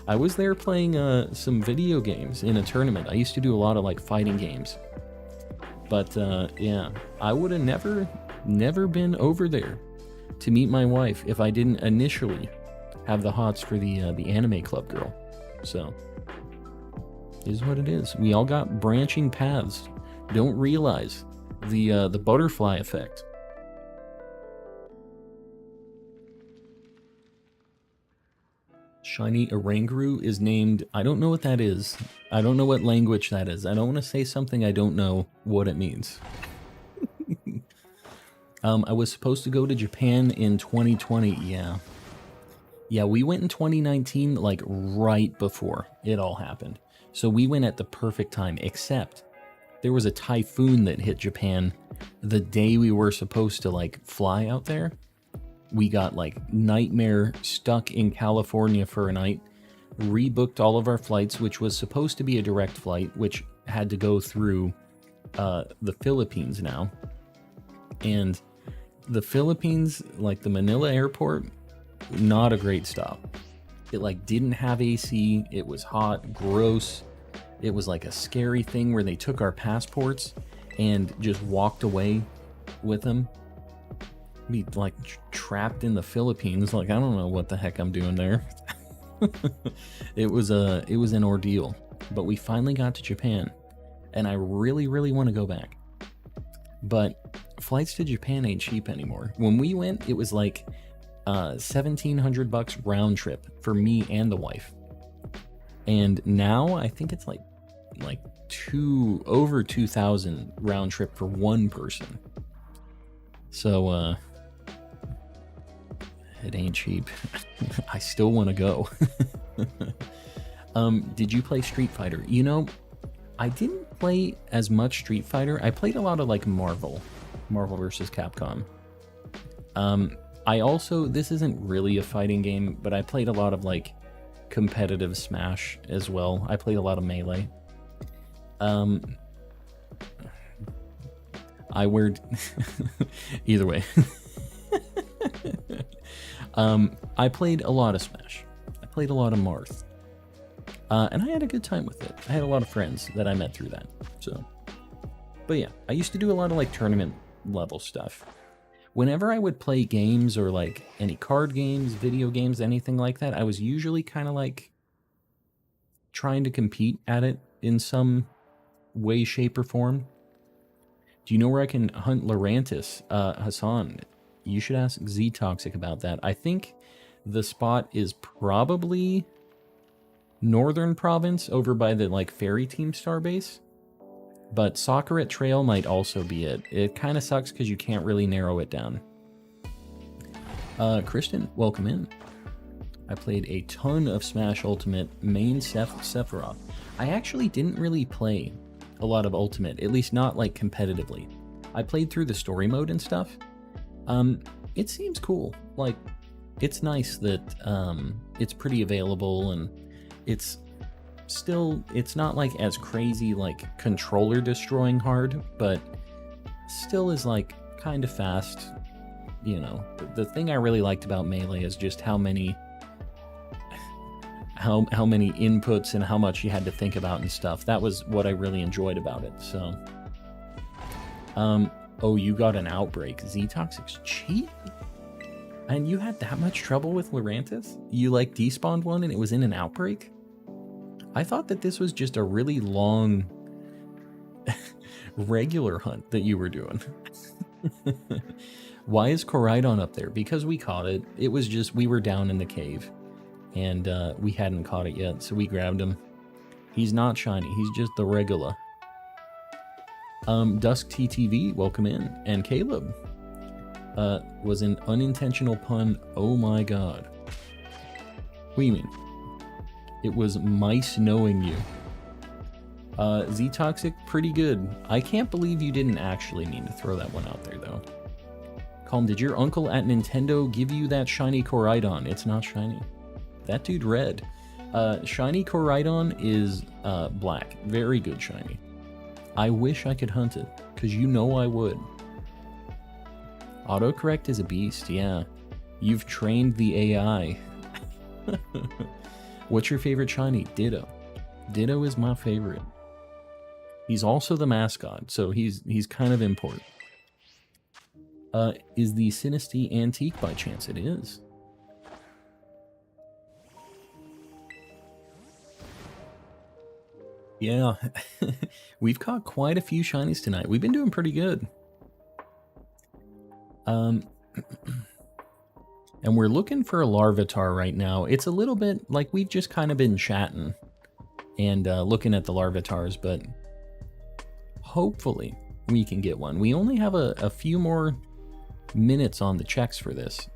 I was there playing some video games in a tournament. I used to do a lot of like fighting games. But yeah, I would have never been over there to meet my wife if I didn't initially have the hots for the anime club girl. So, it is what it is. We all got branching paths. Don't realize the butterfly effect. Shiny Oranguru is named, I don't know what that is. I don't know what language that is. I don't want to say something I don't know what it means. I was supposed to go to Japan in 2020, yeah. Yeah, we went in 2019, like right before it all happened. So we went at the perfect time, except there was a typhoon that hit Japan the day we were supposed to like fly out there. We got like nightmare stuck in California for a night, rebooked all of our flights, which was supposed to be a direct flight, which had to go through the Philippines now. And the Philippines, like the Manila airport, not a great stop. It like didn't have AC. It was hot, gross. It was like a scary thing where they took our passports and just walked away with them. Be like trapped in the Philippines. Like, I don't know what the heck I'm doing there. It was an ordeal, but we finally got to Japan, and I really want to go back. But flights to Japan ain't cheap anymore. When we went, it was like $1,700 round trip for me and the wife, and now I think it's like over 2,000 round trip for one person. So it ain't cheap. I still want to go. Did you play Street Fighter? You know, I didn't play as much Street Fighter. I played a lot of like Marvel vs. Capcom. I also, this isn't really a fighting game, but I played a lot of like competitive Smash as well. I played a lot of Melee. I wear either way. I played a lot of Smash. I played a lot of Marth. And I had a good time with it. I had a lot of friends that I met through that. So, but yeah, I used to do a lot of like tournament level stuff. Whenever I would play games or like any card games, video games, anything like that, I was usually kind of like trying to compete at it in some way, shape, or form. Do you know where I can hunt Lurantis? Hassan, you should ask Z-Toxic about that. I think the spot is probably northern province over by the like Fairy Team Star base. But Sakura Trail might also be it. It kind of sucks because you can't really narrow it down. Christian, welcome in. I played a ton of Smash Ultimate main Sephiroth. I actually didn't really play a lot of Ultimate, at least not like competitively. I played through the story mode and stuff. It seems cool. Like, it's nice that it's pretty available, and it's not like as crazy like controller destroying hard, but still is like kind of fast. You know, the thing I really liked about Melee is just how many inputs and how much you had to think about and stuff. That was what I really enjoyed about it. So oh, you got an outbreak. Z-Toxic's cheat? And you had that much trouble with Lurantis? You like despawned one and it was in an outbreak? I thought that this was just a really long regular hunt that you were doing. Why is Koraidon up there? Because we caught it. It was just, we were down in the cave and we hadn't caught it yet, so we grabbed him. He's not shiny, he's just the regular. Dusk TTV, welcome in. And Caleb was an unintentional pun. Oh my god. What do you mean? It was mice knowing you. Z-Toxic, pretty good. I can't believe you didn't actually mean to throw that one out there, though. Calm, did your uncle at Nintendo give you that shiny Koraidon? It's not shiny. That dude red. Shiny Koraidon is black. Very good shiny. I wish I could hunt it, because you know I would. Autocorrect is a beast, yeah. You've trained the AI. What's your favorite shiny? Ditto. Ditto is my favorite. He's also the mascot, so he's kind of important. Is the Sinistea antique by chance? It is. Yeah, we've caught quite a few shinies tonight. We've been doing pretty good. And we're looking for a Larvitar right now. It's a little bit like we've just kind of been chatting and looking at the Larvitars, but hopefully we can get one. We only have a few more minutes on the checks for this.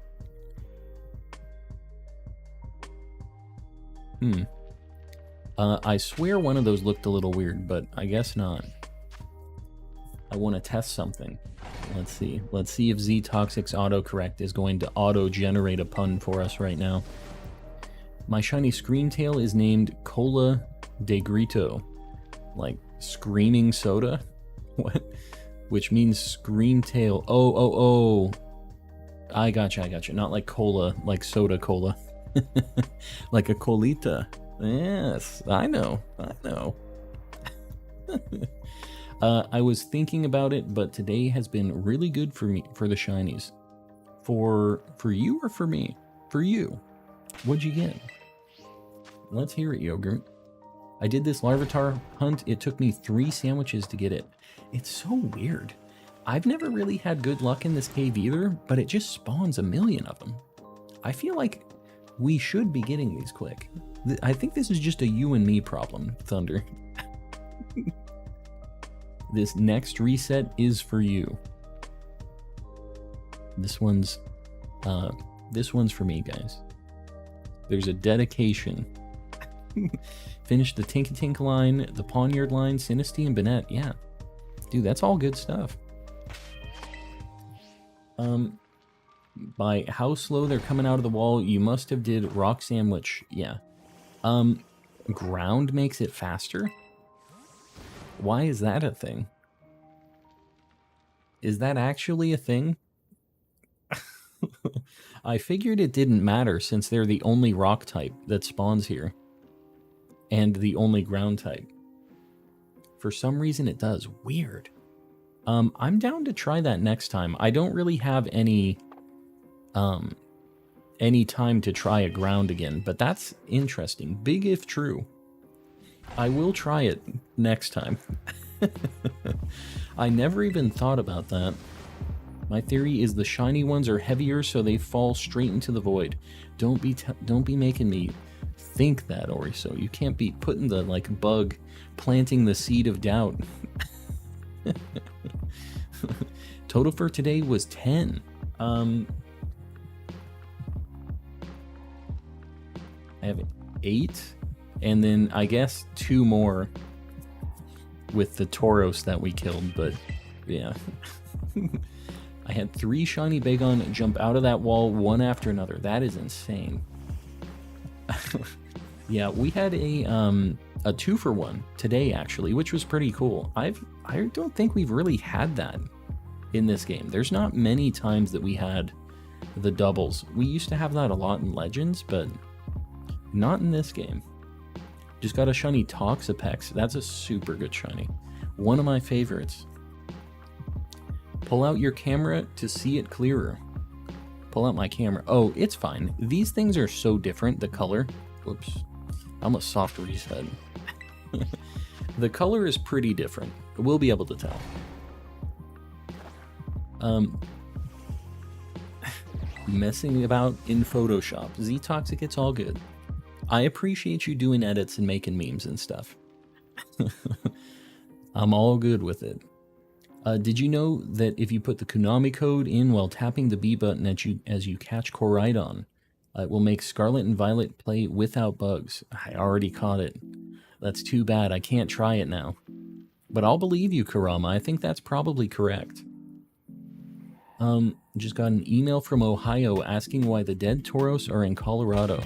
I swear one of those looked a little weird, but I guess not. I want to test something. Let's see. Let's see if Z-Toxic's autocorrect is going to auto-generate a pun for us right now. My shiny Screamtail is named Cola de Grito. Like, screaming soda? What? Which means Screamtail. Oh. I gotcha. Not like cola, like soda cola. Like a colita. Yes, I know. I was thinking about it, but today has been really good for me, for the shinies. For you or for me? For you. What'd you get? Let's hear it, Yogurt. I did this Larvitar hunt. It took me 3 sandwiches to get it. It's so weird. I've never really had good luck in this cave either, but it just spawns a million of them. I feel like we should be getting these quick. I think this is just a you and me problem, Thunder. This next reset is for you. This one's for me, guys. There's a dedication. Finished the Tink line, the Pawniard line, Sinistea, and Bonnet. Yeah. Dude, that's all good stuff. By how slow they're coming out of the wall, you must have did rock sandwich. Yeah. Ground makes it faster? Why is that a thing? Is that actually a thing? I figured it didn't matter since they're the only rock type that spawns here. And the only ground type. For some reason it does. Weird. I'm down to try that next time. I don't really have any time to try a ground again, but that's interesting. Big if true. I will try it next time. I never even thought about that. My theory is the shiny ones are heavier, so they fall straight into the void. Don't be making me think that, Oriso. You can't be putting the like bug, planting the seed of doubt. Total for today was 10. I have 8, and then I guess 2 more with the Tauros that we killed, but yeah. I had 3 shiny Bagon jump out of that wall one after another. That is insane. Yeah, we had a 2-for-1 today actually, which was pretty cool. I don't think we've really had that in this game. There's not many times that we had the doubles. We used to have that a lot in Legends, but not in this game. Just got a shiny Toxapex. That's a super good shiny. One of my favorites. Pull out your camera to see it clearer. Pull out my camera. Oh, it's fine. These things are so different. The color. Whoops. I almost soft reset. The color is pretty different. We'll be able to tell. Messing about in Photoshop. Z-Toxic, it's all good. I appreciate you doing edits and making memes and stuff. I'm all good with it. Did you know that if you put the Konami code in while tapping the B button as you catch Koraidon, it will make Scarlet and Violet play without bugs? I already caught it. That's too bad. I can't try it now. But I'll believe you, Karama. I think that's probably correct. Just got an email from Ohio asking why the dead Tauros are in Colorado.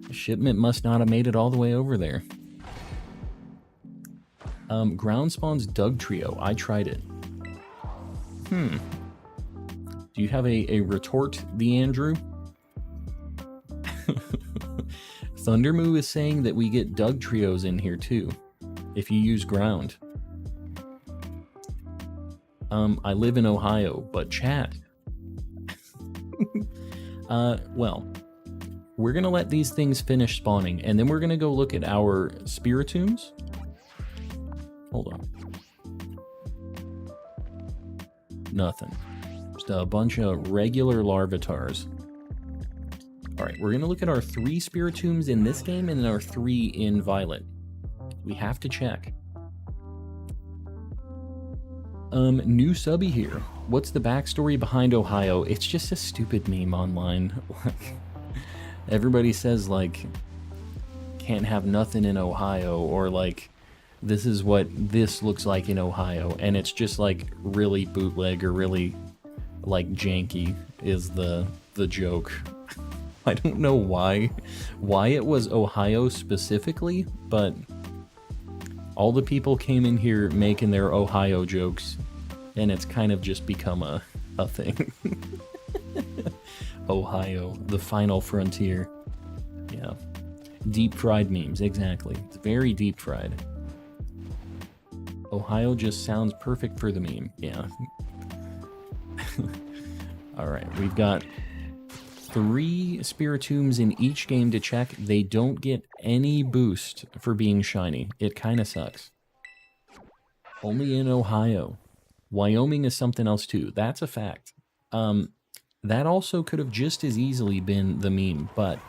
The shipment must not have made it all the way over there. Ground Spawn's Doug Trio. I tried it. Do you have a retort, the Andrew? Thundermoo is saying that we get Doug Trios in here too, if you use ground. I live in Ohio, but chat. Well, we're gonna let these things finish spawning, and then we're gonna go look at our Spiritombs. Hold on. Nothing. Just a bunch of regular Larvitars. Alright, we're gonna look at our 3 Spiritombs in this game and then our 3 in Violet. We have to check. New subby here. What's the backstory behind Ohio? It's just a stupid meme online. Everybody says, like, can't have nothing in Ohio, or like, this is what this looks like in Ohio, and it's just like really bootleg or really like janky is the joke. I don't know why it was Ohio specifically, but all the people came in here making their Ohio jokes, and it's kind of just become a thing. Ohio, the final frontier. Yeah. Deep fried memes, exactly. It's very deep fried. Ohio just sounds perfect for the meme. Yeah. Alright, we've got 3 Spiritombs in each game to check. They don't get any boost for being shiny. It kind of sucks. Only in Ohio. Wyoming is something else too. That's a fact. That also could have just as easily been the meme, but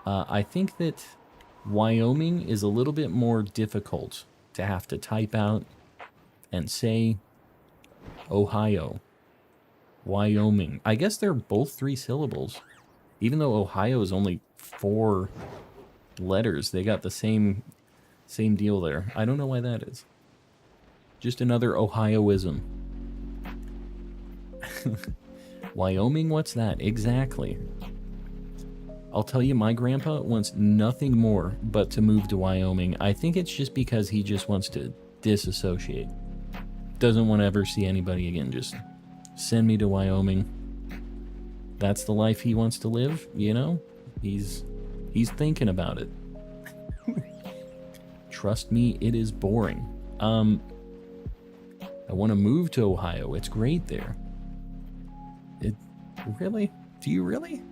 I think that Wyoming is a little bit more difficult to have to type out and say Ohio. Wyoming. I guess they're both 3 syllables. Even though Ohio is only 4 letters, they got the same deal there. I don't know why that is. Just another Ohioism. Wyoming, what's that? Exactly. I'll tell you, my grandpa wants nothing more but to move to Wyoming. I think it's just because he just wants to disassociate. Doesn't want to ever see anybody again. Just send me to Wyoming. That's the life he wants to live, you know? He's thinking about it. Trust me, it is boring. I want to move to Ohio. It's great there. Really? Do you really?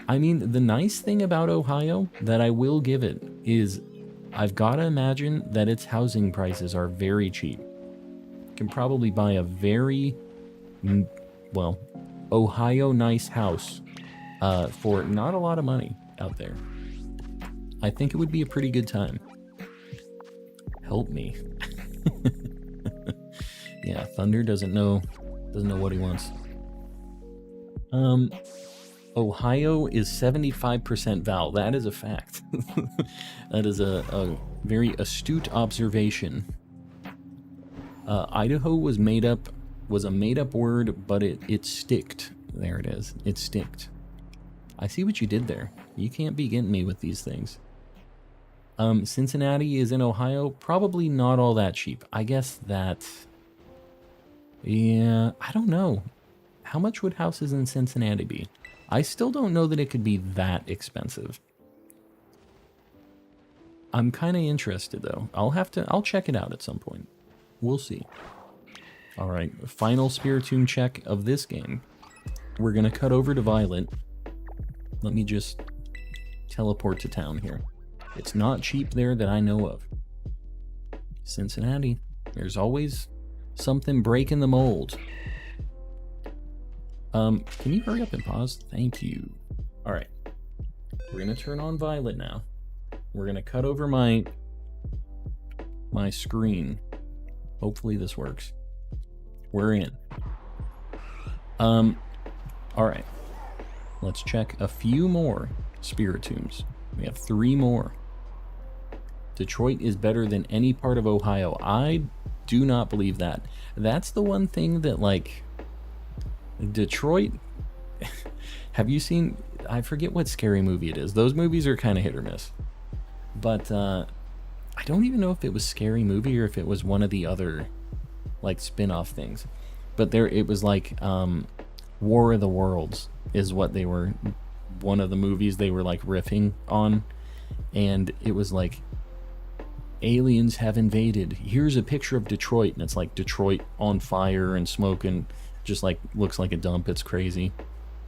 I mean, the nice thing about Ohio that I will give it is I've got to imagine that its housing prices are very cheap. You can probably buy a very well, Ohio nice house for not a lot of money out there. I think it would be a pretty good time. Help me. Yeah, Thunder doesn't know what he wants. Ohio is 75% Val. That is a fact. That is a very astute observation. Idaho was a made-up word, but it sticked. There it is. It sticked. I see what you did there. You can't be getting me with these things. Cincinnati is in Ohio. Probably not all that cheap. I guess that... Yeah, I don't know. How much would houses in Cincinnati be? I still don't know that it could be that expensive. I'm kind of interested, though. I'll check it out at some point. We'll see. All right, final Spiritomb check of this game. We're going to cut over to Violet. Let me just teleport to town here. It's not cheap there that I know of. Cincinnati. There's always something breaking the mold. Can you hurry up and pause? Thank you. All right. We're going to turn on Violet now. We're going to cut over my screen. Hopefully this works. We're in. All right. Let's check a few more Spiritombs. We have 3 more. Detroit is better than any part of Ohio. I do not believe that. That's the one thing that, like, Detroit... Have you seen... I forget what scary movie it is. Those movies are kind of hit or miss. But, I don't even know if it was Scary Movie or if it was one of the other, like, spin-off things. But it was like, War of the Worlds is what they were... One of the movies they were, like, riffing on. And it was like... Aliens have invaded. Here's a picture of Detroit, and it's like Detroit on fire and smoking, just like looks like a dump. It's crazy.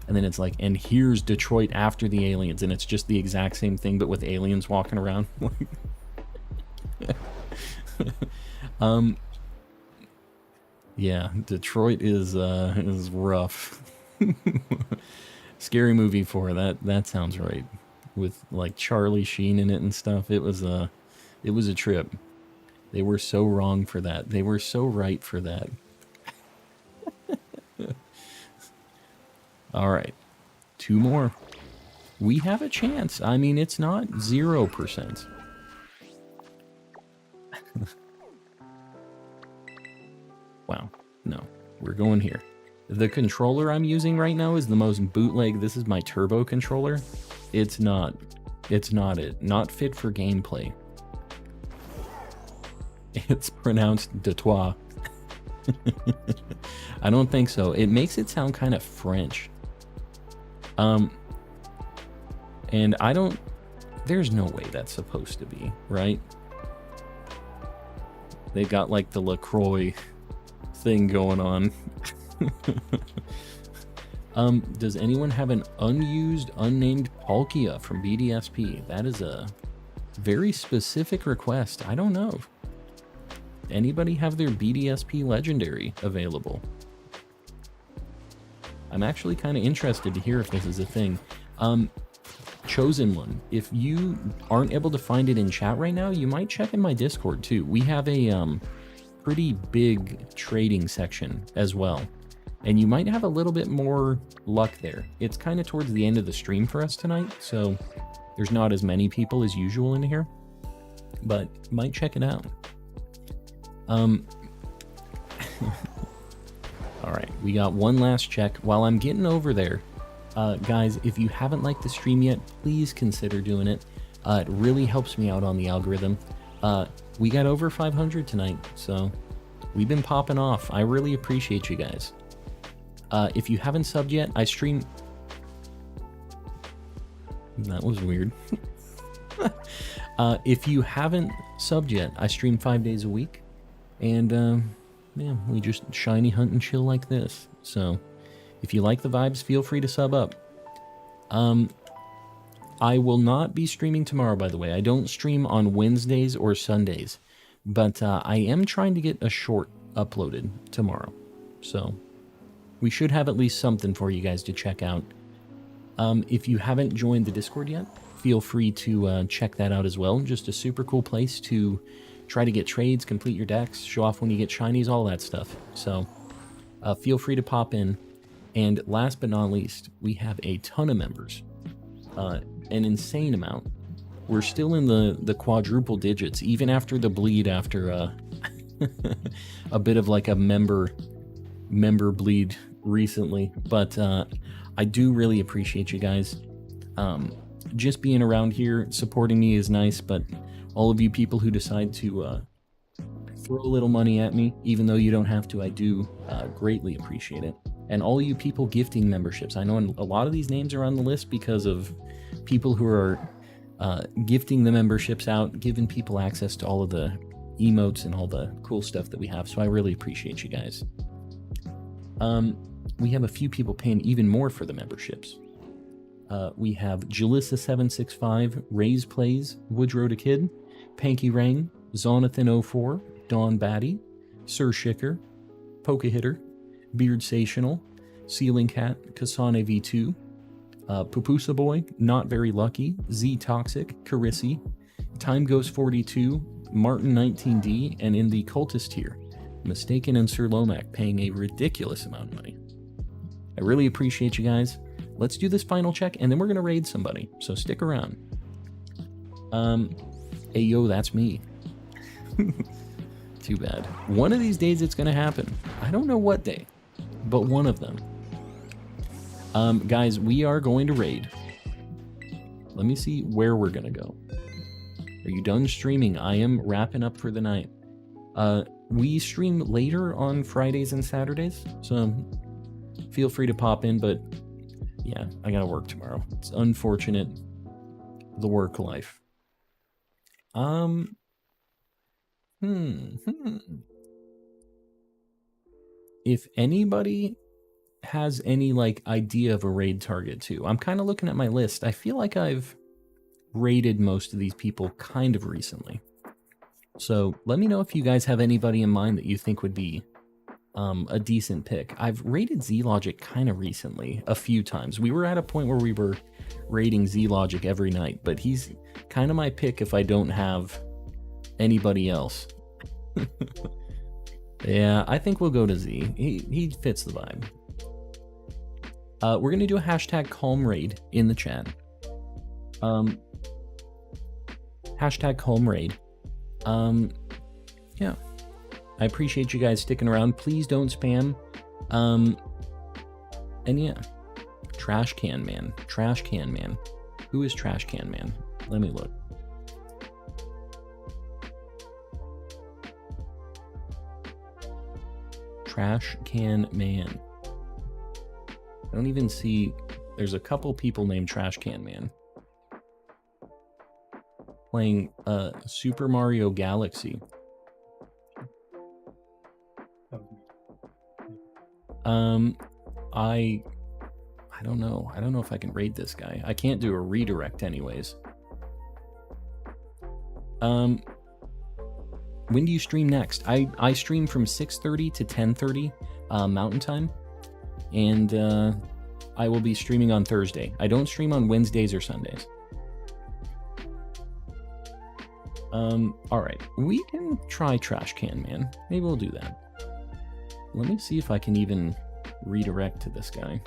And then it's like, and here's Detroit after the aliens, and it's just the exact same thing, but with aliens walking around. Yeah, Detroit is rough. Scary Movie 4. That sounds right. With like Charlie Sheen in it and stuff. It was a trip. They were so wrong for that. They were so right for that. All right. 2 more. We have a chance. I mean, it's not 0%. Wow. No. We're going here. The controller I'm using right now is the most bootleg. This is my turbo controller. It's not. It's not it. Not fit for gameplay. It's pronounced Detroit. I don't think so. It makes it sound kind of French. And I don't... There's no way that's supposed to be, right? They got like the LaCroix thing going on. Does anyone have an unused, unnamed Palkia from BDSP? That is a very specific request. I don't know. Anybody have their BDSP legendary available? I'm actually kind of interested to hear if this is a thing. Chosen One, if you aren't able to find it in chat right now, you might check in my Discord too. We have a pretty big trading section as well. And you might have a little bit more luck there. It's kind of towards the end of the stream for us tonight, so there's not as many people as usual in here. But you might check it out. All right, we got one last check. While I'm getting over there, guys, if you haven't liked the stream yet, please consider doing it. It really helps me out on the algorithm. We got over 500 tonight, so we've been popping off. I really appreciate you guys. If you haven't subbed yet, I stream... That was weird. If you haven't subbed yet, I stream 5 days a week. And, yeah, we just shiny hunt and chill like this. So, if you like the vibes, feel free to sub up. I will not be streaming tomorrow, by the way. I don't stream on Wednesdays or Sundays. But I am trying to get a short uploaded tomorrow. So, we should have at least something for you guys to check out. If you haven't joined the Discord yet, feel free to check that out as well. Just a super cool place to try to get trades, complete your decks, show off when you get shinies, all that stuff. So feel free to pop in. And last but not least, we have a ton of members, an insane amount. We're still in the quadruple digits, even after the bleed, after a bit of like a member bleed recently. But I do really appreciate you guys. Just being around here, supporting me is nice, but all of you people who decide to throw a little money at me, even though you don't have to, I do greatly appreciate it. And all you people gifting memberships. I know a lot of these names are on the list because of people who are gifting the memberships out, giving people access to all of the emotes and all the cool stuff that we have. So I really appreciate you guys. We have a few people paying even more for the memberships. We have Jalissa765, Raise Plays, Woodrow the Kid, Panky Rang, Zonathan04, Dawn Batty, Sir Shicker, Poke Hitter, Beardsational, Ceiling Cat, Kasane V2, Pupusa Boy, Not Very Lucky, Z Toxic, Carissi, Time Goes 42, Martin 19D, and in the cultist tier, Mistaken and Sir Lomac paying a ridiculous amount of money. I really appreciate you guys. Let's do this final check, and then we're going to raid somebody, so stick around. Hey, yo, that's me. Too bad. One of these days it's going to happen. I don't know what day, but one of them. Guys, we are going to raid. Let me see where we're going to go. Are you done streaming? I am wrapping up for the night. We stream later on Fridays and Saturdays, so feel free to pop in, but yeah, I gotta work tomorrow. It's unfortunate, the work life. If anybody has any like idea of a raid target too, I'm kind of looking at my list. I feel like I've raided most of these people kind of recently. So let me know if you guys have anybody in mind that you think would be a decent pick. I've raided Z-Logic kind of recently, a few times. We were at a point where we were raiding Z-Logic every night, but he's kind of my pick if I don't have anybody else. Yeah, I think we'll go to Z. He fits the vibe. We're going to do a hashtag calm raid in the chat. Hashtag calm raid. Yeah. I appreciate you guys sticking around. Please don't spam. And yeah. Trash Can Man. Trash Can Man. Who is Trash Can Man? Let me look. Trash Can Man. I don't even see... There's a couple people named Trash Can Man. Playing Super Mario Galaxy. I don't know. I don't know if I can raid this guy. I can't do a redirect anyways. When do you stream next? I stream from 6:30 to 10:30 Mountain Time, and I will be streaming on Thursday. I don't stream on Wednesdays or Sundays. All right, we can try Trash Can Man. Maybe we'll do that. Let me see if I can even redirect to this guy.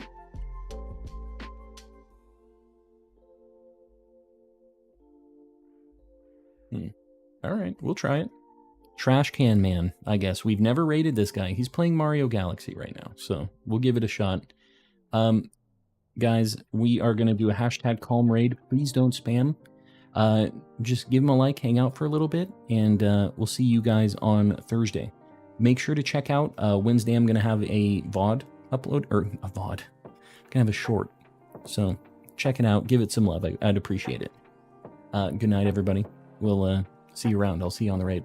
All right, we'll try it. Trash Can Man, I guess. We've never raided this guy. He's playing Mario Galaxy right now, so we'll give it a shot. Guys, we are going to do a hashtag calm raid. Please don't spam. Just give him a like, hang out for a little bit, and we'll see you guys on Thursday. Make sure to check out Wednesday. I'm going to have a VOD upload, or a VOD. I'm going to have a short. So check it out. Give it some love. I'd appreciate it. Good night, everybody. We'll see you around. I'll see you on the raid.